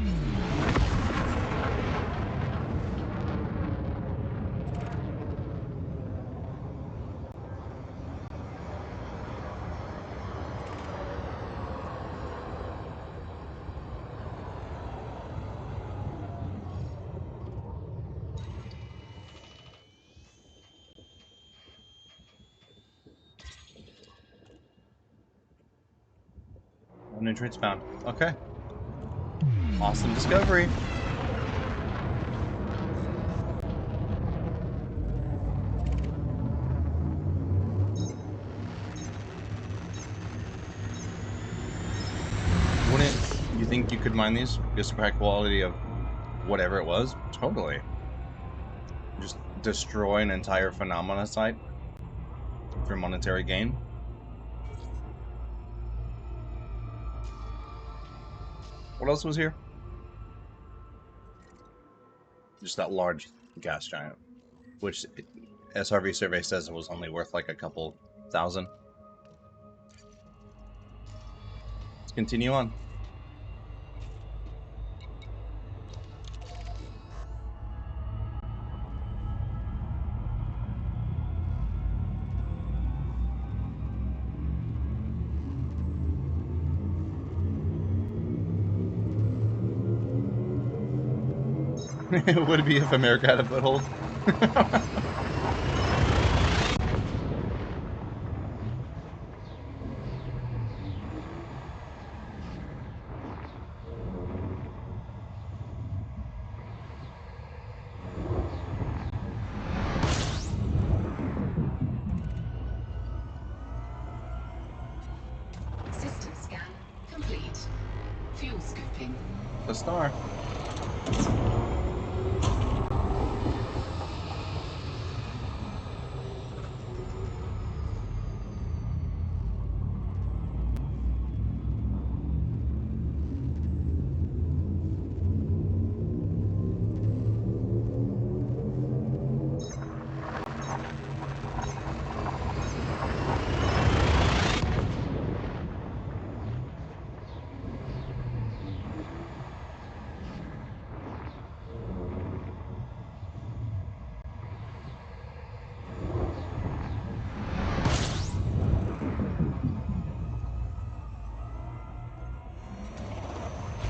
No new traits found. Okay. Awesome discovery. Wouldn't you think you could mine these? Just for high quality of whatever it was? Totally. Just destroy an entire phenomena site for monetary gain. What else was here? Just that large gas giant, which SRV Survey says it was only worth like a couple thousand. Let's continue on. Would it be if America had a foothold? System scan complete. Fuel scooping. The star.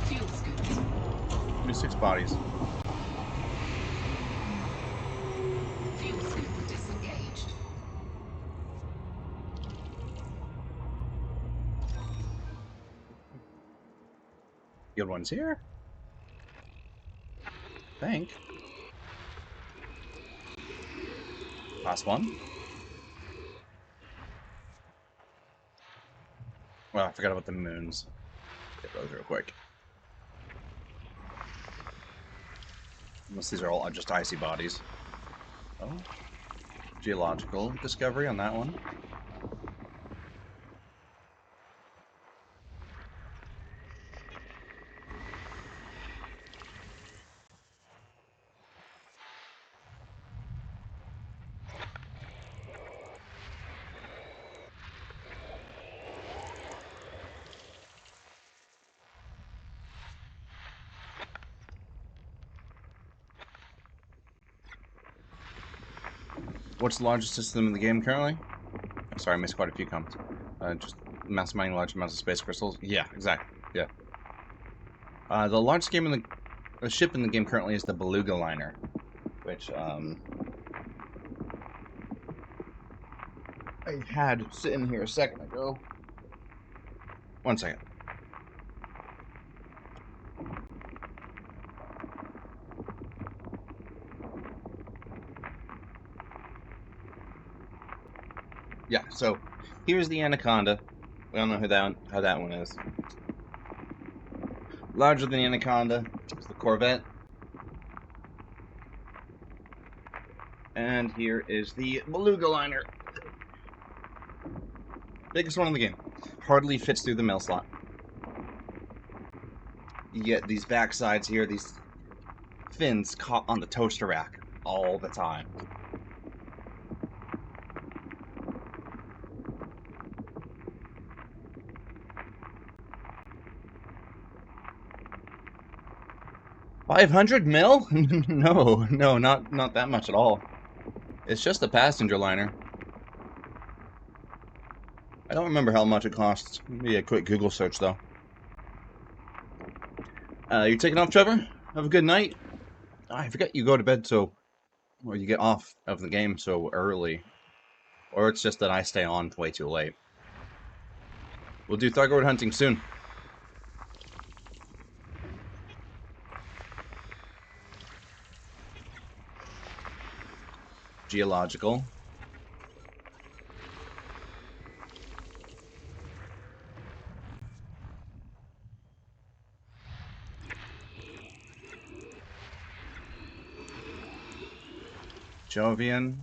Fuel scooping. 26 bodies. Fuel scoop disengaged. Good ones here. Think. Last one. Well, I forgot about the moons. Get those real quick. Unless these are all just icy bodies. Oh. Geological discovery on that one. What's the largest system in the game currently? Sorry, I missed quite a few comments. Just mass mining large amounts of space crystals. Yeah, exactly. Yeah. The largest game in the ship in the game currently is the Beluga liner, which I had sitting here a second ago. One second. Yeah, so here's the Anaconda. We don't know how that one is. Larger than the Anaconda is the Corvette. And here is the Beluga liner. Biggest one in the game. Hardly fits through the mail slot. You get these back sides here, these fins caught on the toaster rack all the time. $500 mil? No, not that much at all. It's just a passenger liner. I don't remember how much it costs. Maybe a quick Google search though. You're taking off, Trevor? Have a good night. I forget you go to bed or you get off of the game so early. Or it's just that I stay on way too late. We'll do Fungoid hunting soon. Geological. Jovian.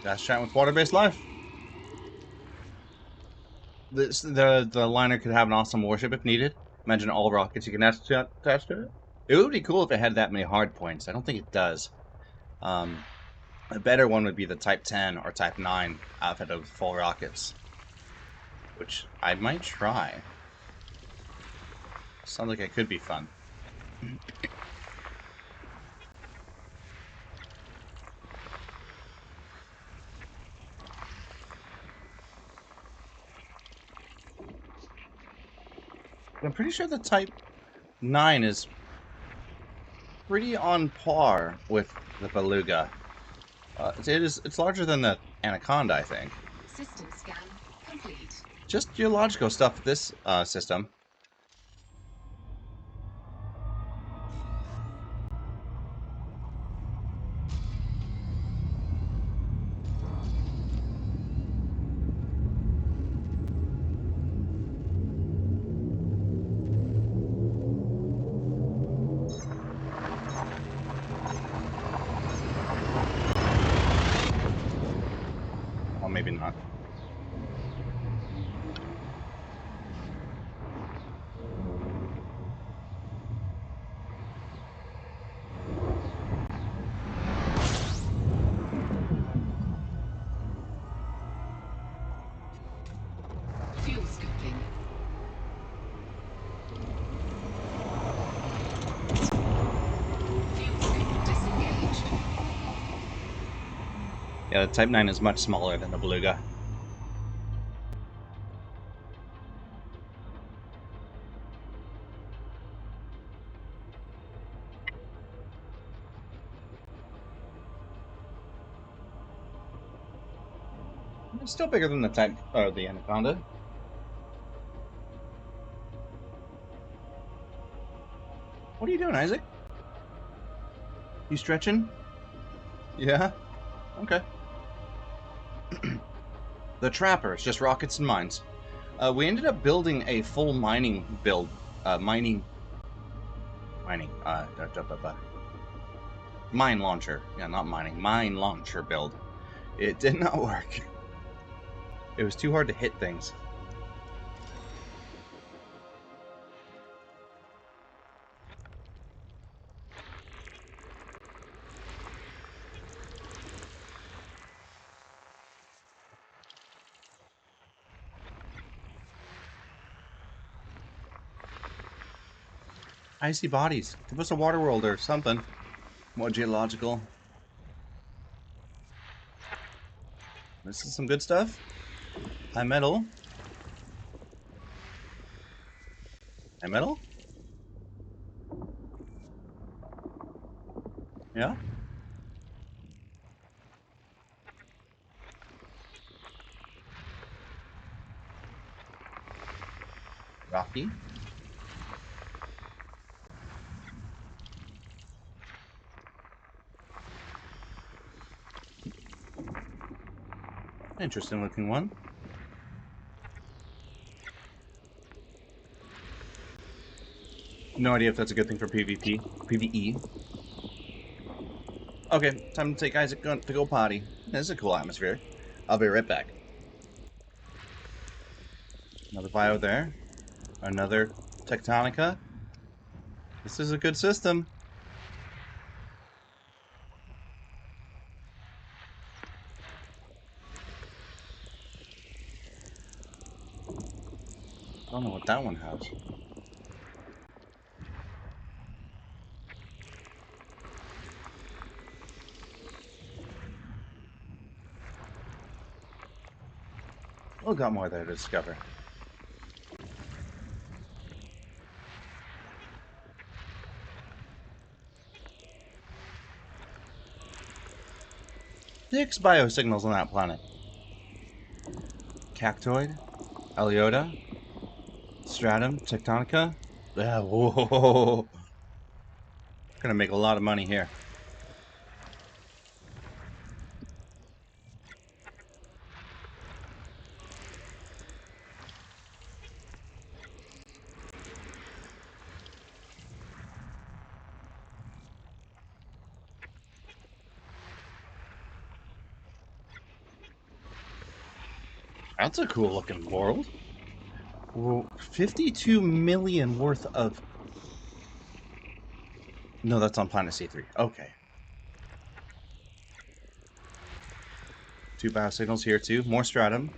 That's chatting with water-based life. The liner could have an awesome warship if needed. Imagine all rockets you can attach to it. It would be cool if it had that many hard points. I don't think it does. A better one would be the Type 10 or Type 9 outfit of full rockets, which I might try. Sounds like it could be fun. I'm pretty sure the Type 9 is pretty on par with the Beluga. It's larger than the Anaconda, I think. System scan complete. Just geological stuff with this system. Well, maybe not. Fuel scooping. Fuel scoop disengaged. Yeah, the Type 9 is much smaller than the Beluga. It's still bigger than the the Anaconda. What are you doing, Isaac? You stretching? Yeah? Okay. The Trappers, just rockets and mines. We ended up building a full mining build. Mine launcher. Yeah, not mining. Mine launcher build. It did not work. It was too hard to hit things. Icy bodies. Give us a water world or something. More geological. This is some good stuff. High metal. High metal? Yeah? Rocky. Interesting looking one. No idea if that's a good thing for PvP. PvE. Okay, time to take Isaac to go potty. This is a cool atmosphere. I'll be right back. Another bio there. Another tectonica. This is a good system. I don't know what that one has. We'll got more there to discover. Six biosignals on that planet. Cactoid, Eliota, stratum, tectonica. Yeah, whoa. Gonna make a lot of money here. That's a cool looking world. Well, 52 million worth of... No, that's on planet C3. Okay. 2 biosignals here too. More stratum.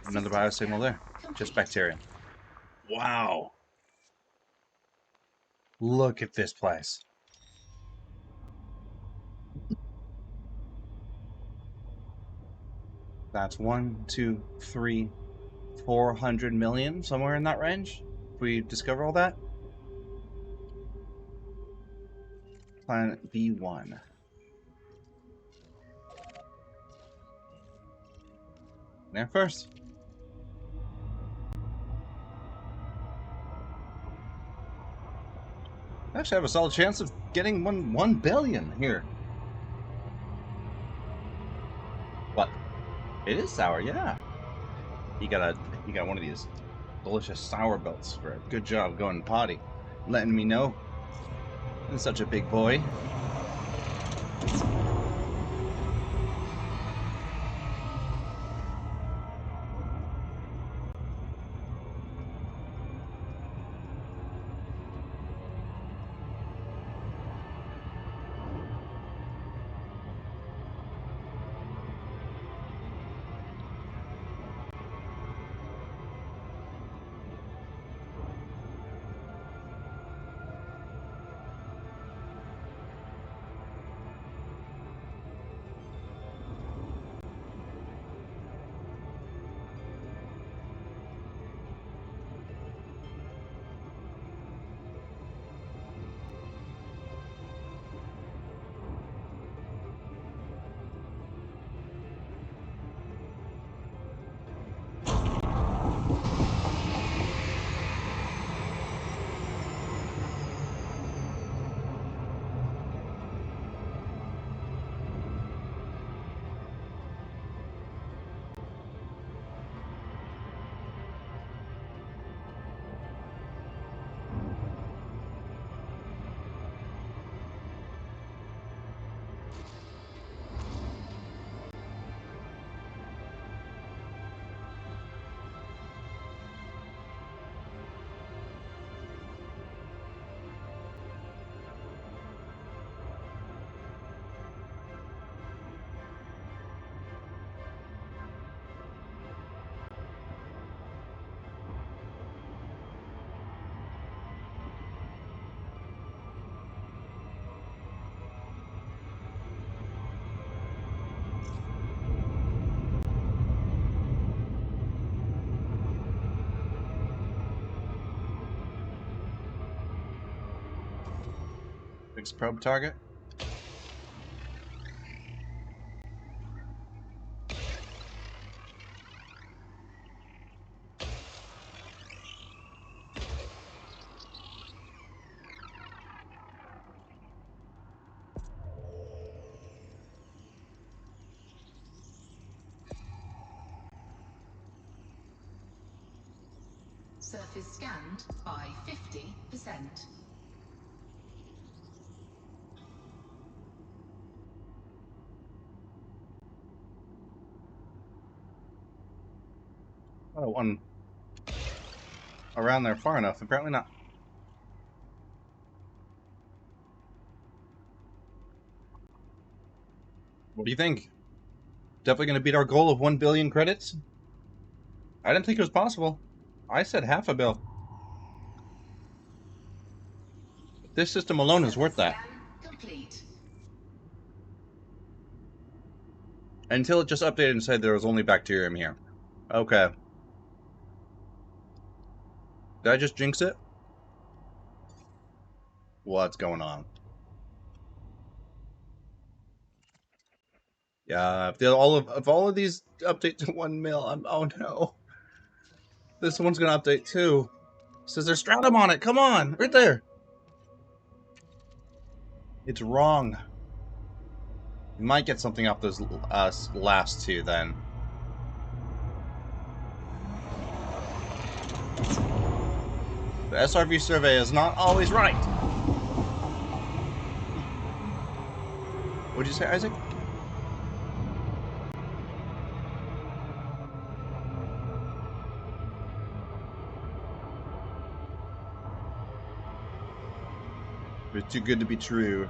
Another biosignal there. Just bacterium. Wow. Look at this place. That's 1, 2, 3, 400 million, somewhere in that range. If we discover all that. Planet B1. There first. Actually, I have a solid chance of getting 1 billion here. What? It is sour, yeah. You got one of these delicious sour belts for a good job going potty. Letting me know. I'm such a big boy. Fixed probe target. Surface scanned by 50%. Oh, one around there far enough. Apparently not. What do you think? Definitely going to beat our goal of 1 billion credits? I didn't think it was possible. I said half a bill. This system alone is worth that. Complete. Until it just updated and said there was only bacterium here. Okay. Did I just jinx it? What's going on? Yeah, if all of these update to 1 mil, oh no. This one's gonna update too. It says there's stratum on it. Come on, right there. It's wrong. You might get something off those last two then. The SRV survey is not always right. What'd you say, Isaac? It's too good to be true.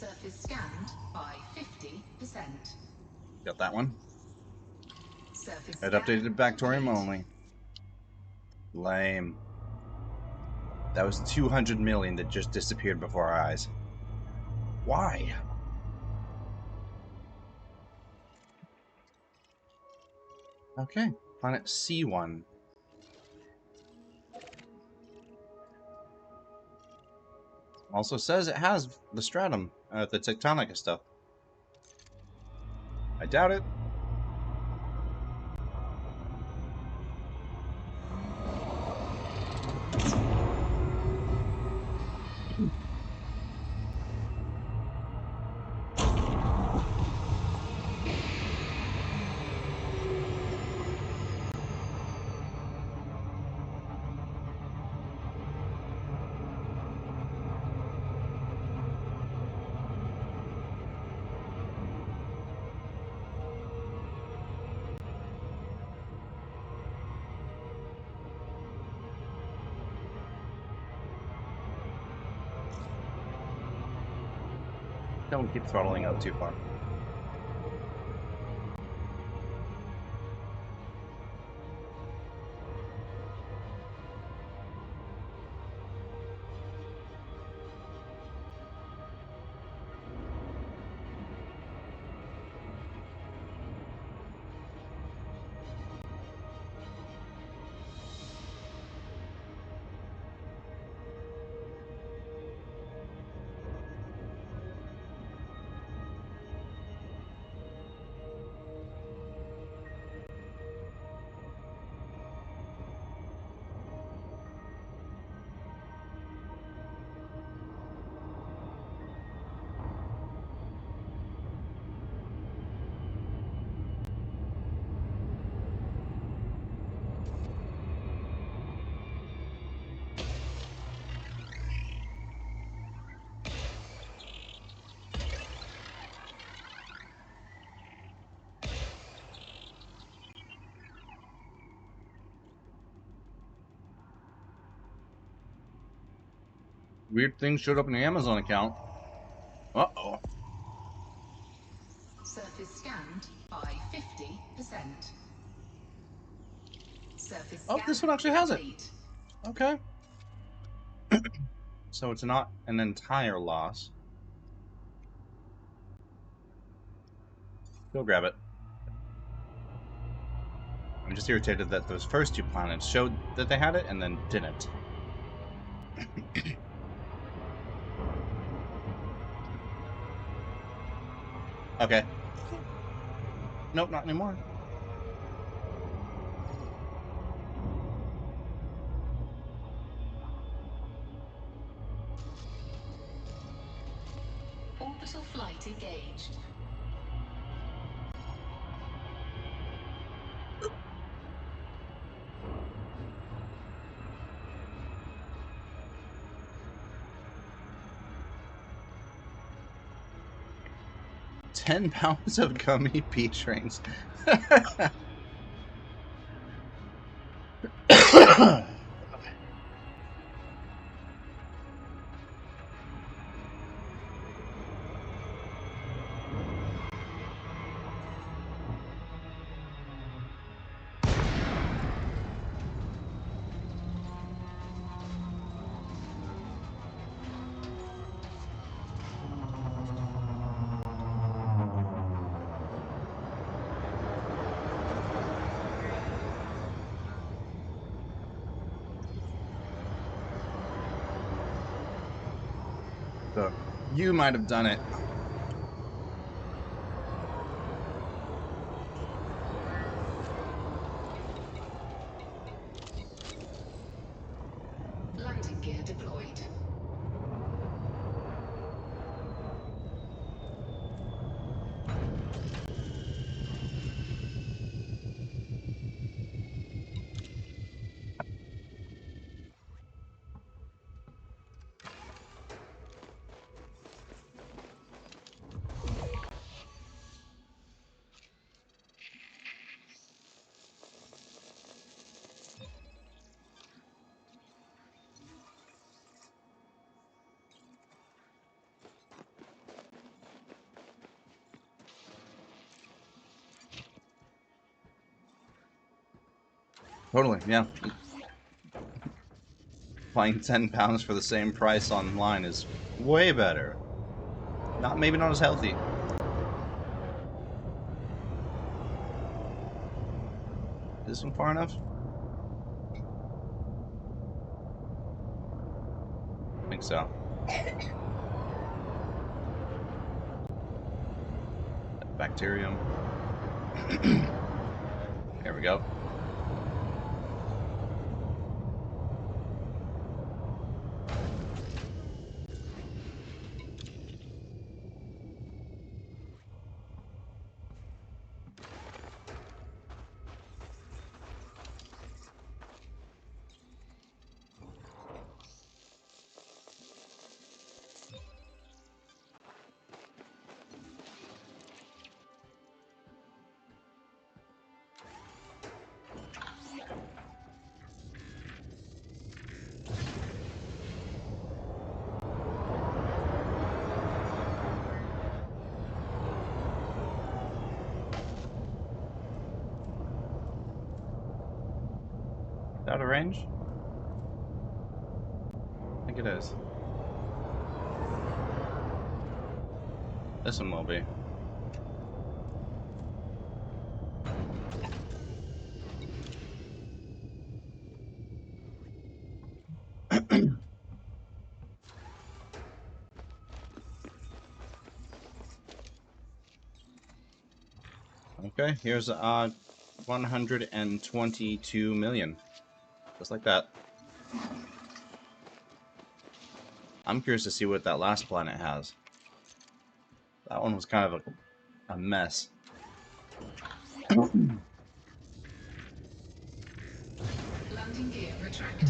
Surface scanned by 50%. Got that one. Surface It scan updated Bactorium complete. only. Lame. That was 200 million that just disappeared before our eyes. Why? Okay, planet C1. Also says it has the stratum, the tectonica stuff. I doubt it. Don't keep throttling up too far. Weird things showed up in the Amazon account. Uh-oh. Surface scanned by 50%. Surface Oh, this one actually has it. complete. Okay. So it's not an entire loss. Go grab it. I'm just irritated that those first two planets showed that they had it and then didn't. Okay. Nope, not anymore. Orbital flight engaged. £10 of gummy peach rings. So, you might have done it. Landing gear deployed. Totally, yeah. Buying £10 for the same price online is way better. Maybe not as healthy. Is this one far enough? I think so. Bacterium. There we go. Out of range? I think it is. This one will be. Okay, here's 122 million. Just like that. I'm curious to see what that last planet has. That one was kind of a mess. Landing gear retracted.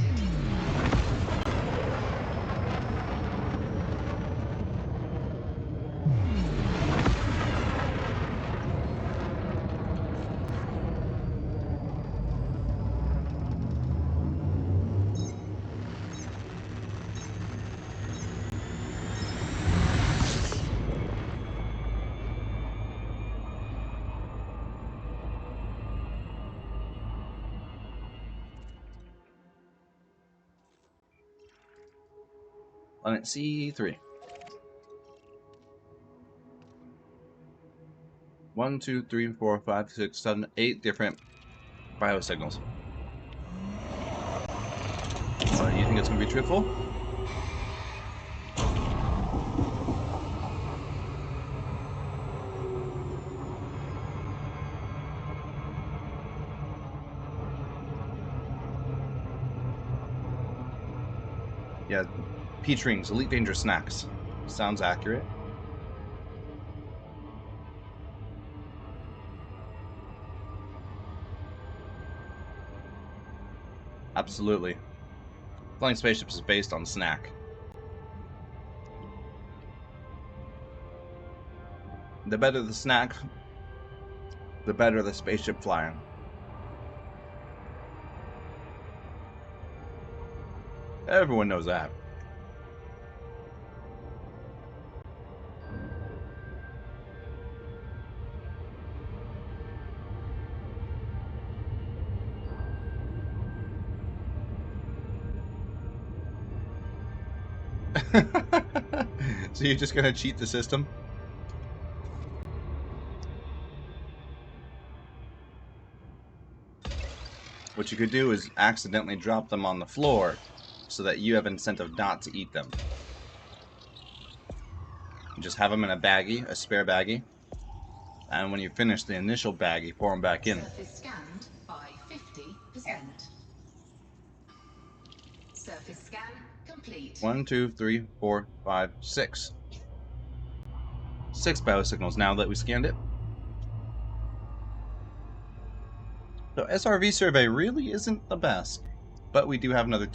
Planet C3. 1, 2, 3, 4, 5, 6, 7, 8 different biosignals. You think it's going to be truthful? Yeah, peach rings, elite dangerous snacks. Sounds accurate. Absolutely. Flying spaceships is based on snack. The better the snack, the better the spaceship flying. Everyone knows that. So you're just gonna cheat the system? What you could do is accidentally drop them on the floor so that you have incentive not to eat them. You just have them in a baggie, a spare baggie, and when you finish the initial baggie, pour them back in. Surface scanned by 50%. Surface scan complete. 1, 2, 3, 4, 5, 6. 6 biosignals now that we scanned it. So SRV Survey really isn't the best, but we do have another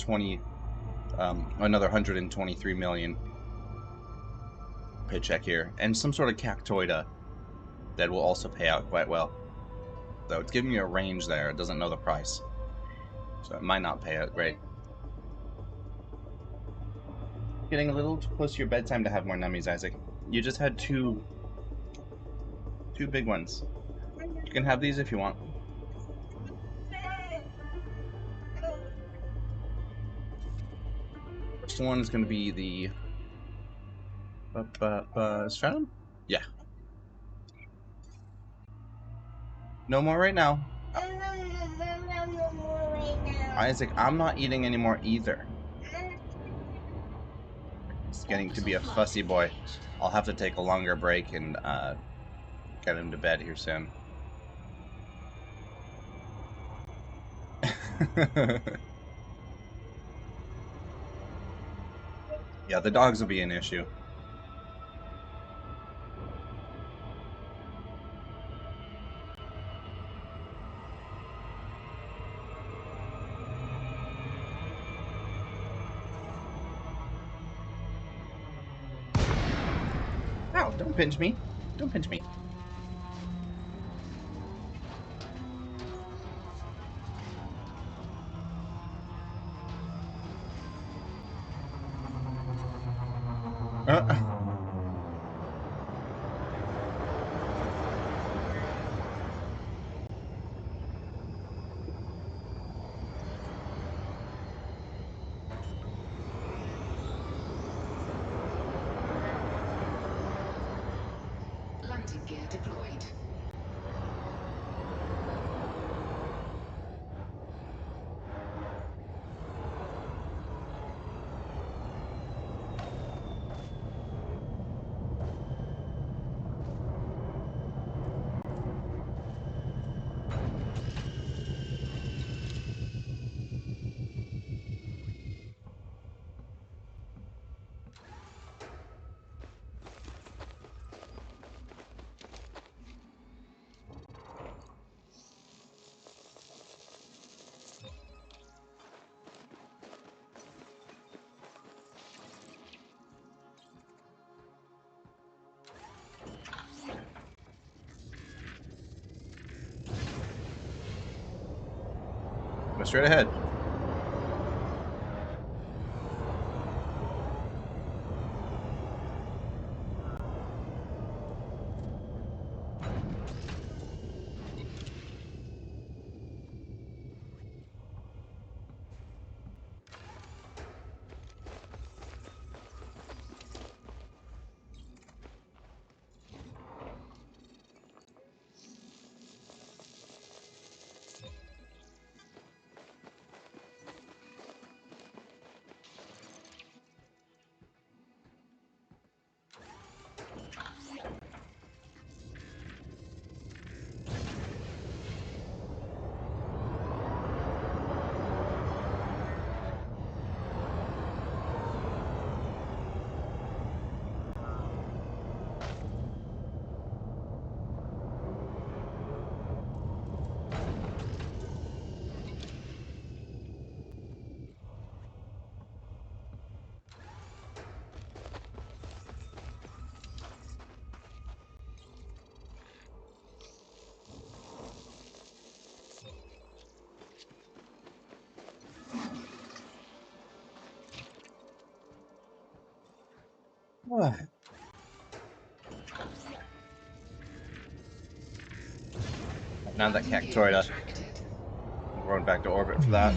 another 123 million paycheck here, and some sort of Cactoid that will also pay out quite well. So it's giving you a range there. It doesn't know the price, so it might not pay out great. Getting a little too close to your bedtime to have more nummies, Isaac. You just had two big ones. You can have these if you want. First one is going to be the stratum? Yeah. No more right now. Isaac, I'm not eating anymore either. It's getting to be a fussy boy. I'll have to take a longer break and get him to bed here soon. Yeah, the dogs will be an issue. Ow, don't pinch me. Don't pinch me. Landing gear deployed. Go straight ahead. Now that Landing gear Cactoid, retracted. I'm going back to orbit for that.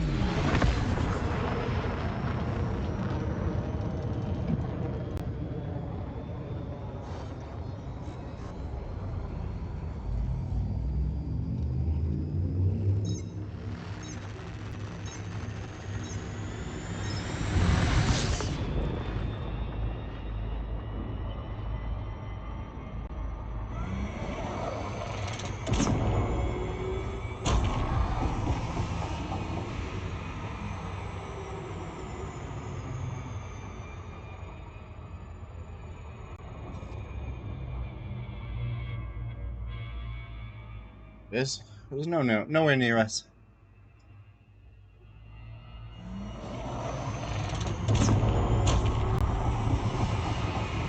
It was nowhere near us.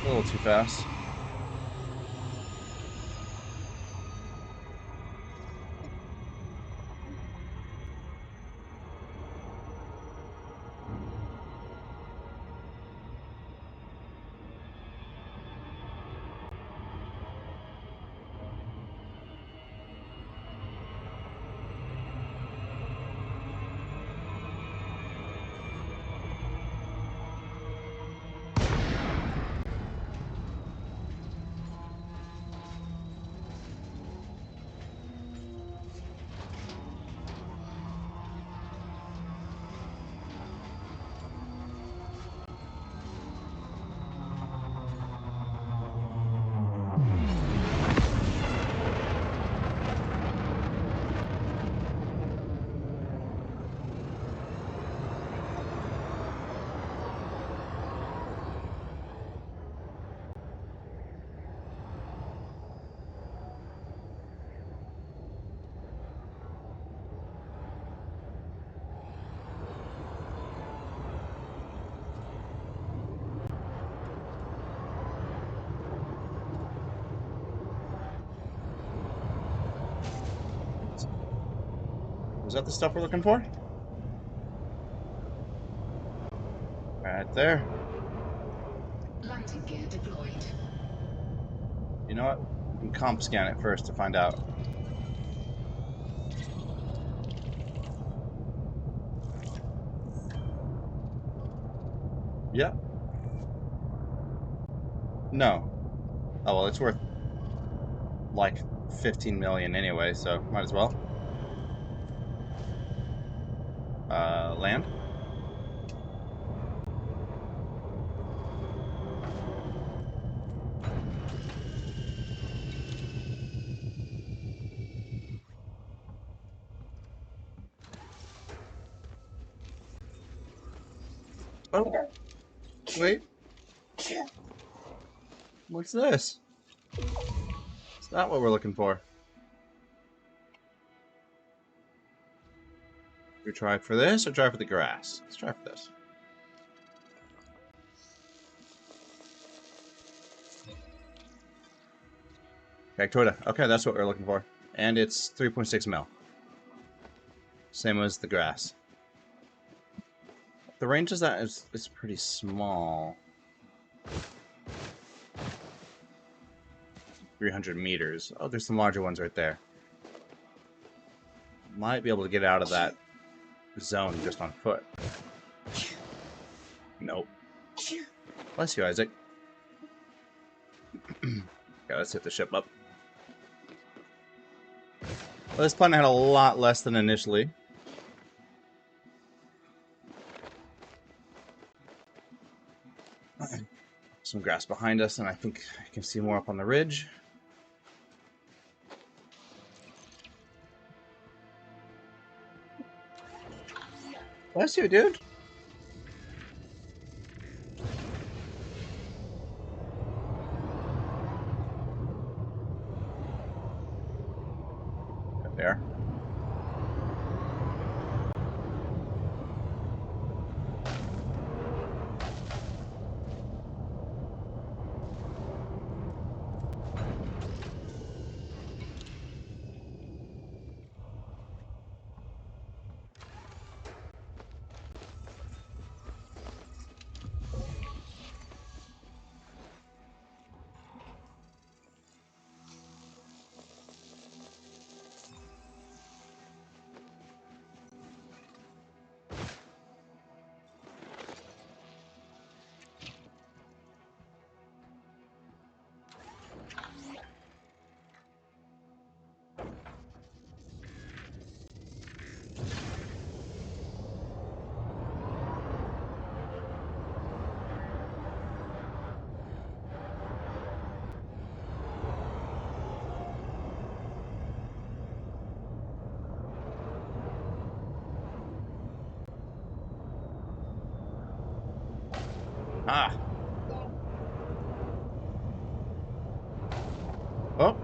A little too fast. Was that the stuff we're looking for? Right there. Landing gear deployed. You know what? We can comp scan it first to find out. Yep. No. Oh well, it's worth like 15 million anyway, so might as well. Land. Oh, wait. What's this? It's not what we're looking for. We try for this or try for the grass? Let's try for this. Cactoid. Okay, that's what we're looking for. And it's 3.6 mil. Same as the grass. The range of that is pretty small. 300 meters. Oh, there's some larger ones right there. Might be able to get out of that zone just on foot. Nope. Bless you, Isaac. Okay, let's hit the ship up. Well, this planet had a lot less than initially. Some grass behind us, and I think I can see more up on the ridge. Bless you, dude. There. Ah. Oh.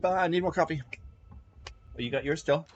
I need more coffee. Oh, you got yours still?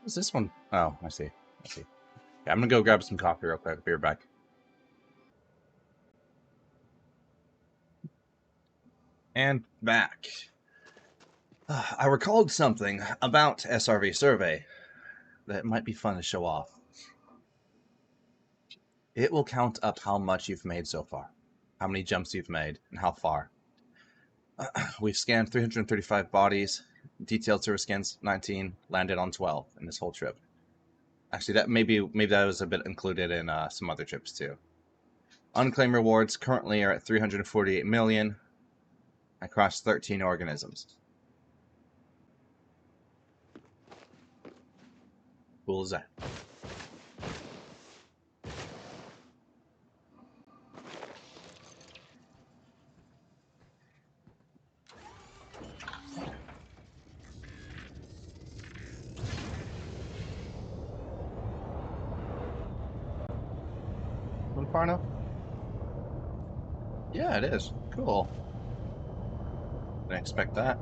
What's this one? Oh, I see. I see. Yeah, I'm gonna go grab some coffee real quick. Be right back. And back. I recalled something about SRV Survey that might be fun to show off. It will count up how much you've made so far, how many jumps you've made, and how far. We've scanned 335 bodies, detailed service scans 19, landed on 12 in this whole trip. Actually, that maybe that was a bit included in some other trips too. Unclaimed rewards currently are at 348 million across 13 organisms. Cool as that. One far enough? Yeah, it is. Cool. Didn't expect that.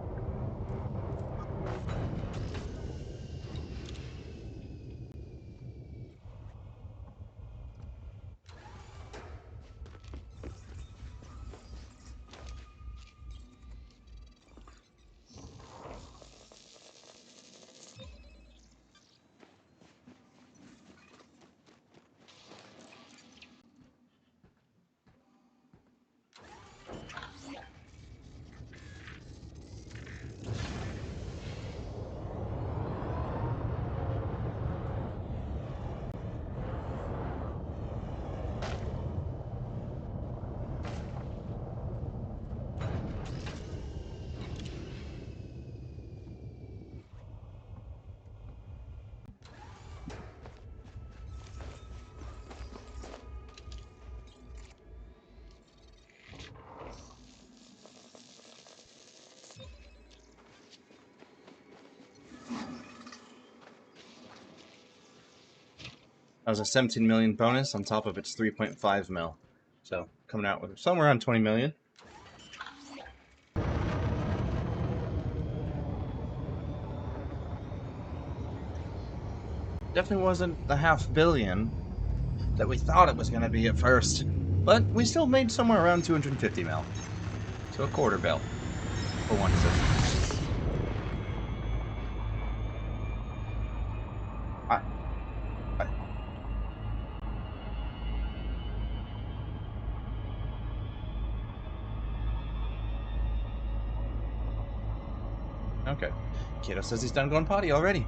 That was a 17 million bonus on top of its 3.5 mil. So coming out with somewhere around 20 million. Definitely wasn't the $500 million that we thought it was going to be at first. But we still made somewhere around 250 mil. So a quarter bill for one system. Okay. Kiddo says he's done going potty already.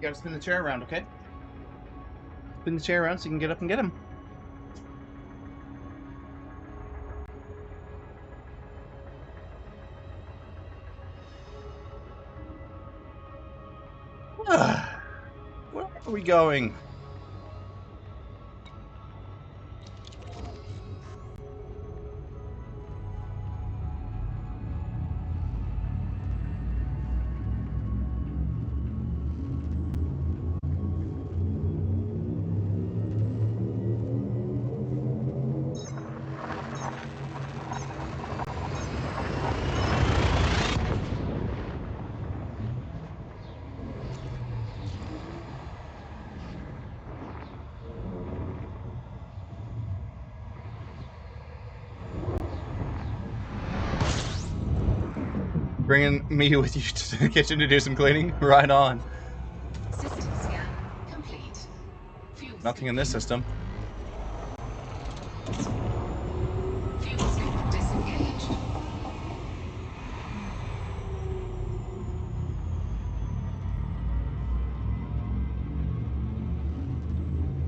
You gotta spin the chair around, okay? Spin the chair around so you can get up and get him. Where are we going? Bringing me with you to the kitchen to do some cleaning? Right on. System scan complete. Fuel Nothing in this system. Fuel scoop disengaged.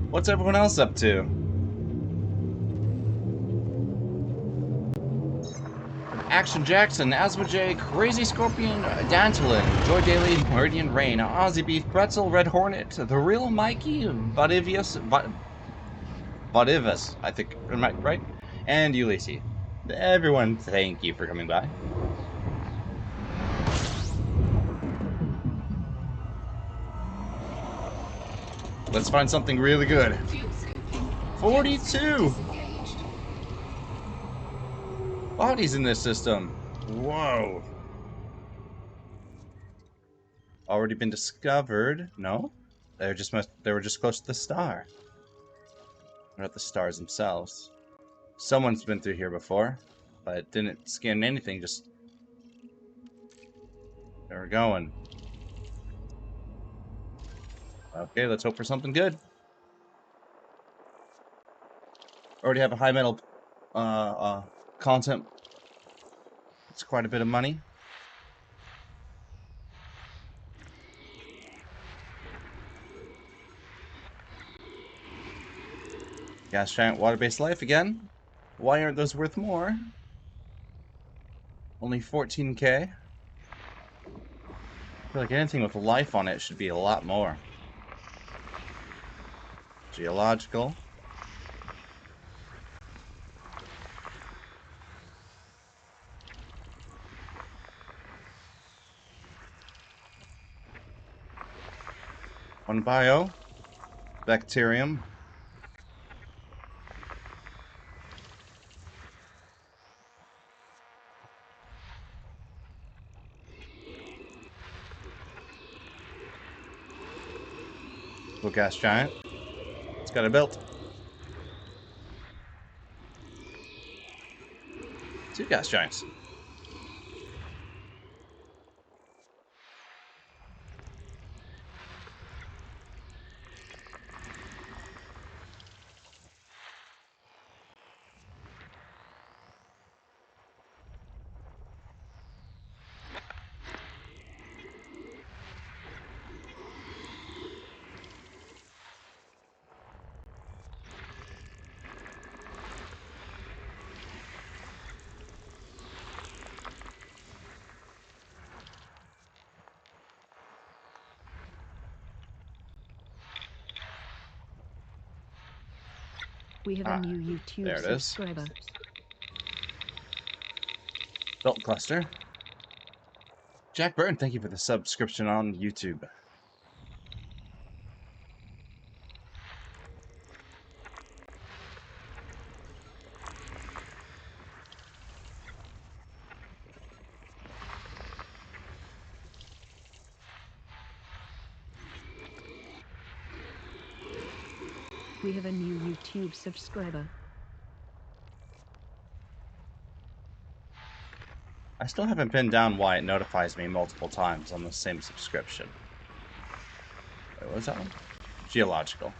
What's everyone else up to? Action Jackson, Asma J, Crazy Scorpion, Dantalin, Joy Daily, Meridian Rain, Aussie Beef, Pretzel, Red Hornet, The Real Mikey, Budivius, Budivus, I think, am I right? And Ulysses. Everyone, thank you for coming by. Let's find something really good. 42 bodies in this system. Whoa. Already been discovered. No? They were just close to the star. Not the stars themselves. Someone's been through here before, but didn't scan anything, just... There we're going. Okay, let's hope for something good. Already have a high metal content. It's quite a bit of money. Gas giant water-based life again. Why aren't those worth more? Only 14k. I feel like anything with life on it should be a lot more. Geological. One bio. Bacterium. Little gas giant. It's got a belt. 2 gas giants. We have a new YouTube subscriber. Belt cluster. Jack Burton, thank you for the subscription on YouTube. We have a new YouTube subscriber. I still haven't pinned down why it notifies me multiple times on the same subscription. Wait, what was that one? Geological.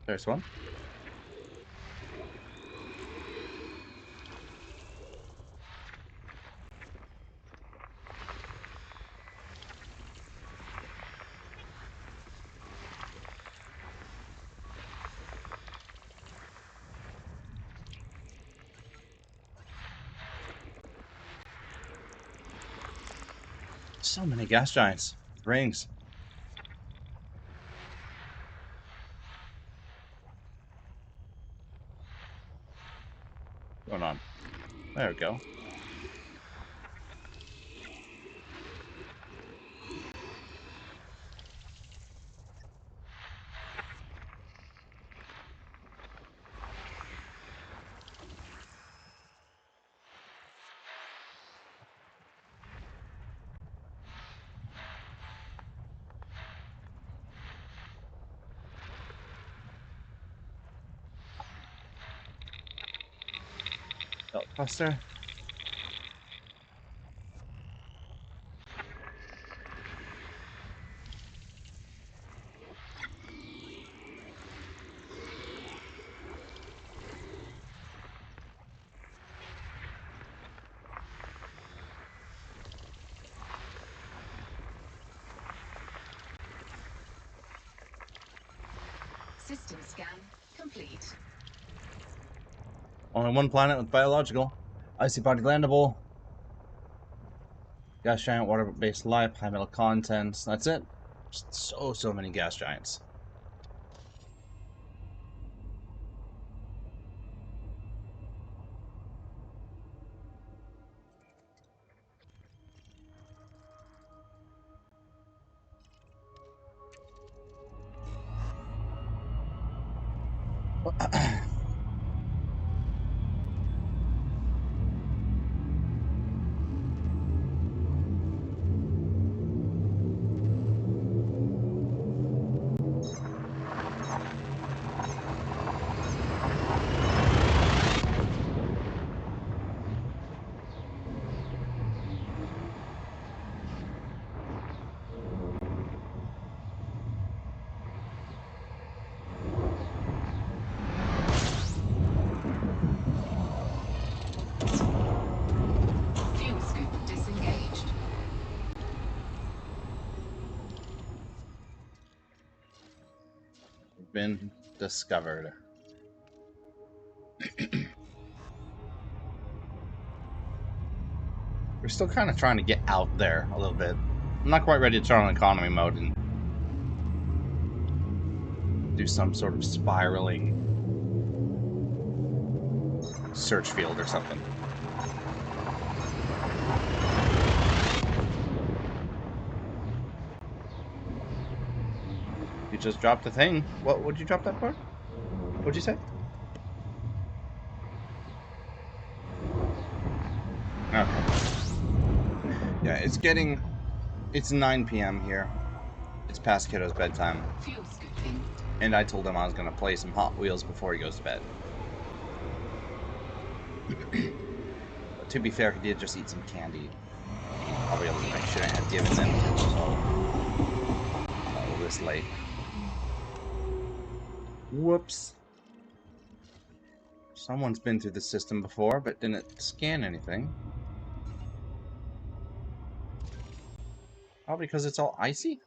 There's one. So many gas giants. Rings. What's going on? There we go. Belt cluster. System scan complete. Only one planet with biological. Icy body landable. Gas giant, water-based life, high metal contents. That's it. Just so many gas giants. Fuel scoop disengaged. Been discovered. We're still kind of trying to get out there a little bit. I'm not quite ready to turn on economy mode and do some sort of spiraling search field or something. You just dropped a thing. What would you drop that for? What'd you say? Okay. Yeah, it's 9 p.m. here. It's past kiddo's bedtime. Fuel scooping. And I told him I was going to play some Hot Wheels before he goes to bed. But to be fair, he did just eat some candy. Probably I shouldn't have given them so this late. Whoops. Someone's been through the system before, but didn't scan anything. Probably because it's all icy?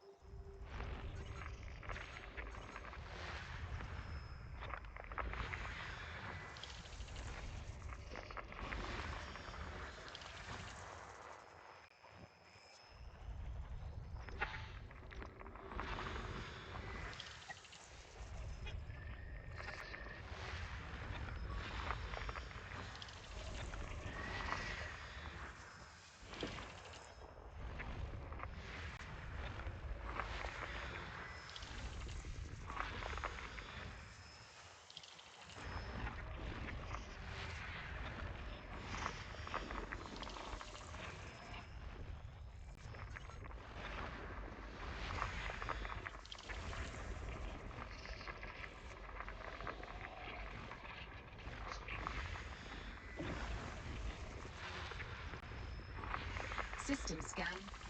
System scan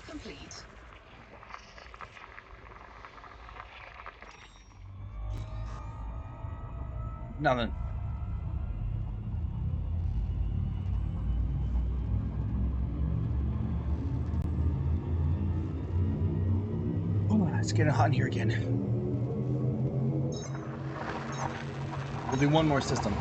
complete. Nothing. Oh, it's getting hot in here again. We'll do one more system.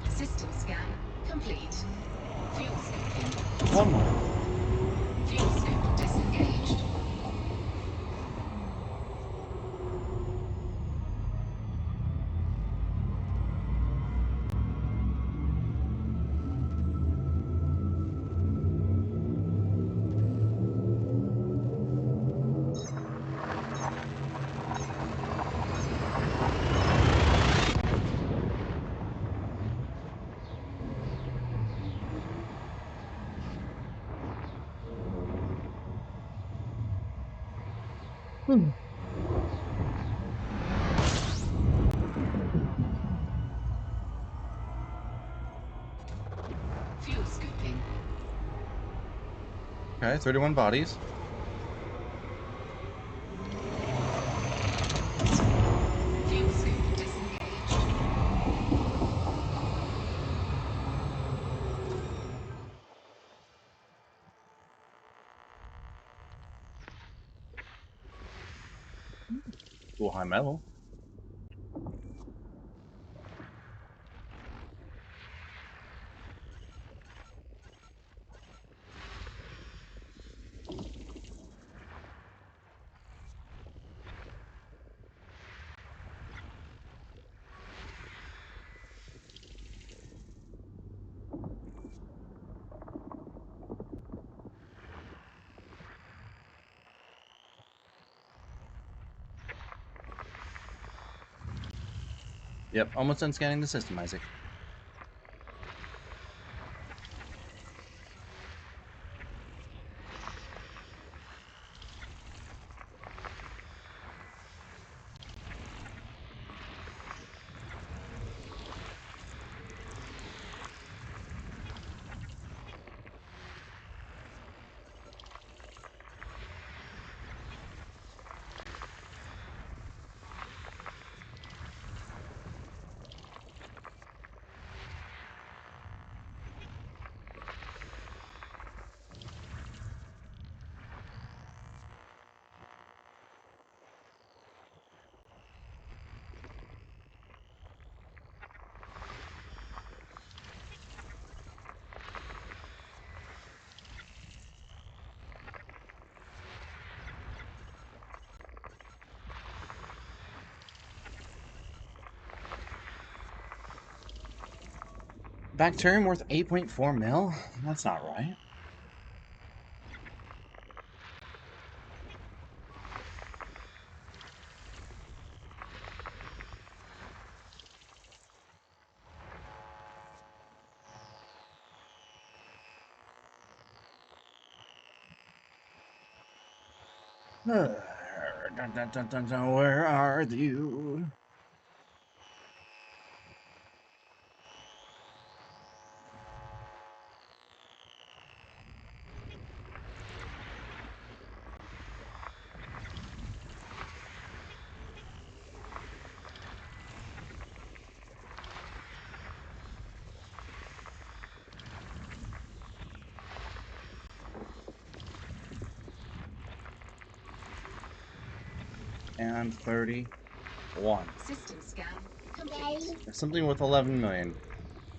System scan complete. Fuel scope. One more. Fuel scope disengaged. Fuel scooping. Okay, 31 bodies. Fuel scoop disengaged. Cool high metal. Yep, almost done scanning the system, Isaac. Bacterium worth 8.4 mil? That's not right. Dun, dun, dun, dun, dun, where are you? And 31. System scan complete. Something with 11 million.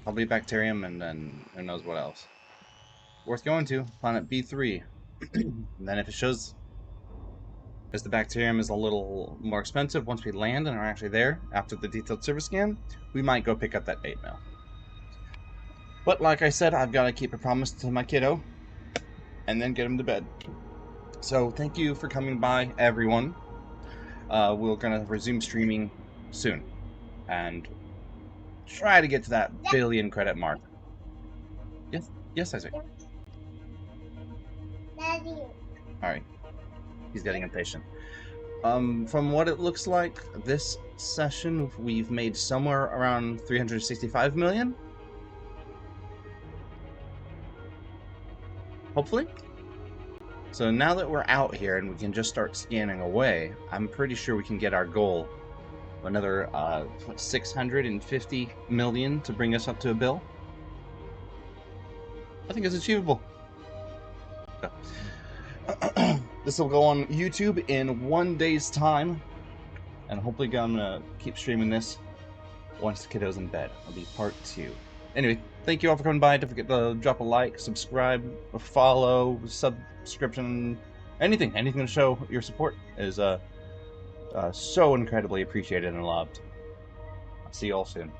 Probably bacterium and then who knows what else. Worth going to. Planet B3. And then if it shows as the bacterium is a little more expensive once we land and are actually there after the detailed service scan, we might go pick up that 8 mil. But like I said, I've got to keep a promise to my kiddo and then get him to bed. So thank you for coming by, everyone. We're going to resume streaming soon and try to get to that billion credit mark. Yes, Isaac. Daddy. All right. He's getting impatient. From what it looks like, this session we've made somewhere around 365 million. Hopefully. So now that we're out here and we can just start scanning away, I'm pretty sure we can get our goal. Another 650 million to bring us up to a bill. I think it's achievable. This will go on YouTube in 1 day's time, and hopefully I'm gonna keep streaming this once the kiddo's in bed. It'll be part 2. Anyway, thank you all for coming by. Don't forget to drop a like, subscribe, follow, subscription, anything to show your support is so incredibly appreciated and loved. I'll see you all soon.